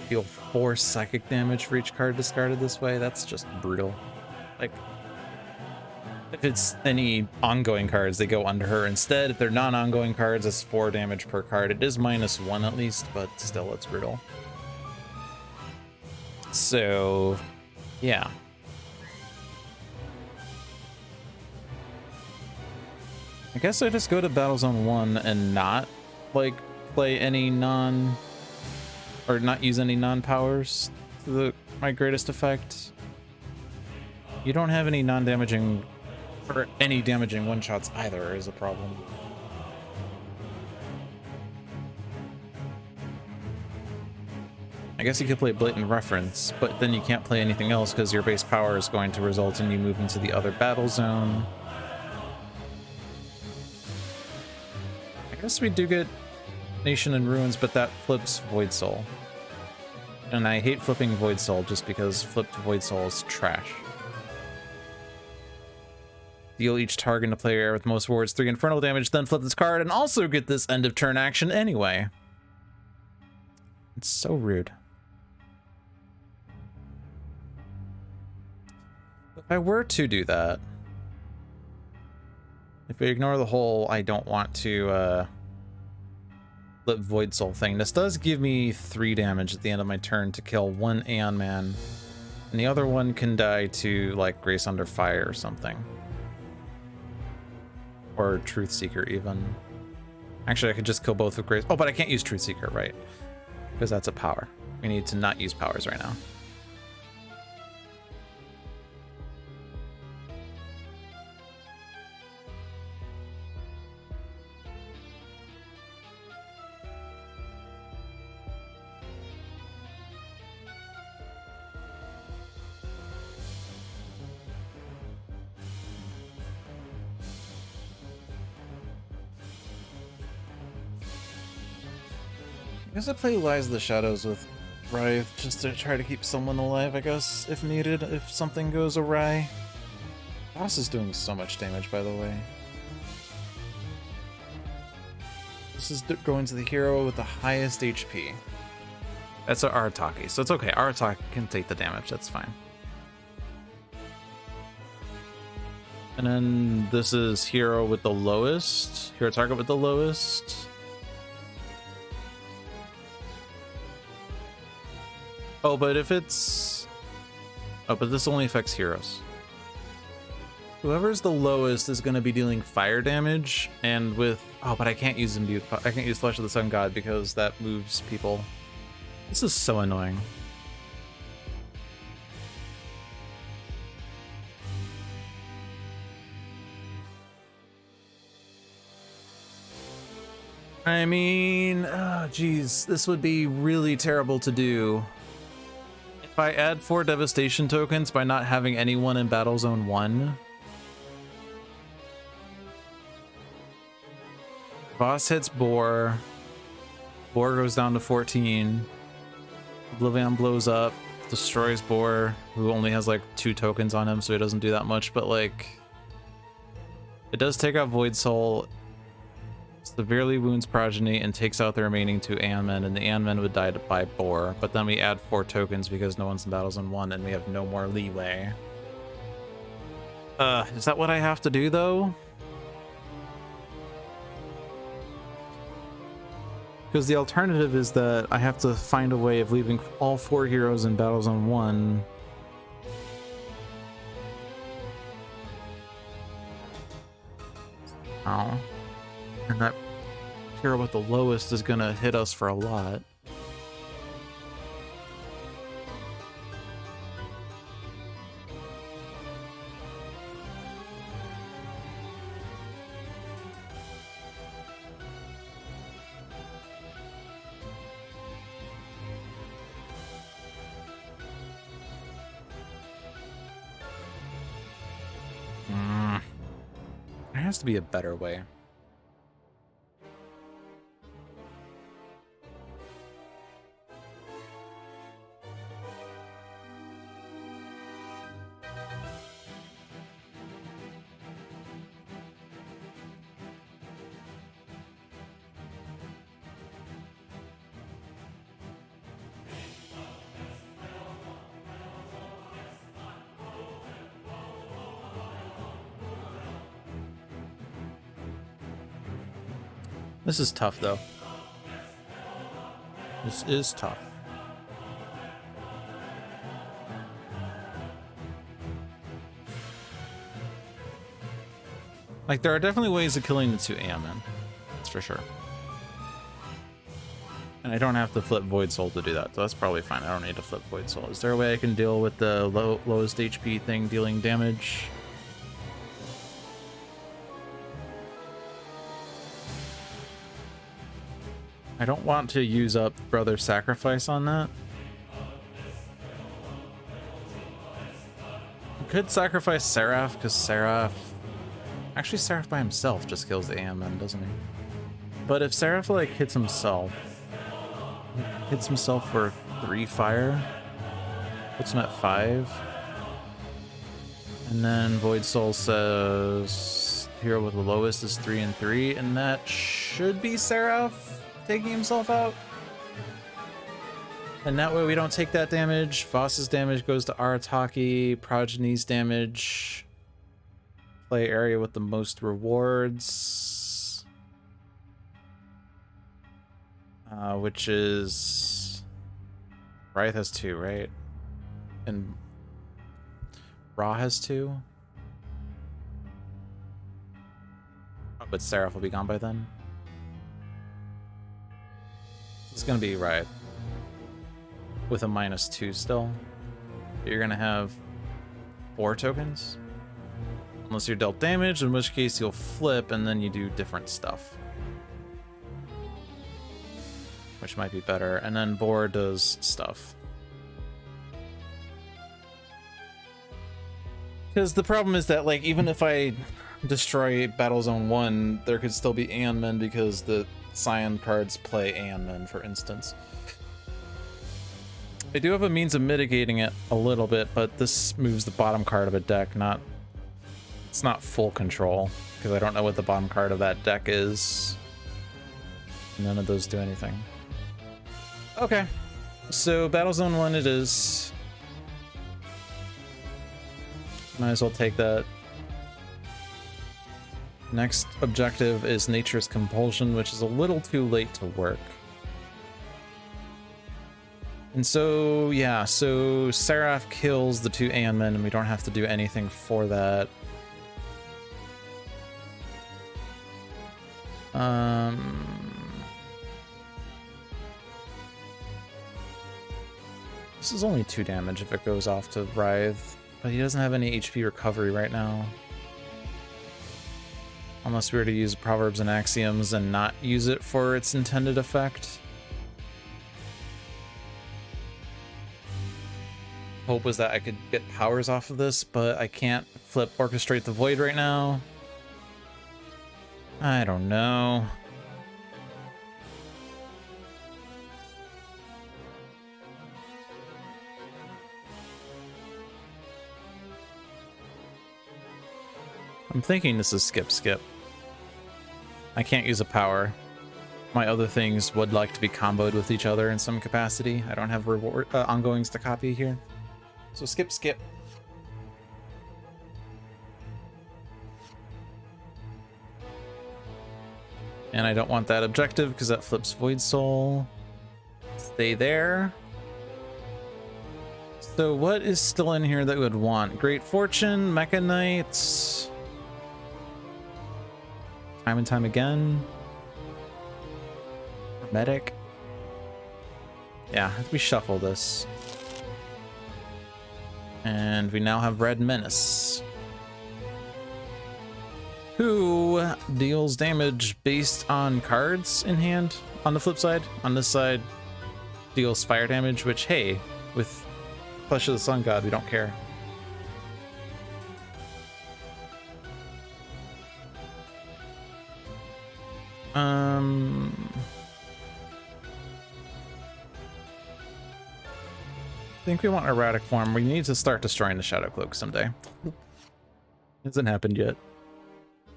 Deal 4 psychic damage for each card discarded this way. That's just brutal. Like, if it's any ongoing cards, they go under her instead. If they're non-ongoing cards, it's 4 damage per card. It is -1 at least, but still, it's brutal. So, yeah. I guess I just go to Battle Zone 1 and not, like, play any or not use any non-powers to my greatest effect. You don't have any non-damaging, or any damaging one-shots either is a problem. I guess you could play Blatant Reference, but then you can't play anything else because your base power is going to result in you moving to the other battle zone. I guess we do get Nation in Ruins, but that flips Void Soul. And I hate flipping Void Soul just because flipped Void Soul is trash. Deal each target to player with most wards 3 infernal damage, then flip this card and also get this end of turn action anyway. It's so rude. If I were to do that, if we ignore the whole I don't want to flip Void Soul thing, this does give me 3 damage at the end of my turn to kill 1 Aeon Man, and the other one can die to like Grace Under Fire or something. Or Truth Seeker even. Actually, I could just kill both with Grace. Oh, but I can't use Truth Seeker, right? Because that's a power. We need to not use powers right now. I guess I play Lies of the Shadows with Writhe just to try to keep someone alive, I guess, if needed, if something goes awry. Boss is doing so much damage, by the way. This is going to the hero with the highest HP. That's an Arataki, so it's okay. Arataki can take the damage, that's fine. And then this is hero with the lowest. Hero target with the lowest. Oh, but if it's... Oh, but this only affects heroes. Whoever's the lowest is going to be dealing fire damage, and with... Oh, but I can't use Imbued... I can't use Flesh of the Sun God because that moves people. This is so annoying. I mean... Oh, geez. This would be really terrible to do. If I add 4 Devastation tokens by not having anyone in Battle Zone 1... Boss hits Boar. Boar goes down to 14. OblivAeon blows up, destroys Boar, who only has like 2 tokens on him, so he doesn't do that much, but like... It does take out Void Soul, severely wounds Progeny, and takes out the remaining 2 Aeon Men, and the Aeon Men would die by Boar, but then we add 4 tokens because no one's in Battle Zone 1, and we have no more leeway. Is that what I have to do, though? Because the alternative is that I have to find a way of leaving all 4 heroes in Battle Zone 1. Oh. And that hero with the lowest is gonna hit us for a lot. has to be a better way. This is tough, though. This is tough. Like, there are definitely ways of killing the two Aeon. That's for sure. And I don't have to flip Void Soul to do that, so that's probably fine. I don't need to flip Void Soul. Is there a way I can deal with the lowest HP thing dealing damage? I don't want to use up Brother's Sacrifice on that. I could sacrifice Seraph, because Seraph... Actually, Seraph by himself just kills the Aeon, doesn't he? But if Seraph, like, hits himself for 3 fire, puts him at 5. And then Void Soul says hero with the lowest is 3 and 3, and that should be Seraph taking himself out. And that way we don't take that damage. Voss's damage goes to Arataki. Progeny's damage. Play area with the most rewards. Which is... Wraith has 2, right? And Ra has 2. Oh, but Seraph will be gone by then. It's gonna be right with a -2 still. You're gonna have 4 tokens unless you're dealt damage, in which case you'll flip and then you do different stuff, which might be better. And then Boar does stuff, because the problem is that, like, even if I destroy Battle Zone 1, there could still be Aeon Men because the Scion cards play Aeon Men, for instance. I do have a means of mitigating it a little bit, but this moves the bottom card of a deck, it's not full control, because I don't know what the bottom card of that deck is. None of those do anything. Okay, so Battle Zone 1 it is. Might as well take that. Next objective is Nature's Compulsion, which is a little too late to work. And so, yeah, so Seraph kills the 2 Aeon Men, and we don't have to do anything for that. This is only 2 damage if it goes off to Writhe, but he doesn't have any HP recovery right now. Unless we were to use Proverbs and Axioms and not use it for its intended effect. Hope was that I could get powers off of this, but I can't flip Orchestrate the Void right now. I don't know. I'm thinking this is skip. I can't use a power. My other things would like to be comboed with each other in some capacity. I don't have reward ongoings to copy here. So skip. And I don't want that objective because that flips Void Soul. Stay there. So what is still in here that we would want? Great Fortune, Mecha Knight. Time and time again. Medic. Yeah, we shuffle this. And we now have Red Menace, who deals damage based on cards in hand. On the flip side, on this side, deals fire damage, which, hey, with Flesh of the Sun God, we don't care. I think we want erratic form. We need to start destroying the Shadow Cloak someday. Hasn't happened yet.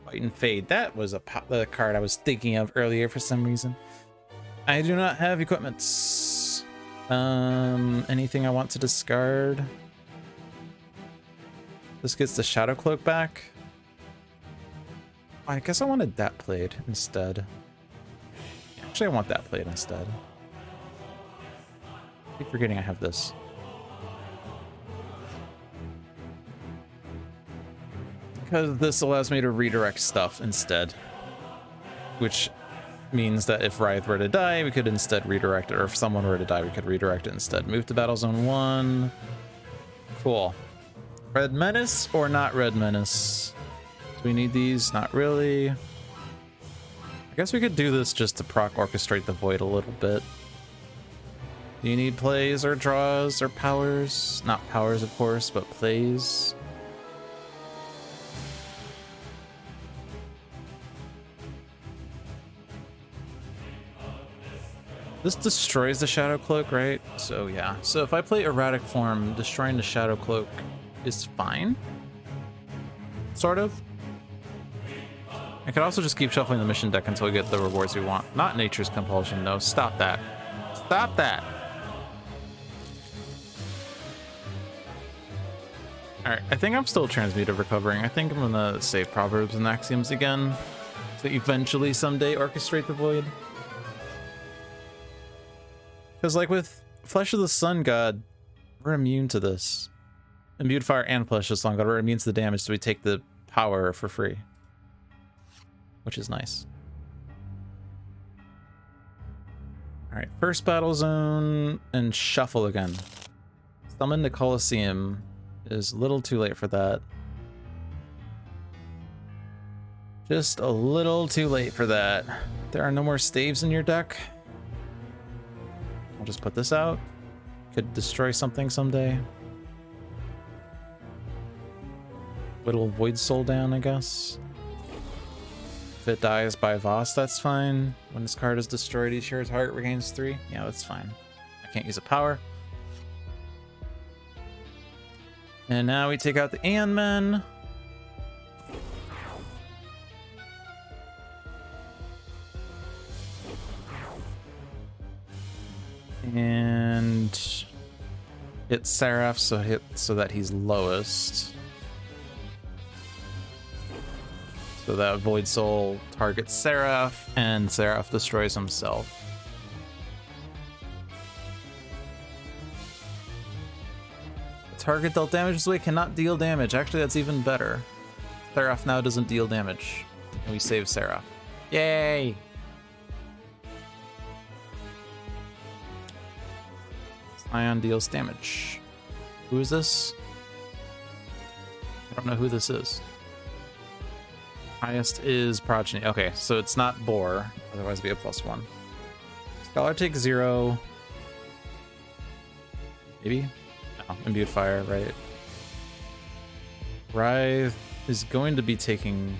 Fight and Fade. That was the card I was thinking of earlier for some reason. I do not have equipments. Anything I want to discard? This gets the Shadow Cloak back. I guess I wanted that played instead. Actually, I want that played instead. I keep forgetting I have this. Because this allows me to redirect stuff instead. Which means that if Wraith were to die, we could instead redirect it. Or if someone were to die, we could redirect it instead. Move to Battle Zone 1. Cool. Red Menace or not Red Menace? Do we need these? Not really. I guess we could do this just to proc Orchestrate the Void a little bit. Do you need plays or draws or powers? Not powers, of course, but plays. This destroys the Shadow Cloak, right? So yeah. So if I play Erratic Form, destroying the Shadow Cloak is fine. Sort of. I could also just keep shuffling the mission deck until we get the rewards we want. Not Nature's Compulsion, though. Stop that. Stop that! Alright, I think I'm still Transmuted recovering. I think I'm gonna save Proverbs and Axioms again to eventually someday orchestrate the Void. Because like with Flesh of the Sun God, we're immune to this. Imbued Fire and Flesh of the Sun God, we're immune to the damage, so we take the power for free. Which is nice. Alright, first battle zone and shuffle again. Summon the Colosseum is a little too late for that. Just a little too late for that. There are no more staves in your deck. I'll just put this out. Could destroy something someday. Whittle Void Soul down, I guess. If it dies by Voss, that's fine. When this card is destroyed, each hero target regains 3. Yeah, that's fine. I can't use a power. And now we take out the Aeon Men. And hit Seraph, so that he's lowest. So that Void Soul targets Seraph, and Seraph destroys himself. Target dealt damage this way cannot deal damage. Actually, that's even better. Seraph now doesn't deal damage. And we save Seraph. Yay! Ion deals damage. Who is this? I don't know who this is. Highest is Progeny. Okay, so it's not Boar. Otherwise it'd be a +1. Scholar takes 0. Maybe? No, Imbued Fire, right? Writhe is going to be taking...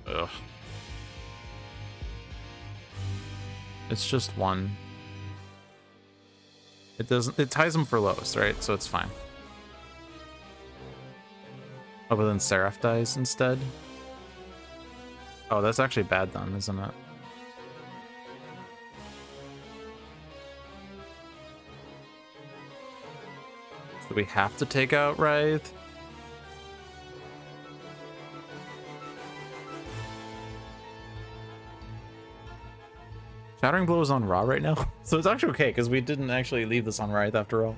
Ugh. It's just 1. It ties him for lowest, right? So it's fine. Oh, but then Seraph dies instead? Oh, that's actually bad then, isn't it? So we have to take out Wraith? Shattering Blow is on Raw right now? So it's actually okay, because we didn't actually leave this on Wraith after all.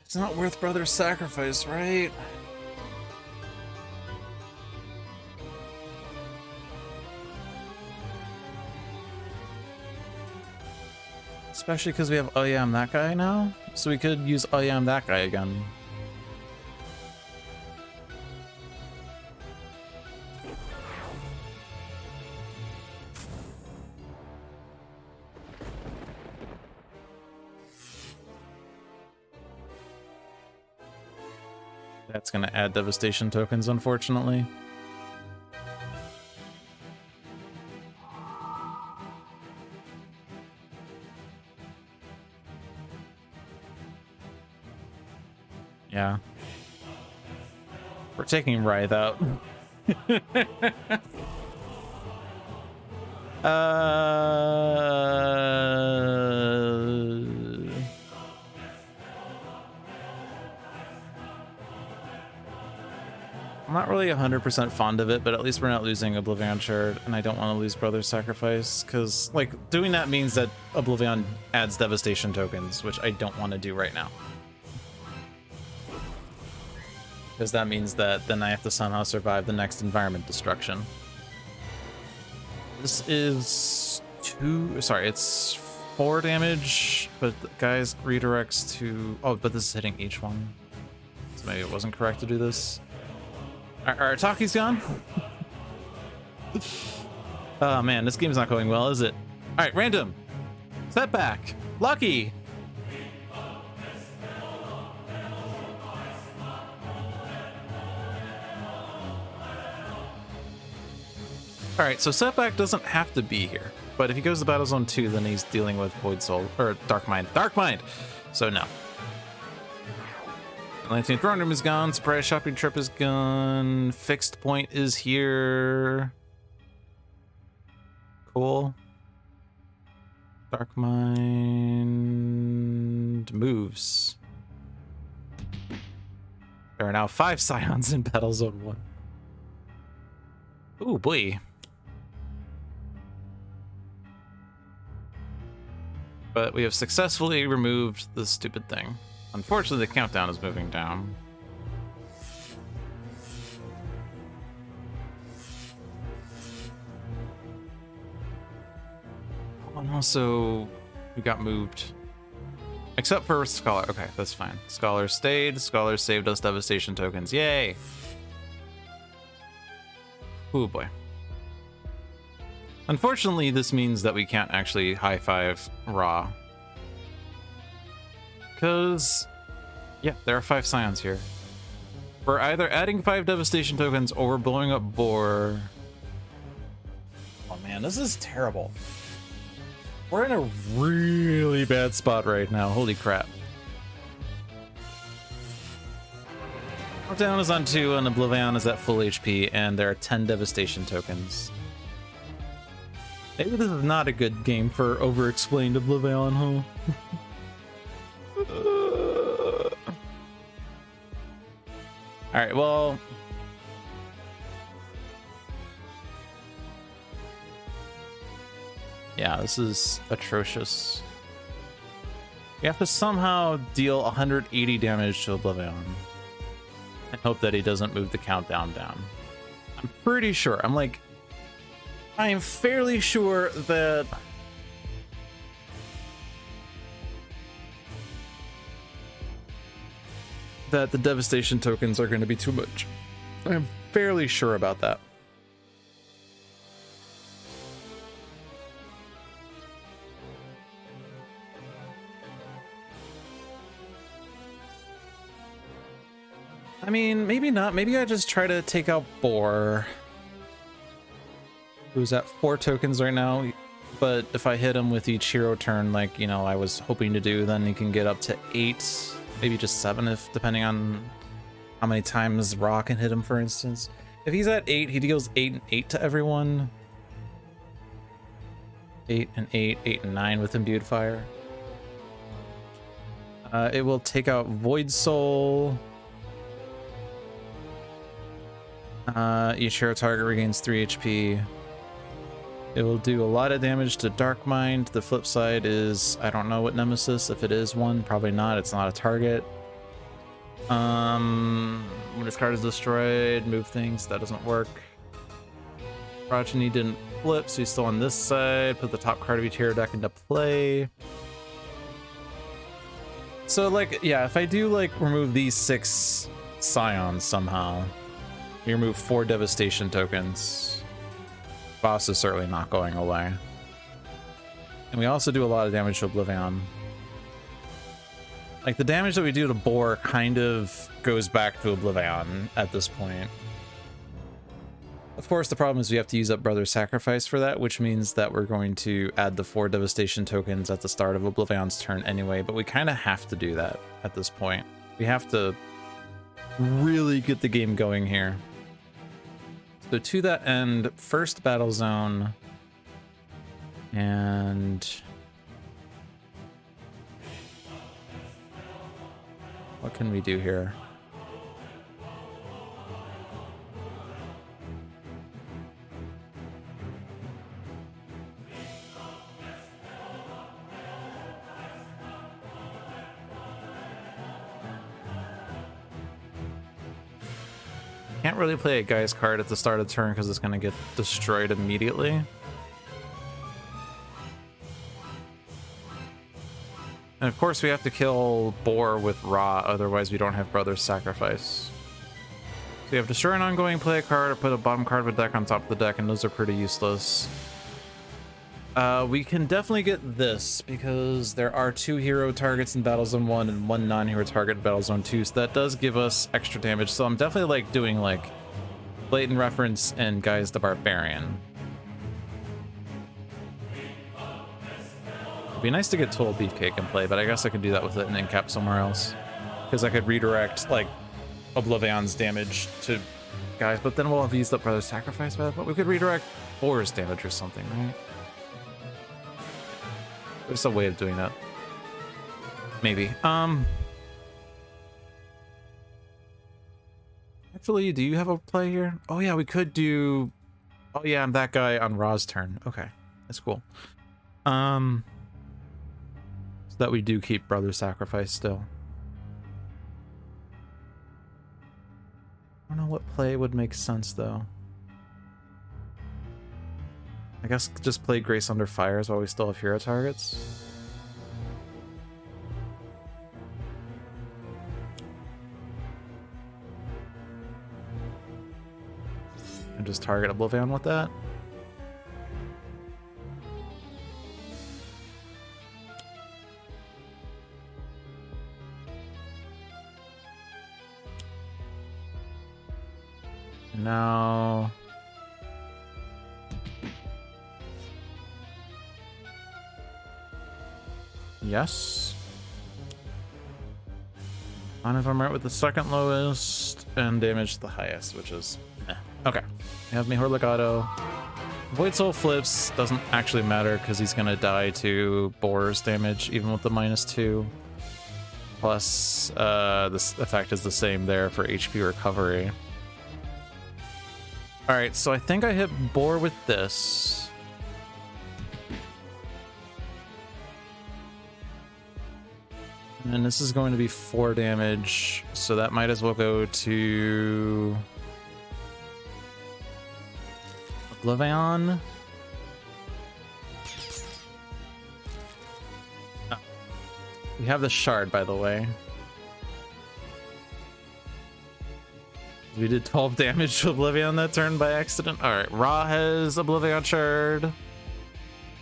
It's not worth brother's sacrifice, right? Especially because we have Oh Yeah, I'm That Guy now. So we could use Oh Yeah, I'm That Guy again. That's going to add devastation tokens, unfortunately. Yeah. We're taking Writhe out. I'm not really 100% fond of it, but at least we're not losing OblivAeon Shard, and I don't want to lose Brother's Sacrifice, because, like, doing that means that OblivAeon adds devastation tokens, which I don't want to do right now. Because that means that then I have to somehow survive the next environment destruction. This is it's 4 damage, but guys, redirects to, oh, but this is hitting each one. So maybe it wasn't correct to do this. Our Taki's gone? Oh man, this game's not going well, is it? All right, random. Setback. Lucky. All right, so Setback doesn't have to be here, but if he goes to Battle Zone 2, then he's dealing with Void Soul, or Dark Mind. Dark Mind! So no. 19th Throne Room is gone, Surprise Shopping Trip is gone, Fixed Point is here. Cool. Dark Mind moves. There are now 5 Scions in Battle Zone 1. Ooh, boy. But we have successfully removed the stupid thing. Unfortunately, the countdown is moving down. Oh, and also, we got moved. Except for Scholar. Okay, that's fine. Scholar stayed. Scholar saved us devastation tokens. Yay! Oh boy. Unfortunately, this means that we can't actually high-five Ra. Because, yeah, there are 5 Scions here. We're either adding 5 devastation tokens or we're blowing up Boar. Oh man, this is terrible. We're in a really bad spot right now. Holy crap. Down is on 2 and OblivAeon is at full HP, and there are 10 devastation tokens. Maybe this is not a good game for over-explained OblivAeon, huh? Alright, well... yeah, this is atrocious. You have to somehow deal 180 damage to OblivAeon. And hope that he doesn't move the countdown down. I'm pretty sure. I am fairly sure that the devastation tokens are going to be too much. I'm fairly sure about that. I mean, maybe not. Maybe I just try to take out Boar, who's at 4 tokens right now. But if I hit him with each hero turn, like, you know, I was hoping to do, then he can get up to 8, maybe just 7, if depending on how many times Ra can hit him, for instance. If he's at 8, he deals 8 and 8 to everyone. 8 and 8, 8 and 9 with Imbued Fire. It will take out Void Soul. Each hero target regains 3 HP. It will do a lot of damage to Dark Mind. The flip side is, I don't know what Nemesis, if it is one, probably not, it's not a target. When this card is destroyed, move things, that doesn't work. Progeny didn't flip, so he's still on this side. Put the top card of each hero deck into play. So like, yeah, if I do like remove these 6 scions somehow, we remove 4 devastation tokens, boss is certainly not going away. And we also do a lot of damage to OblivAeon. Like the damage that we do to Boar kind of goes back to OblivAeon at this point. Of course, the problem is we have to use up Brother's Sacrifice for that, which means that we're going to add the 4 devastation tokens at the start of OblivAeon's turn anyway, but we kind of have to do that at this point. We have to really get the game going here. So to that end, first battle zone, and what can we do here? Can't really play a guy's card at the start of the turn because it's going to get destroyed immediately. And of course we have to kill Boar with Ra, otherwise we don't have Brother's Sacrifice. So you have Destroy an Ongoing, play a card, or put a bottom card of a deck on top of the deck, and those are pretty useless. We can definitely get this, because there are 2 hero targets in Battle Zone 1 and 1 non-hero target in Battle Zone 2, so that does give us extra damage. So I'm definitely like doing like Blatant Reference and Guise the Barbarian. It'd be nice to get Total Beefcake in play, but I guess I could do that with it and then cap somewhere else. Because I could redirect like OblivAeon's damage to Guise, but then we'll have used up Brother's Sacrifice by that, but we could redirect Boar's damage or something, right? There's a way of doing that. Maybe. Actually, do you have a play here? Oh yeah, we could do... Oh yeah, I'm that guy on Ra's turn. Okay, that's cool. So that we do keep Brother's Sacrifice still. I don't know what play would make sense though. I guess just play Grace Under Fires while we still have hero targets. And just target OblivAeon with that. And now... Yes. On if I'm right with the second lowest, and damage the highest, which is okay. We have Mejor Legado. Void Soul flips doesn't actually matter because he's gonna die to Boar's damage even with the -2. Plus, this effect is the same there for HP recovery. All right, so I think I hit Boar with this. And this is going to be 4 damage, so that might as well go to OblivAeon. Oh. We have the shard, by the way. We did 12 damage to OblivAeon that turn by accident. All right, Ra has OblivAeon shard.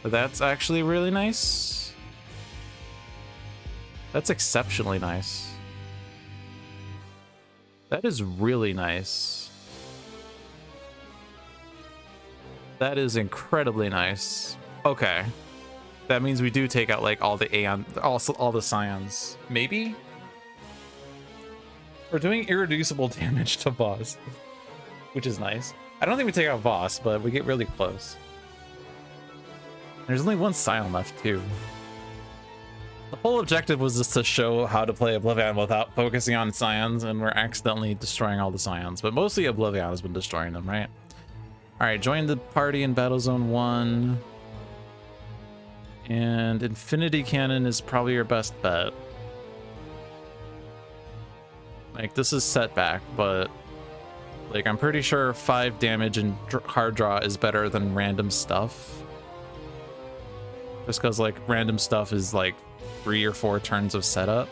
That's actually really nice. That's exceptionally nice. That is really nice. That is incredibly nice. Okay. That means we do take out like all the Aeon, also all the Scions. Maybe? We're doing irreducible damage to boss, which is nice. I don't think we take out boss, but we get really close. There's only 1 Scion left too. The whole objective was just to show how to play OblivAeon without focusing on Scions, and we're accidentally destroying all the Scions, but mostly OblivAeon has been destroying them, right? Alright, join the party in Battle Zone 1. And Infinity Cannon is probably your best bet. Like, this is setback, but like, I'm pretty sure 5 damage and hard draw is better than random stuff. Just because like random stuff is like 3 or 4 turns of setup.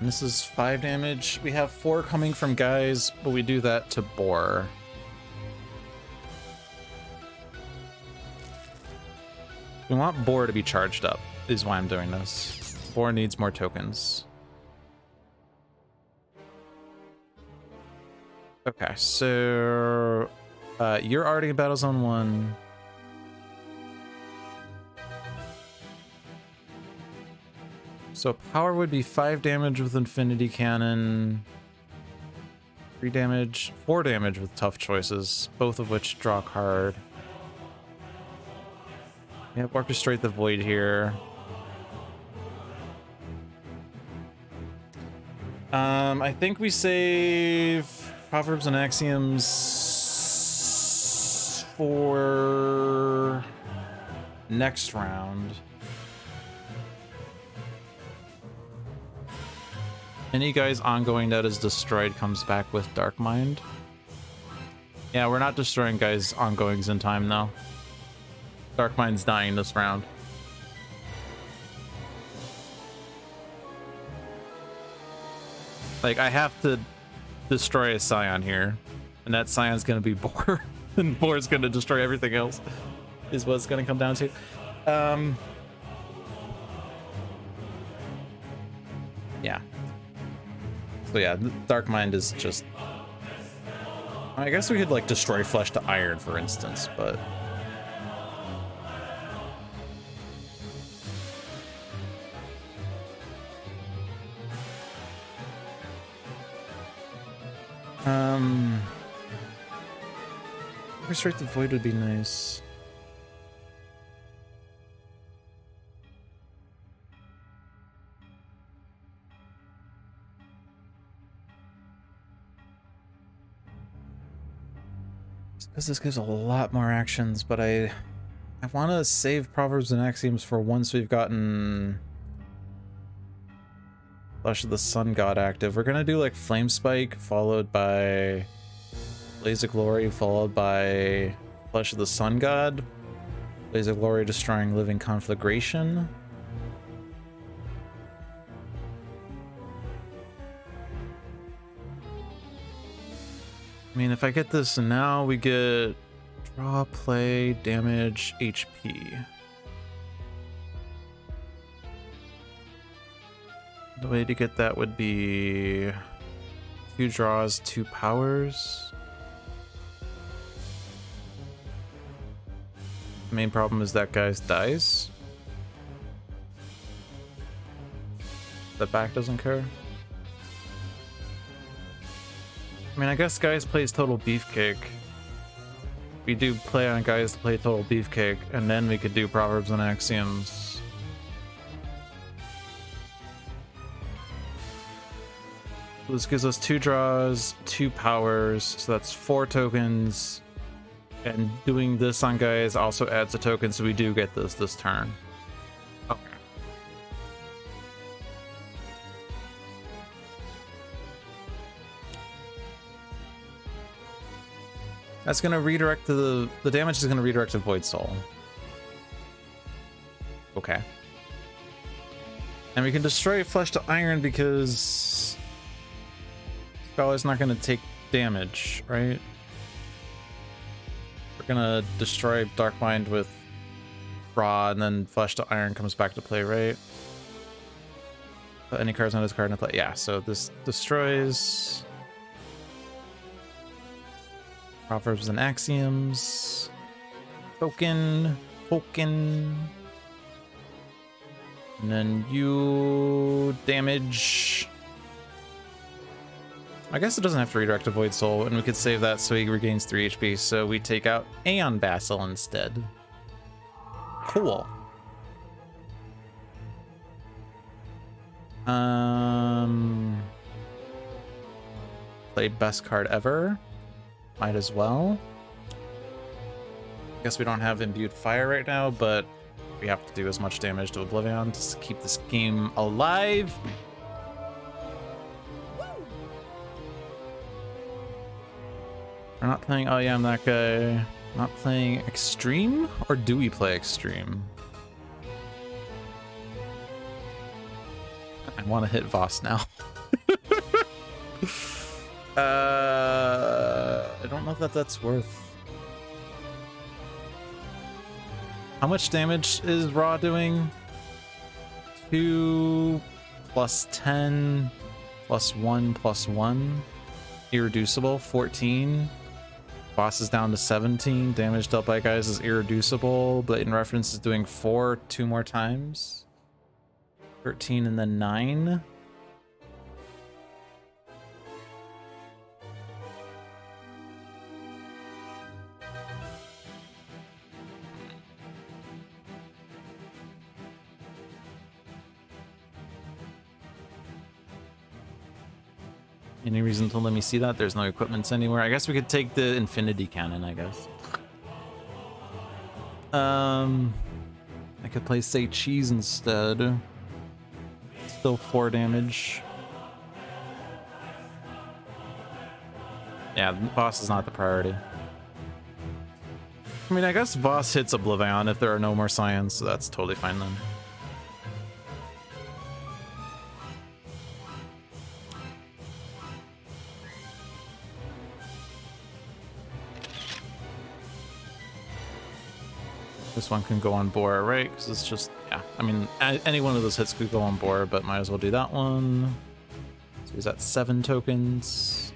And this is 5 damage. We have 4 coming from guys, but we do that to Boar. We want Boar to be charged up, is why I'm doing this. Boar needs more tokens. Okay, so you're already in Battle Zone 1. So power would be 5 damage with Infinity Cannon, 3 damage, 4 damage with Tough Choices, both of which draw a card. Yeah, Orchestrate the Void here. I think we save Proverbs and Axioms for next round. Any guy's ongoing that is destroyed comes back with Dark Mind. Yeah, we're not destroying guys' ongoings in time though. Dark Mind's dying this round. Like, I have to destroy a Scion here, and that Scion's gonna be Boar, and Boar's gonna destroy everything else, is what it's gonna come down to. Yeah. So yeah, Dark Mind is just... I guess we could, like, destroy Flesh to Iron, for instance, but... Restrict the Void would be nice. Because this gives a lot more actions, but I want to save Proverbs and Axioms for once we've gotten Flesh of the Sun God active. We're gonna do like Flame Spike followed by Blaze of Glory followed by Flesh of the Sun God. Blaze of Glory destroying Living Conflagration. I mean, if I get this now, we get draw, play, damage, HP. The way to get that would be 2 draws, 2 powers. The main problem is that guy's dies. The back doesn't care. I mean, I guess guys plays Total Beefcake. We do play on guys to play Total Beefcake, and then we could do Proverbs and Axioms. This gives us 2 draws, 2 powers, so that's 4 tokens. And doing this on guys also adds a token, so we do get this turn. Okay. That's gonna redirect to the damage is gonna redirect to Void Soul. Okay. And we can destroy Flesh to Iron because Scholar's not gonna take damage, right? We're gonna destroy Dark Mind with Raw, and then Flesh to Iron comes back to play, right? Put any cards on his card into play. Yeah, so this destroys Proverbs and Axioms. Token. And then you damage. I guess it doesn't have to redirect to Void Soul, and we could save that so he regains 3 HP, so we take out Aeon Vassal instead. Cool. Play best card ever. Might as well. Guess we don't have Imbued Fire right now, but we have to do as much damage to OblivAeon to keep this game alive. We're not playing, oh yeah, I'm that guy. Not playing Extreme? Or do we play Extreme? I want to hit Voss now. I don't know if that's worth. How much damage is Raw doing? 2 plus 10 plus 1 plus 1. Irreducible, 14. Boss is down to 17. Damage dealt by guys is irreducible. Blatant Reference is doing 4 2 more times. 13 and then 9. Any reason to let me see that? There's no equipments anywhere. I guess we could take the Infinity Cannon, I guess. I could play Say Cheese instead. Still 4 damage. Yeah, the boss is not the priority. I mean, I guess boss hits OblivAeon if there are no more science, so that's totally fine then. This one can go on Boar, right? Because it's just, yeah. I mean, any one of those hits could go on Boar, but might as well do that one. So he's at 7 tokens.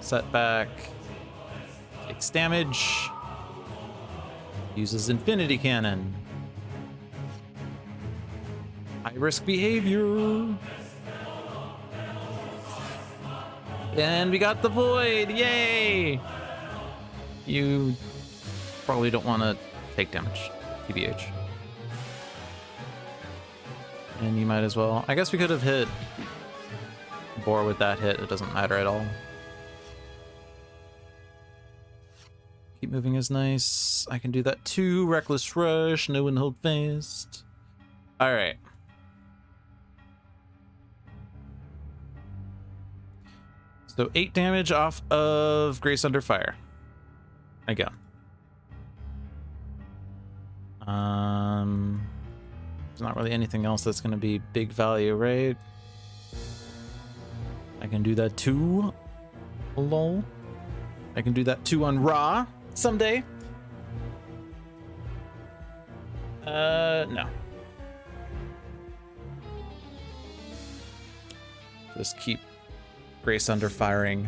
Setback. Takes damage. Uses Infinity Cannon. High risk behavior. And we got the Void. Yay! You probably don't want to take damage, TBH. And you might as well. I guess we could have hit Boar with that hit. It doesn't matter at all. Keep moving is nice. I can do that too. Reckless Rush. No one hold fast. All right. So 8 damage off of Grace Under Fire. Again. There's not really anything else that's going to be big value, right? I can do that too. Lol. I can do that too on Raw someday. No. Just keep Grace Under Firing.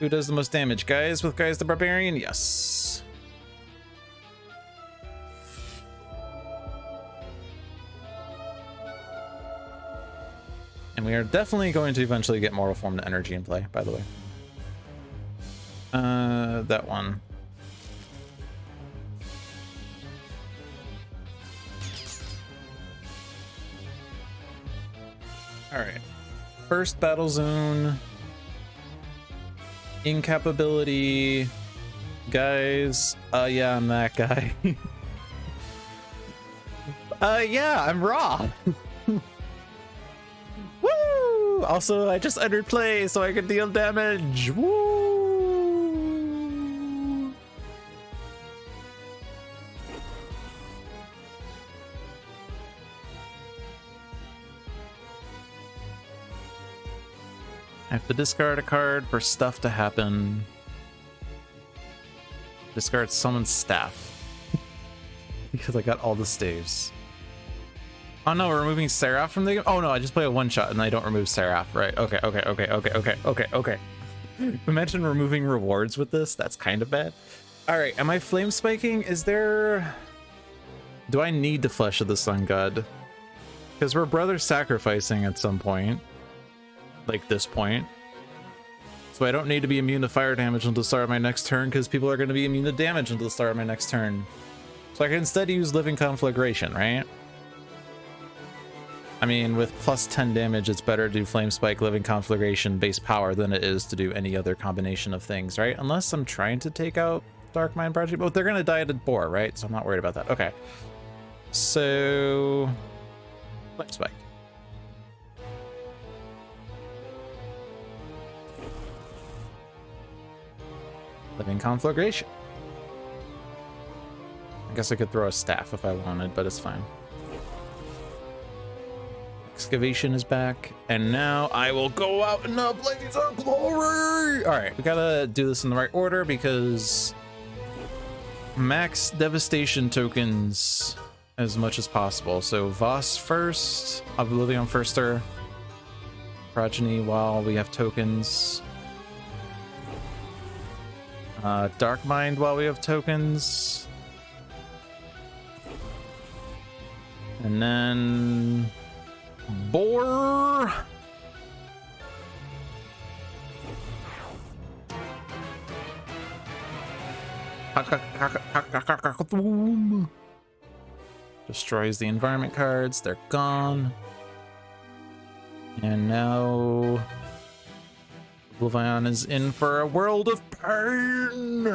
Who does the most damage? Guys with Guys the Barbarian? Yes. And we are definitely going to eventually get Mortal Form to Energy in play, by the way. That one. Alright. First battle zone. Incapability. Guys. Yeah, I'm that guy. Yeah, I'm Raw. Woo! Also, I just entered play so I can deal damage. Woo! I have to discard a card for stuff to happen. Discard someone's staff. Because I got all the staves. Oh no, we're removing Seraph from the game? Oh no, I just play a one-shot and I don't remove Seraph, right? Okay. Imagine removing rewards with this. That's kind of bad. Alright, am I flame spiking? Is there... Do I need to Flesh of the Sun God? Because we're brother sacrificing at some point. Like this point. So I don't need to be immune to fire damage until the start of my next turn, because people are going to be immune to damage until the start of my next turn. So I can instead use Living Conflagration, right? I mean, with plus 10 damage, it's better to do Flame Spike, Living Conflagration, base power than it is to do any other combination of things, right? Unless I'm trying to take out Dark Mind Project, but they're going to die at a Boar, right? So I'm not worried about that. Okay. So... Flame Spike. Living Conflagration. I guess I could throw a staff if I wanted, but it's fine. Excavation is back, and now I will go out in a blaze of glory. All right, we gotta do this in the right order because max devastation tokens as much as possible. So Voss first, OblivAeon firster, Progeny while we have tokens, Dark Mind while we have tokens, and then Boar. Destroys the environment cards, they're gone. And now OblivAeon is in for a world of pain.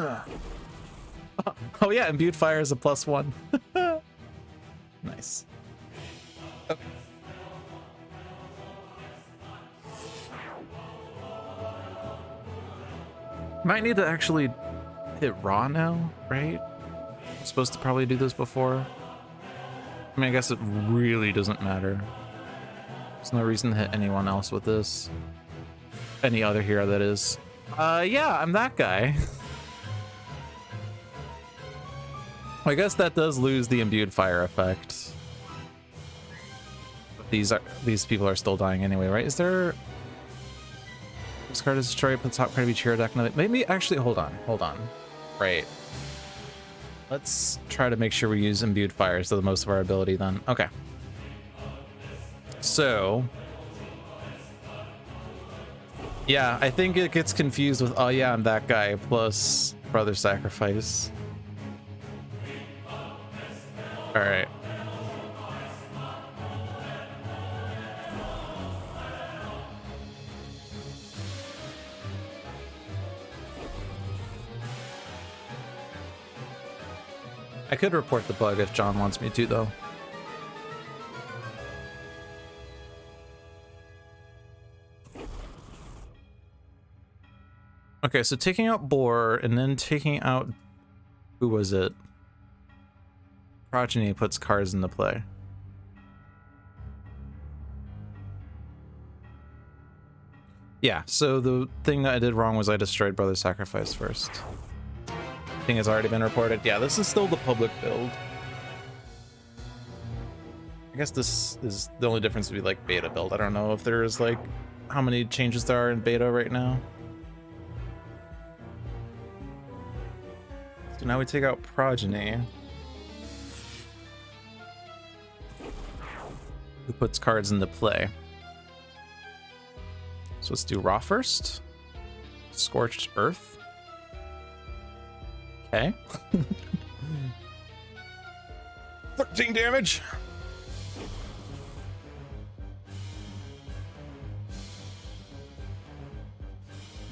Oh yeah, imbued fire is a +1. Nice. Okay. Might need to actually hit raw now, right? I'm supposed to probably do this before. I mean, I guess it really doesn't matter. There's no reason to hit anyone else with this. Any other hero, that is. Yeah, I'm that guy. I guess that does lose the imbued fire effect. But these people are still dying anyway, right? Is there... This card is destroyed, put the top card of each hero deck. Maybe actually, hold on. Right. Let's try to make sure we use imbued fires to the most of our ability then. Okay. So, yeah, I think it gets confused with, oh yeah, I'm that guy, plus Brother Sacrifice. All right. I could report the bug if John wants me to, though. Okay, so taking out Boar and then taking out... Who was it? Progeny puts cards into play. Yeah, so the thing that I did wrong was I destroyed Brother Sacrifice first. Thing has already been reported. Yeah, this is still the public build. I guess this is the only difference would be like beta build. I don't know if there's like how many changes there are in beta right now. So now we take out Progeny, who puts cards into play. So let's do Raw first. Scorched Earth. Okay. 13 damage.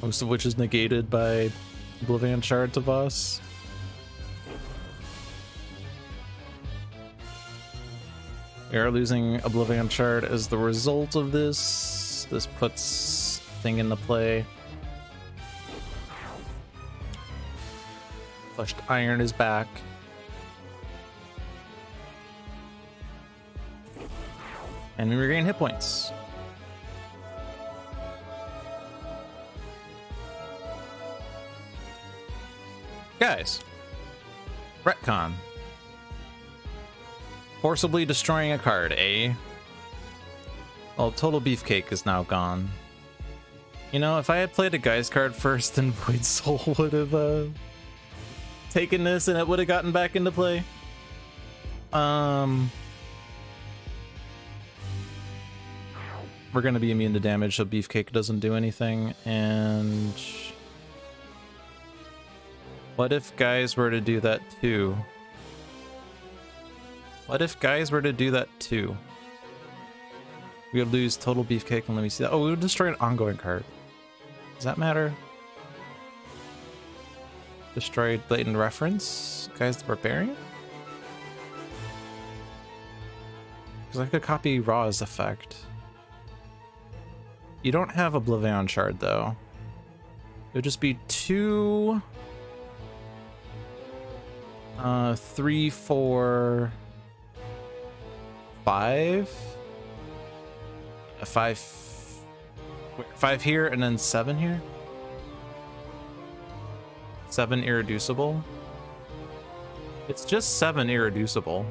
Most of which is negated by OblivAeon Shard to Voss. We are losing OblivAeon Shard as the result of this. This puts thing into play. Flushed Iron is back. And we regain hit points. Guys, retcon. Forcibly destroying a card, eh? Well, Total Beefcake is now gone. You know, if I had played a Guy's card first, then Void Soul would have taken this and it would have gotten back into play. We're gonna be immune to damage, so Beefcake doesn't do anything. And what if Guys were to do that too? What if Guys were to do that too? We would lose Total Beefcake, and let me see that. Oh, we would destroy an ongoing card. Does that matter? Destroyed Blatant Reference. Guys the Barbarian? Because I could copy Raw's effect. You don't have OblivAeon Shard, though. It would just be 2... 3, 4... 5... A 5 here and then 7 here. 7 irreducible. It's just 7 irreducible.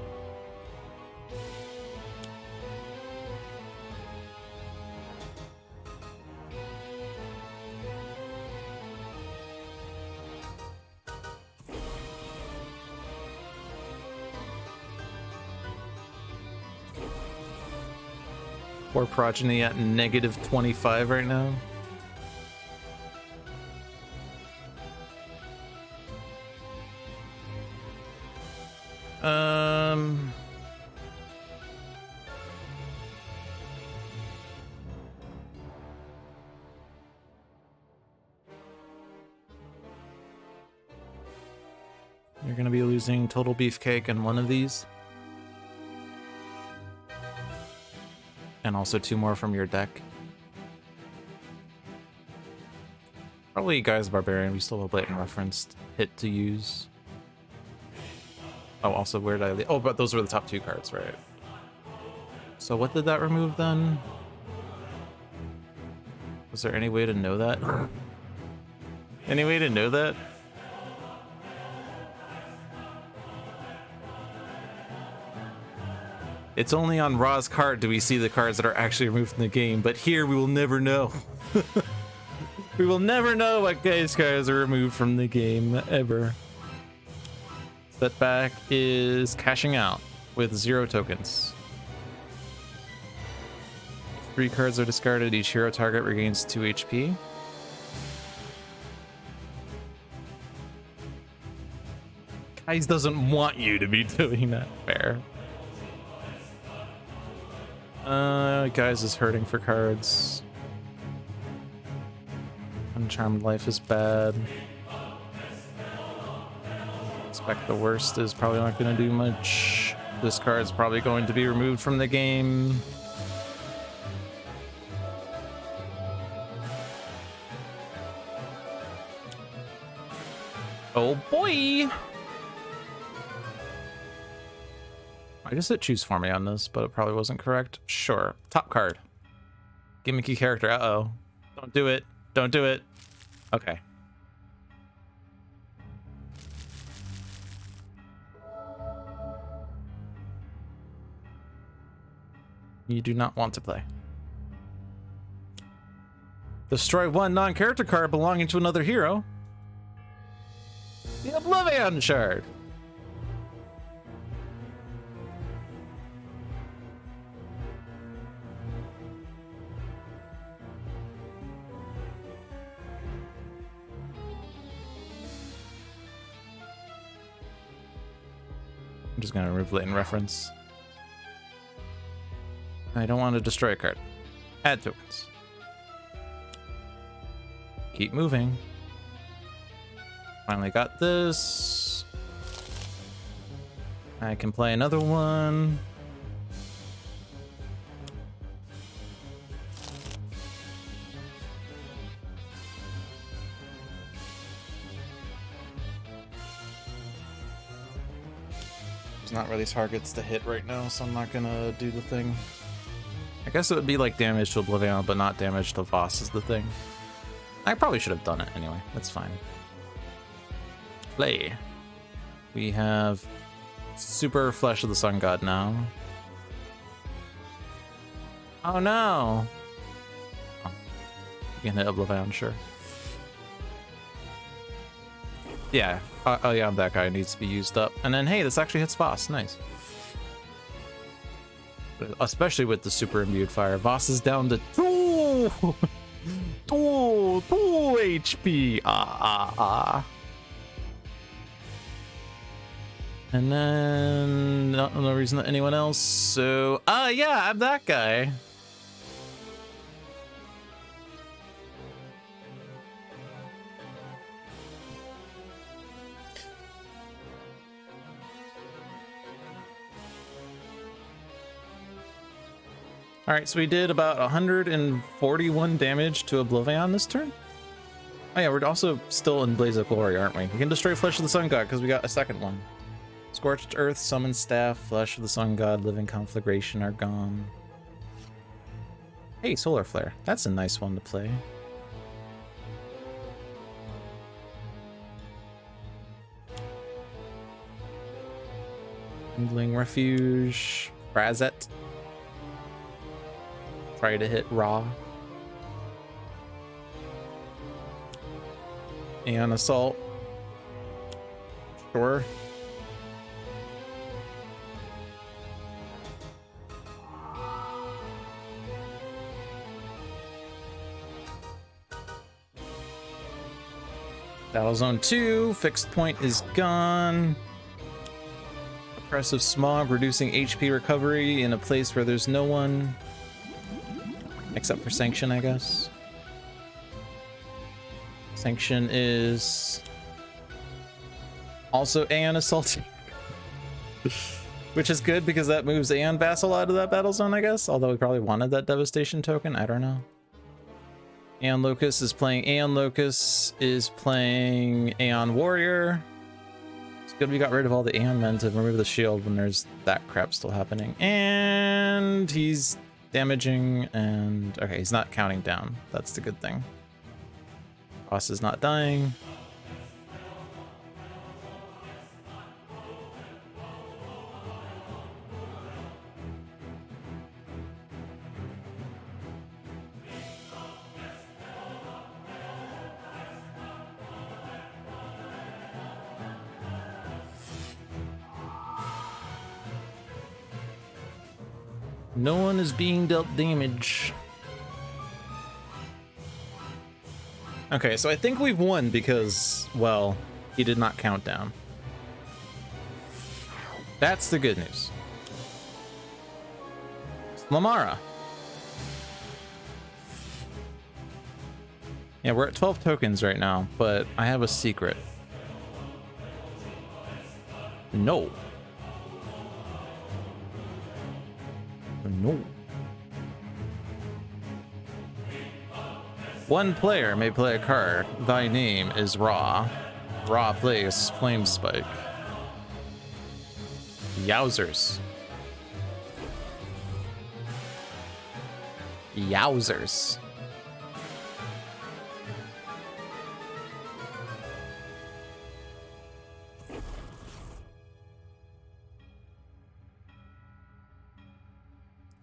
Poor Progeny at -25 right now. You're gonna be losing Total Beefcake in one of these. And also 2 more from your deck. Probably Guy's Barbarian. We still have a blatant referenced hit to use. Oh, also where did I leave? Oh, but those were the top 2 cards, right? So what did that remove then? Was there any way to know that? Any way to know that? It's only on Ra's card do we see the cards that are actually removed from the game, but here we will never know. We will never know what Guy's cards are removed from the game, ever. Setback is cashing out with 0 tokens. 3 cards are discarded, each hero target regains 2 HP. Guys doesn't want you to be doing that, fair. Guys is hurting for cards. Uncharmed Life is bad. Expect the Worst is probably not going to do much. This card's probably going to be removed from the game. Oh boy! I guess it choose for me on this, but it probably wasn't correct. Sure. Top card. Gimmicky character. Uh-oh. Don't do it. Don't do it. Okay. You do not want to play. Destroy 1 non-character card belonging to another hero. The OblivAeon shard. I'm just gonna remove blatant reference. I don't want to destroy a card. Add tokens. Keep moving. Finally got this. I can play another one. There's not really targets to hit right now, so I'm not gonna do the thing. I guess it would be like damage to OblivAeon, but not damage to Voss is the thing. I probably should have done it anyway. That's fine. Play. We have Super Flesh of the Sun God now. Oh no! Oh. You can hit OblivAeon, sure. Yeah. Oh yeah, that guy needs to be used up. And then, hey, this actually hits Voss. Nice. Especially with the super imbued fire. Voss is down to 2 HP. And then no reason that anyone else. So yeah, I'm that guy. All right, so we did about 141 damage to OblivAeon this turn. Oh yeah, we're also still in Blaze of Glory, aren't we? We can destroy Flesh of the Sun God because we got a second one. Scorched Earth, Summon Staff, Flesh of the Sun God, Living Conflagration are gone. Hey, Solar Flare. That's a nice one to play. Handling Refuge. Frazet. Try to hit Raw. And Assault. Sure. Battle Zone 2, fixed point is gone. Oppressive Smog, reducing HP recovery in a place where there's no one. Except for Sanction, I guess. Sanction is also Aeon Assaulting. Which is good because that moves Aeon Vassal out of that battle zone, I guess. Although we probably wanted that Devastation token, I don't know. Aeon Locust is playing Aeon Locust, is playing Aeon Warrior. It's good we got rid of all the Aeon men to remove the shield when there's that crap still happening. And he's damaging and... okay, he's not counting down. That's the good thing. Boss is not dying. No one is being dealt damage. Okay, so I think we've won because, well, he did not count down. That's the good news. Lamara. Yeah, we're at 12 tokens right now, but I have a secret. No. No. One player may play a card. Thy name is Ra. Ra plays Flame Spike. Yowzers. Yowzers.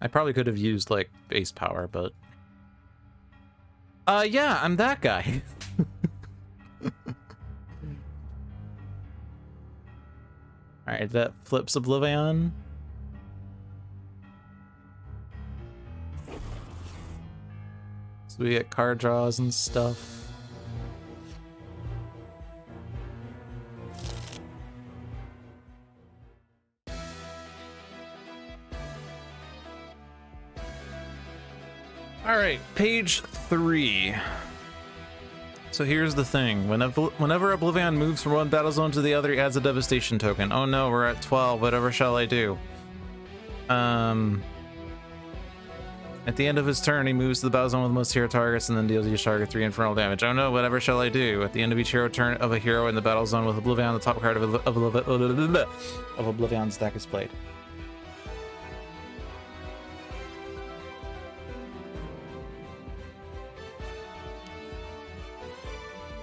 I probably could have used, like, base power, but... yeah, I'm that guy. Alright, that flips OblivAeon. So we get card draws and stuff. Alright, page 3. So here's the thing. Whenever OblivAeon moves from one battle zone to the other, he adds a devastation token. Oh no, we're at 12. Whatever shall I do? At the end of his turn, he moves to the battle zone with the most hero targets and then deals each target 3 infernal damage. Oh no, whatever shall I do? At the end of each hero turn of a hero in the battle zone with OblivAeon, the top card of OblivAeon's deck is played.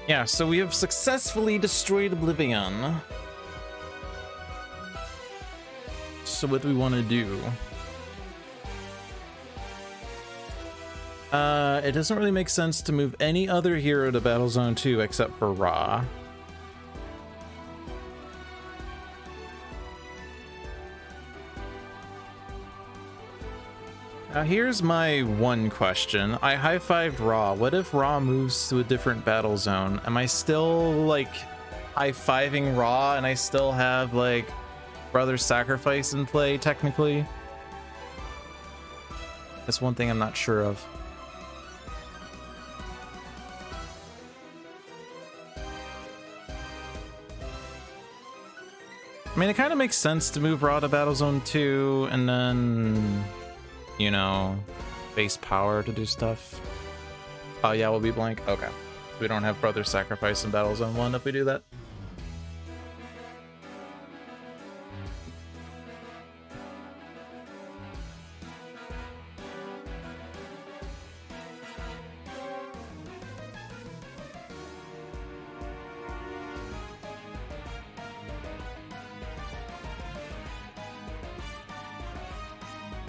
Yeah, so we have successfully destroyed OblivAeon. So what do we want to do? It doesn't really make sense to move any other hero to Battle Zone 2 except for Ra. Now here's my one question. I high-fived Ra. What if Ra moves to a different battle zone? Am I still, like, high-fiving Ra and I still have, like, Brother's Sacrifice in play, technically? That's one thing I'm not sure of. I mean, it kind of makes sense to move Ra to Battle Zone 2 and then... you know, base power to do stuff. Oh yeah, we'll be blank. Okay. We don't have Brother's Sacrifice in Battle Zone 1 if we do that.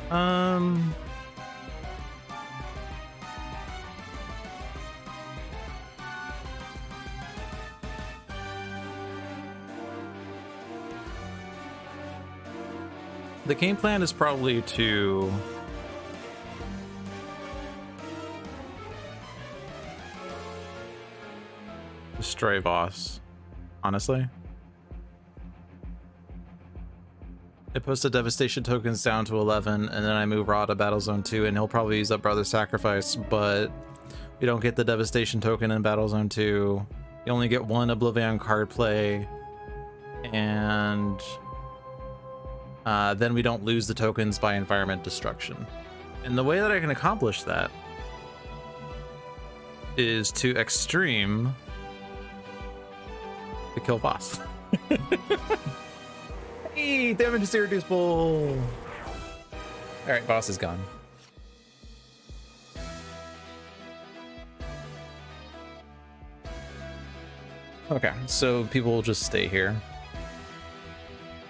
Um, the game plan is probably to destroy Voss, honestly. I posted devastation tokens down to 11, and then I move Ra to Battle Zone 2, and he'll probably use up Brother Sacrifice, but we don't get the devastation token in Battle Zone 2. You only get one OblivAeon card play, and then we don't lose the tokens by environment destruction. And the way that I can accomplish that is to extreme to kill Voss. Hey, damage is irreducible. All right, Voss is gone. Okay, so people will just stay here.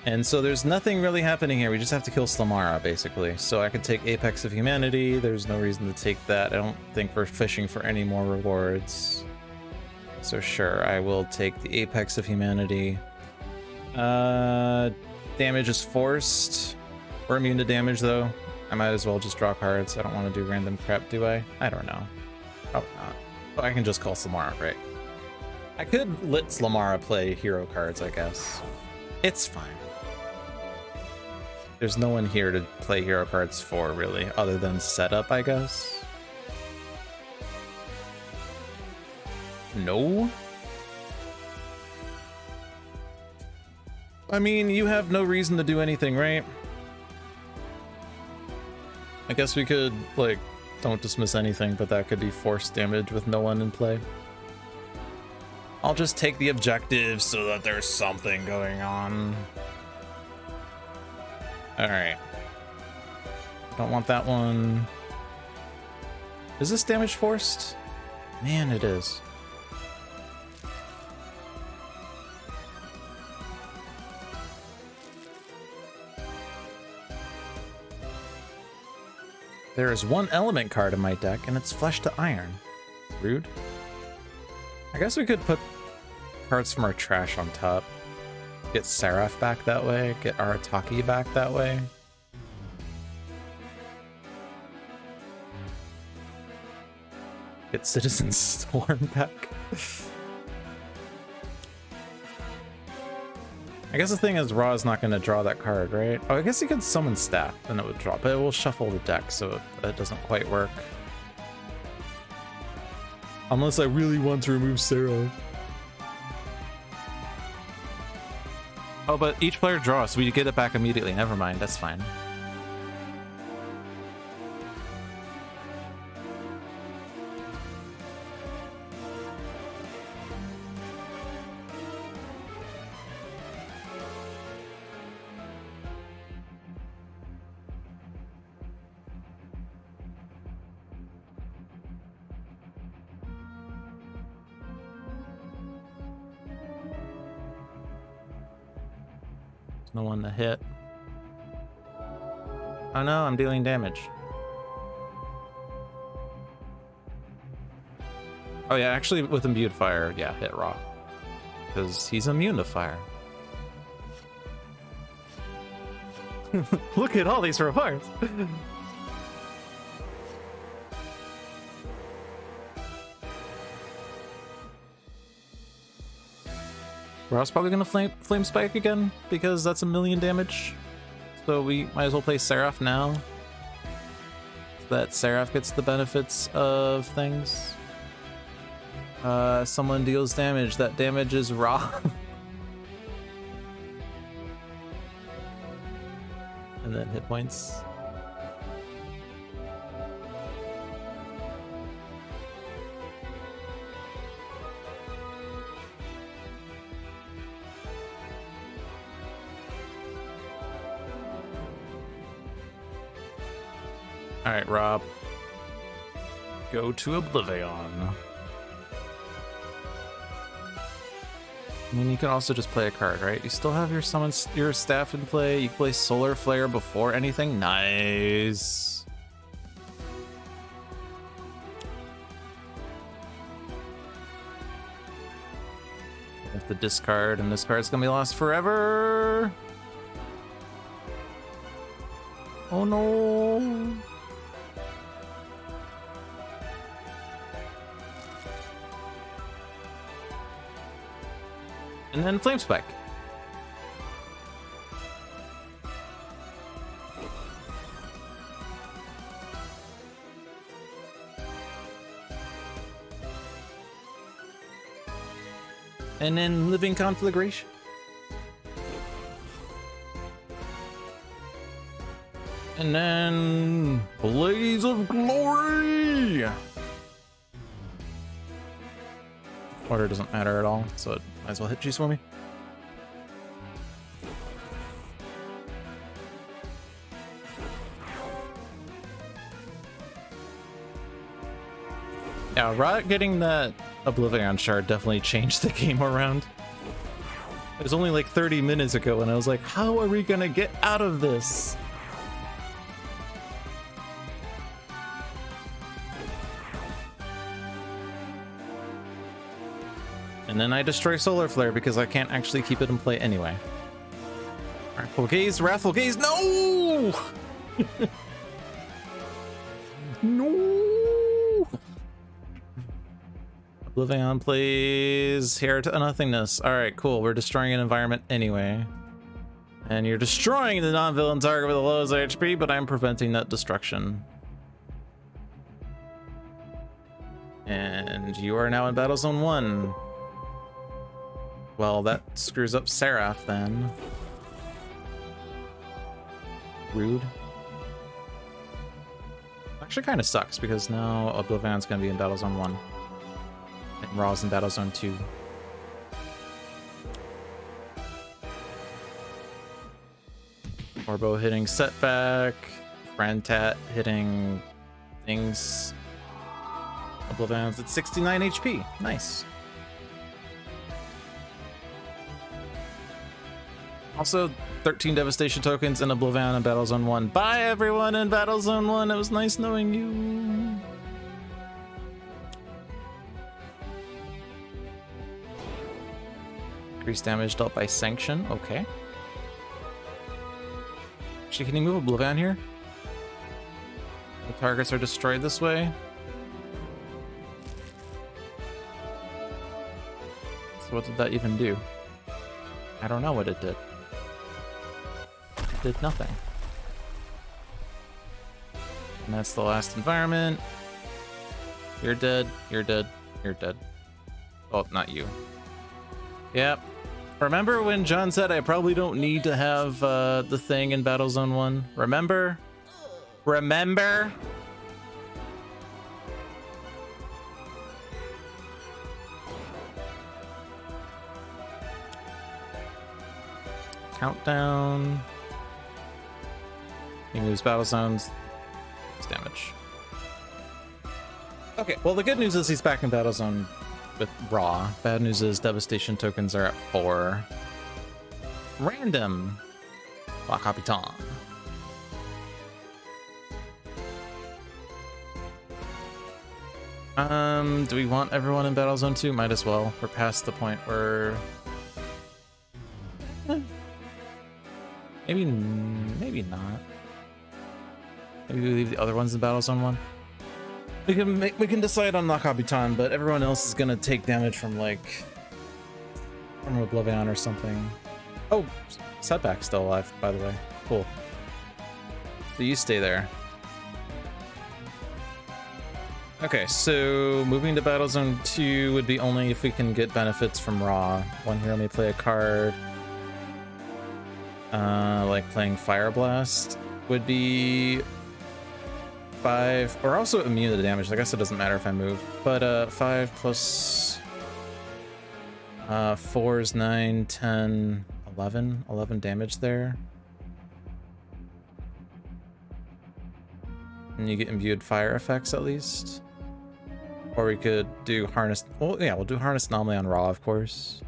And so there's nothing really happening here. We just have to kill Slamara, basically. So I could take Apex of Humanity. There's no reason to take that. I don't think we're fishing for any more rewards. So sure, I will take the Apex of Humanity. Damage is forced. We're immune to damage, though. I might as well just draw cards. I don't want to do random crap, do I? I don't know. Probably not. Oh, I can just call Slamara, right? I could let Slamara play hero cards, I guess. It's fine. There's no one here to play hero cards for, really, other than setup, I guess. No? I mean, you have no reason to do anything, right? I guess we could, like, don't dismiss anything, but that could be forced damage with no one in play. I'll just take the objective so that there's something going on. Alright. Don't want that one. Is this damage forced? Man, it is. There is one element card in my deck, and it's Flesh to Iron. Rude. I guess we could put cards from our trash on top. Get Seraph back that way, get Arataki back that way. Get Citizen Storm back. I guess the thing is, Ra is not going to draw that card, right? Oh, I guess he could summon Staff, and it would drop, but it will shuffle the deck, so that doesn't quite work. Unless I really want to remove Seraph. Oh, but each player draws, so we get it back immediately. Never mind, that's fine. No one to hit. Oh no, I'm dealing damage. Oh yeah, actually with imbued fire, yeah, hit Ra. Because he's immune to fire. Look at all these rewards! Ra's probably gonna flame spike again because that's 1,000,000 damage. So we might as well play Seraph now. So that Seraph gets the benefits of things. Someone deals damage. That damage is Ra. And then hit points. Alright, Rob. Go to OblivAeon. I mean, you can also just play a card, right? You still have your your staff in play. You can play Solar Flare before anything. Nice. Have to discard, and this card's gonna be lost forever. Oh no. And then Flame Spike. And then Living Conflagration. And then Blaze of Glory. Order doesn't matter at all, so it might as well hit Cheese for me. Yeah, Rot getting that OblivAeon shard definitely changed the game around. It was only like 30 minutes ago, and I was like, how are we gonna get out of this? And then I destroy Solar Flare because I can't actually keep it in play anyway. Wrathful Gaze, Wrathful Gaze, no! No! OblivAeon plays here to nothingness. Alright, cool. We're destroying an environment anyway. And you're destroying the non-villain target with the lowest HP, but I'm preventing that destruction. And you are now in Battle Zone 1. Well, that screws up Seraph then. Rude. Actually kind of sucks because now OblivAeon's going to be in Battle Zone 1. And Raw's in Battle Zone 2. Orbo hitting Setback. Frantat hitting things. OblivAeon's at 69 HP. Nice. Also, 13 Devastation tokens in OblivAeon in Battle Zone 1. Bye, everyone in Battle Zone 1. It was nice knowing you. Increased damage dealt by Sanction. Okay. Actually, can you move OblivAeon here? The targets are destroyed this way. So what did that even do? I don't know what it did. Did nothing. And that's the last environment. You're dead, you're dead, you're dead. Oh, not you. Yep. Remember when John said I probably don't need to have the thing in Battle Zone 1? Remember? Remember? Countdown. He moves battle zones. It's damage. Okay, well the good news is he's back in battle zone with Raw. Bad news is devastation tokens are at 4. Random. La Capitan. Do we want everyone in battle zone 2? Might as well. We're past the point where maybe not. Maybe we leave the other ones in Battle Zone 1. We can decide on La Capitan, but everyone else is gonna take damage from like from OblivAeon or something. Oh, Setback's still alive, by the way. Cool. So you stay there. Okay, so moving to Battle Zone 2 would be only if we can get benefits from Raw. One here, let me play a card. Like playing Fire Blast would be 5. We're also immune to damage. I guess it doesn't matter if I move. But 5 plus 4 is 9, 10, 11. 11 damage there. And you get imbued fire effects at least. Or we could do Harness. Well, yeah, we'll do Harness Anomaly on Raw, of course.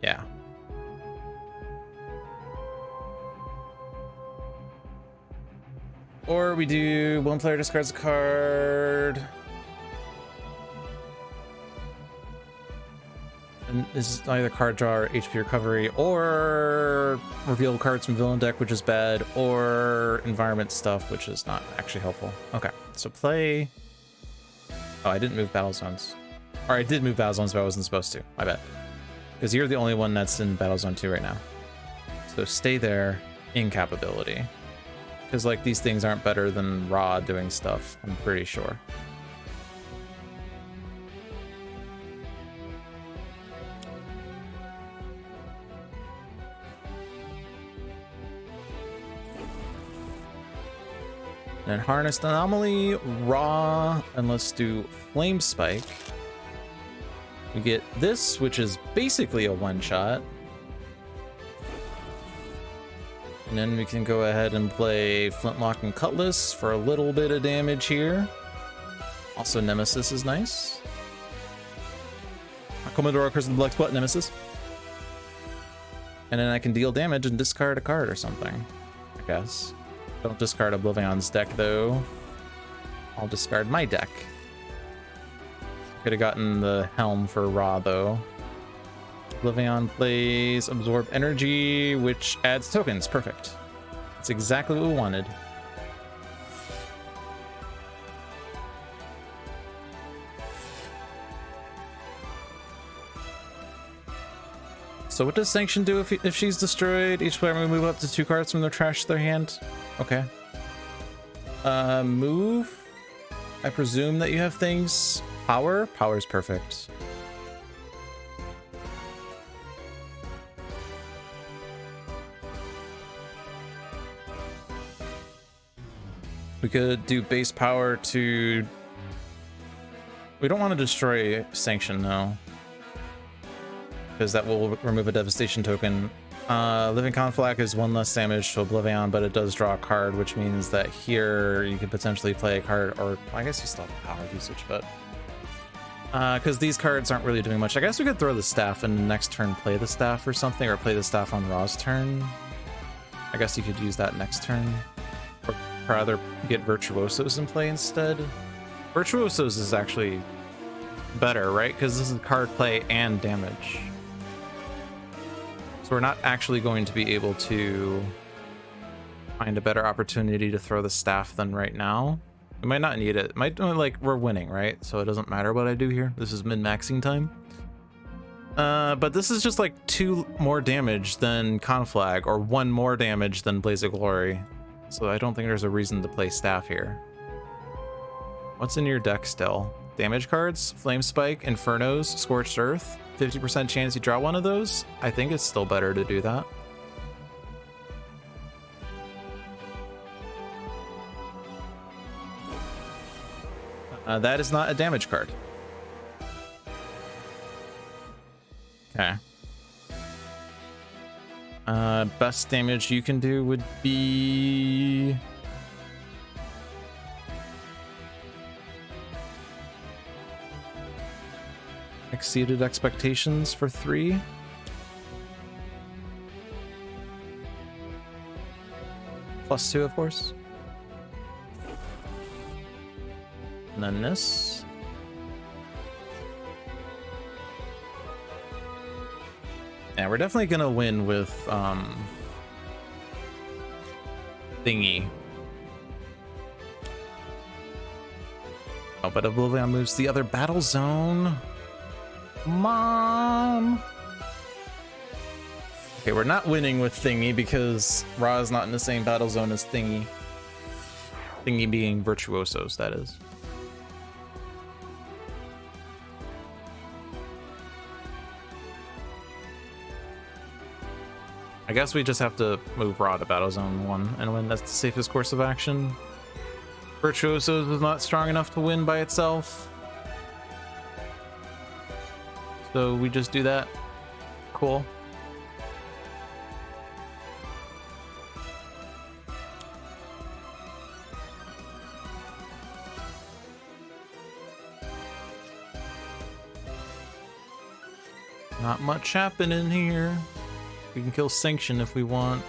Yeah. Or we do one player discards a card. And this is either card draw or HP recovery, or reveal cards from villain deck, which is bad, or environment stuff, which is not actually helpful. Okay, so play. Oh, I didn't move battle zones. Or I did move battle zones, but I wasn't supposed to. My bad. Because you're the only one that's in battle zone 2 right now. So stay there. Incapability. Because like these things aren't better than Ra doing stuff, I'm pretty sure. And then Harnessed Anomaly, Raw, and let's do Flame Spike. We get this, which is basically a one-shot. And then we can go ahead and play Flintlock and Cutlass for a little bit of damage here. Also, Nemesis is nice. Commodore Curse of the Black Spot, Nemesis. And then I can deal damage and discard a card or something, I guess. Don't discard OblivAeon's deck, though. I'll discard my deck. Could have gotten the Helm for Ra, though. OblivAeon plays Absorb Energy, which adds tokens. Perfect. That's exactly what we wanted. So what does Sanction do if she's destroyed? Each player may move up to 2 cards from their trash to their hand. Okay. Move. I presume that you have things. Power? Power's perfect. We could do base power to... We don't want to destroy Sanction, no. Because that will remove a devastation token. Living Conflack is 1 less damage to OblivAeon, but it does draw a card, which means that here you could potentially play a card, or I guess you still have power usage, but... Because these cards aren't really doing much. I guess we could throw the staff and next turn play the staff or something, or play the staff on Ra's turn. I guess you could use that next turn. Or rather get Virtuosos in play instead. Virtuosos is actually better, right? Because this is card play and damage. So we're not actually going to be able to find a better opportunity to throw the staff than right now. We might not need it. Might like we're winning, right? So it doesn't matter what I do here. This is min-maxing time. But this is just like 2 more damage than Conflag, or 1 more damage than Blaze of Glory. So I don't think there's a reason to play staff here. What's in your deck still? Damage cards, Flame Spike, Infernos, Scorched Earth. 50% chance you draw one of those. I think it's still better to do that. That is not a damage card. Okay. Best damage you can do would be... Exceeded expectations for 3. +2, of course. And then this. Yeah, we're definitely gonna win with thingy. Oh, but OblivAeon moves the other battle zone. Mom. Okay, we're not winning with Thingy because Ra is not in the same battle zone as Thingy. Thingy being Virtuosos, that is. I guess we just have to move Ra to battle zone 1 and win. That's the safest course of action. Virtuosos was not strong enough to win by itself. So we just do that. Cool. Not much happening here. We can kill Sanction if we want.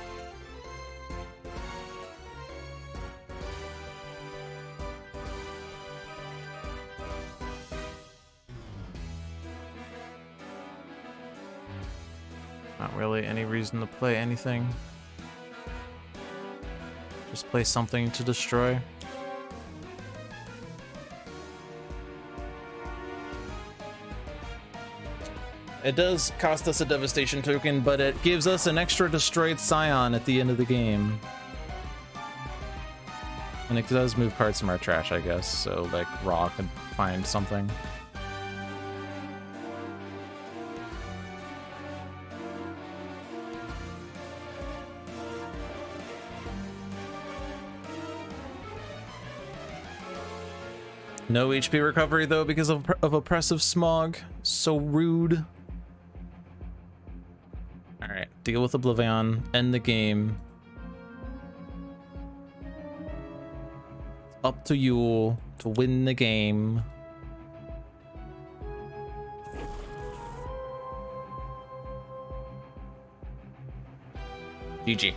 Not really any reason to play anything. Just play something to destroy. It does cost us a devastation token, but it gives us an extra destroyed Scion at the end of the game. And it does move cards from our trash, I guess, so like Raw could find something. No HP recovery though because of oppressive smog. So rude. Alright, deal with OblivAeon, end the game. Up to you to win the game. GG.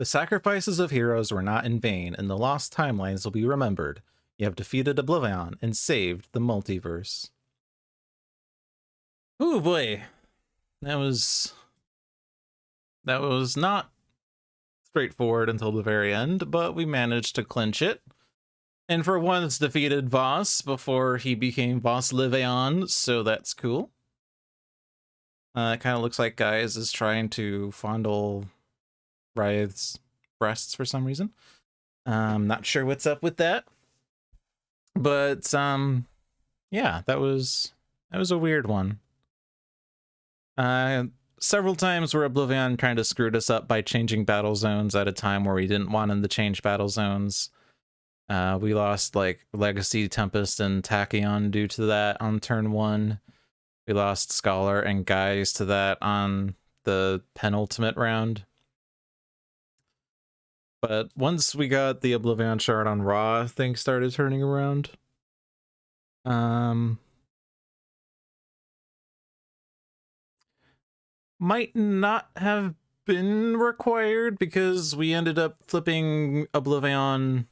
The sacrifices of heroes were not in vain, and the lost timelines will be remembered. You have defeated OblivAeon and saved the multiverse. Oh boy. That was not straightforward until the very end, but we managed to clinch it. And for once defeated Voss before he became OblivAeon, so that's cool. It kind of looks like Guys is trying to fondle Wraith's breasts for some reason. Not sure what's up with that. But yeah, that was a weird one. Several times where OblivAeon kind of screwed us up by changing battle zones at a time where we didn't want him to change battle zones. We lost like Legacy, Tempest, and Tachyon due to that on turn 1. We lost Scholar and Guys to that on the penultimate round. But once we got the OblivAeon shard on Ra, things started turning around. Might not have been required because we ended up flipping OblivAeon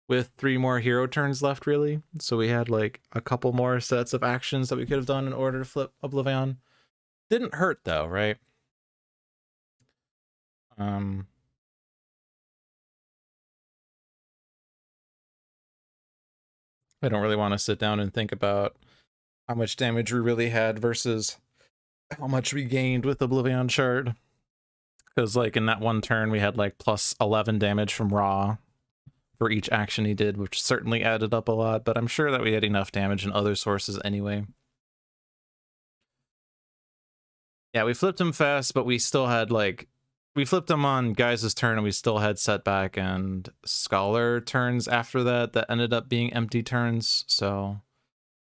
with 3 more hero turns left, really. So we had like a couple more sets of actions that we could have done in order to flip OblivAeon. Didn't hurt though, right? I don't really want to sit down and think about how much damage we really had versus how much we gained with the OblivAeon shard. Because like in that one turn we had like plus 11 damage from Ra for each action he did, which certainly added up a lot, but I'm sure that we had enough damage in other sources anyway. Yeah, we flipped him fast, but we still had like, we flipped him on Guys' turn and we still had Setback and Scholar turns after that ended up being empty turns, so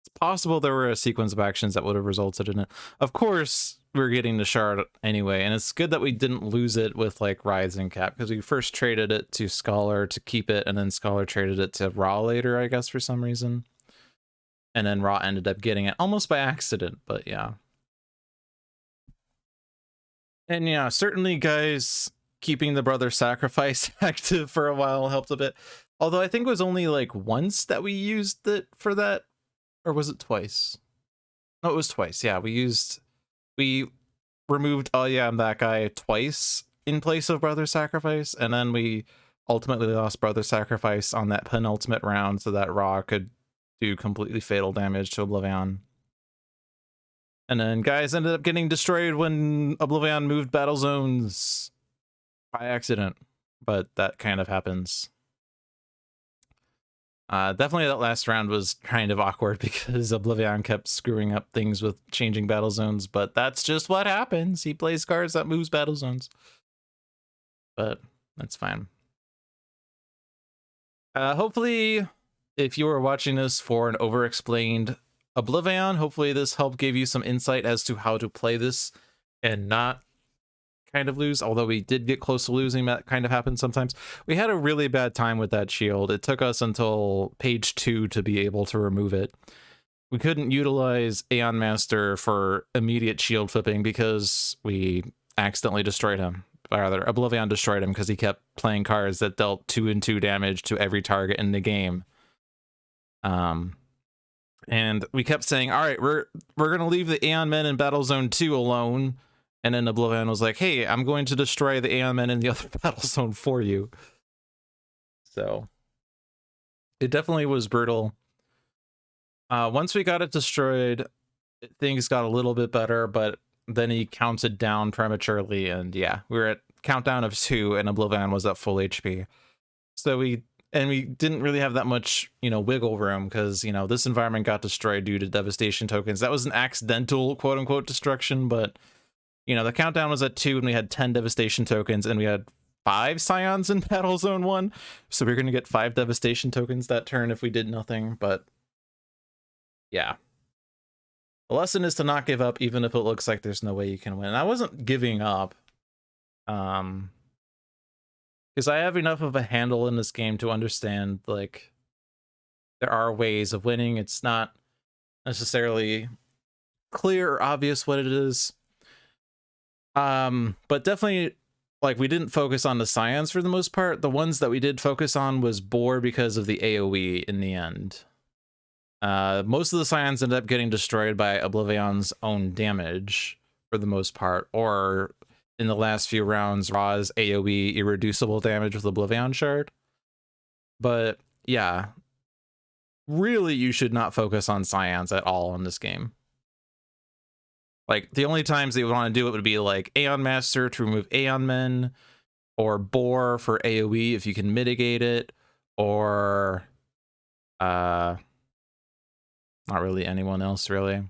it's possible there were a sequence of actions that would have resulted in it. Of course, we're getting the shard anyway, and it's good that we didn't lose it with like Rising Cap, because we first traded it to Scholar to keep it, and then Scholar traded it to Ra later, I guess, for some reason. And then Ra ended up getting it almost by accident, but yeah. And yeah, certainly Guys keeping the brother sacrifice active for a while helped a bit. Although I think it was only like once that we used it for that. Or was it twice? No, it was twice. Yeah, we removed Oh Yeah, I'm That Guy twice in place of Brother Sacrifice, and then we ultimately lost Brother Sacrifice on that penultimate round so that Ra could do completely fatal damage to OblivAeon. And then Guys ended up getting destroyed when OblivAeon moved battle zones by accident, but that kind of happens. Definitely that last round was kind of awkward because OblivAeon kept screwing up things with changing battle zones, but that's just what happens. He plays cards that moves battle zones. But that's fine. Hopefully, if you were watching this for an over-explained OblivAeon, hopefully this helped give you some insight as to how to play this and not kind of lose, although we did get close to losing. That kind of happens sometimes. We had a really bad time with that shield. It took us until page 2 to be able to remove it. We couldn't utilize Aeon Master for immediate shield flipping because we accidentally destroyed him. Or rather, OblivAeon destroyed him because he kept playing cards that dealt 2 and 2 damage to every target in the game. And we kept saying, all right, we're gonna leave the Aeon Men in Battle Zone 2 alone. And then OblivAeon was like, hey, I'm going to destroy the Aeon Men in the other battle zone for you. So it definitely was brutal. Once we got it destroyed, things got a little bit better, but then he counted down prematurely, and yeah, we were at countdown of 2 and OblivAeon was at full HP. So we didn't really have that much, wiggle room, because, this environment got destroyed due to devastation tokens. That was an accidental quote unquote destruction, but the countdown was at 2 and we had 10 devastation tokens and we had 5 Scions in Battle Zone 1. So we we're going to get 5 devastation tokens that turn if we did nothing. But yeah, the lesson is to not give up, even if it looks like there's no way you can win. And I wasn't giving up. Because I have enough of a handle in this game to understand, like, there are ways of winning. It's not necessarily clear or obvious what it is. But definitely like, we didn't focus on the Scions for the most part. The ones that we did focus on was Boar because of the AoE in the end. Most of the Scions ended up getting destroyed by OblivAeon's own damage for the most part, or in the last few rounds, Ra's AoE irreducible damage with OblivAeon Shard. But yeah, really you should not focus on Scions at all in this game. Like, the only times that you want to do it would be like Aeon Master to remove Aeon Men, or Boar for AoE if you can mitigate it, or not really anyone else really.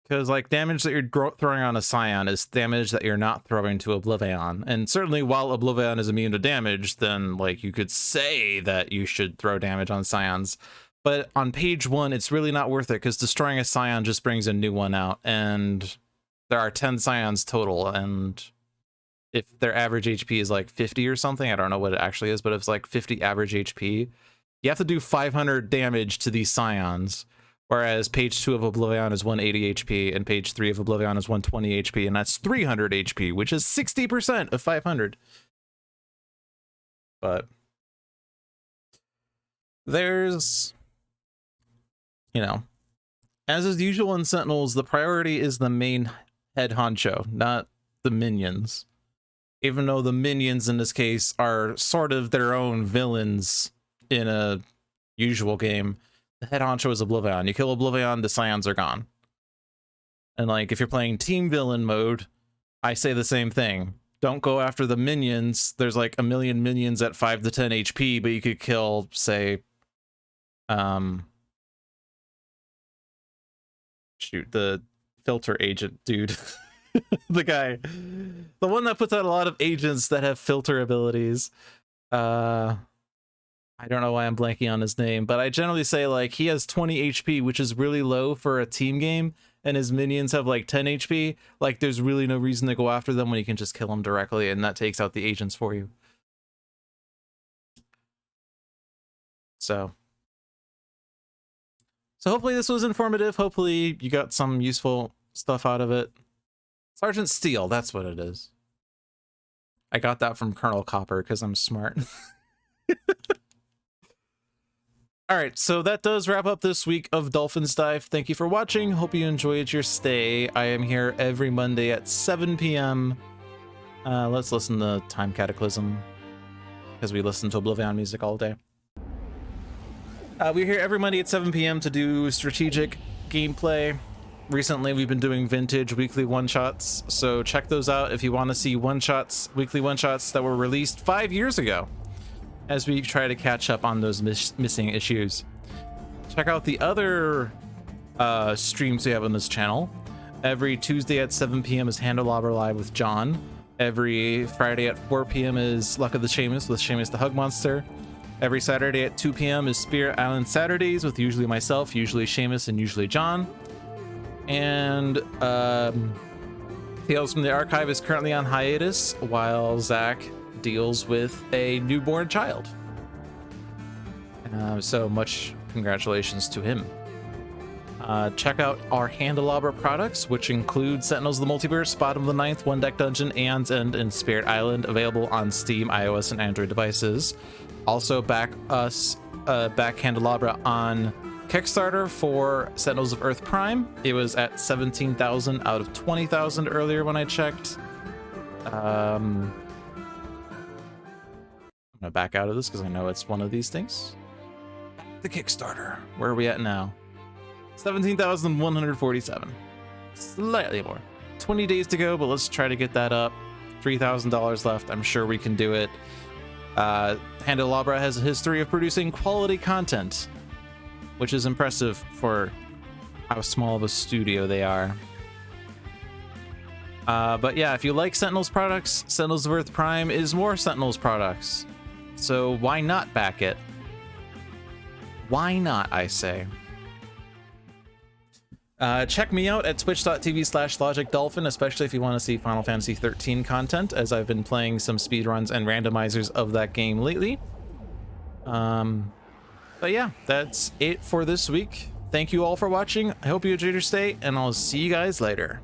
Because, like, damage that you're throwing on a Scion is damage that you're not throwing to OblivAeon. And certainly while OblivAeon is immune to damage, then, like, you could say that you should throw damage on Scions. But on page 1, it's really not worth it, because destroying a Scion just brings a new one out. And there are 10 Scions total, and if their average HP is like 50 or something, I don't know what it actually is, but if it's like 50 average HP, you have to do 500 damage to these Scions. Whereas page 2 of OblivAeon is 180 HP, and page 3 of OblivAeon is 120 HP, and that's 300 HP, which is 60% of 500. But there's, you know, as is usual in Sentinels, the priority is the main head honcho, not the minions. Even though the minions in this case are sort of their own villains in a usual game, the head honcho is OblivAeon. You kill OblivAeon, the Scions are gone. And, like, if you're playing team villain mode, I say the same thing. Don't go after the minions. There's like a million minions at 5 to 10 HP, but you could kill, say, shoot, the filter agent dude. The guy. The one that puts out a lot of agents that have filter abilities. I don't know why I'm blanking on his name, but I generally say, like, he has 20 HP, which is really low for a team game, and his minions have like 10 HP. Like, there's really no reason to go after them when you can just kill them directly, and that takes out the agents for you. So hopefully this was informative. Hopefully you got some useful stuff out of it. Sergeant Steele, that's what it is. I got that from Colonel Copper because I'm smart. All right, so that does wrap up this week of Dolphin's Dive. Thank you for watching. Hope you enjoyed your stay. I am here every Monday at 7 p.m. Let's listen to Time Cataclysm, because we listen to OblivAeon music all day. We're here every Monday at 7 p.m. to do strategic gameplay. Recently, we've been doing vintage weekly one-shots, so check those out if you want to see one-shots, weekly one-shots that were released 5 years ago, as we try to catch up on those missing issues. Check out the other streams we have on this channel. Every Tuesday at 7 p.m. is Handelabra Live with John. Every Friday at 4 p.m. is Luck of the Seamus with Seamus the Hug Monster. Every Saturday at 2 p.m. is Spirit Island Saturdays with usually myself, usually Seamus, and usually John. And Tales from the Archive is currently on hiatus while Zach deals with a newborn child. So much congratulations to him. Check out our Handelabra products, which include Sentinels of the Multiverse, Bottom of the Ninth, One Deck Dungeon, Aeon's End, and Spirit Island, available on Steam, iOS, and Android devices. Also back Handelabra on Kickstarter for Sentinels of Earth Prime. It was at 17,000 out of 20,000 earlier when I checked. I'm gonna back out of this because I know it's one of these things. The Kickstarter. Where are we at now? 17,147. Slightly more. 20 days to go, but let's try to get that up. $3,000 left. I'm sure we can do it. Handelabra has a history of producing quality content, which is impressive for how small of a studio they are. But yeah, if you like Sentinels products, Sentinels of Earth Prime is more Sentinels products. So why not back it? Why not, I say? Check me out at twitch.tv/LogicDolphin, especially if you want to see Final Fantasy 13 content, as I've been playing some speedruns and randomizers of that game lately. But yeah, that's it for this week. Thank you all for watching. I hope you enjoyed your stay, and I'll see you guys later.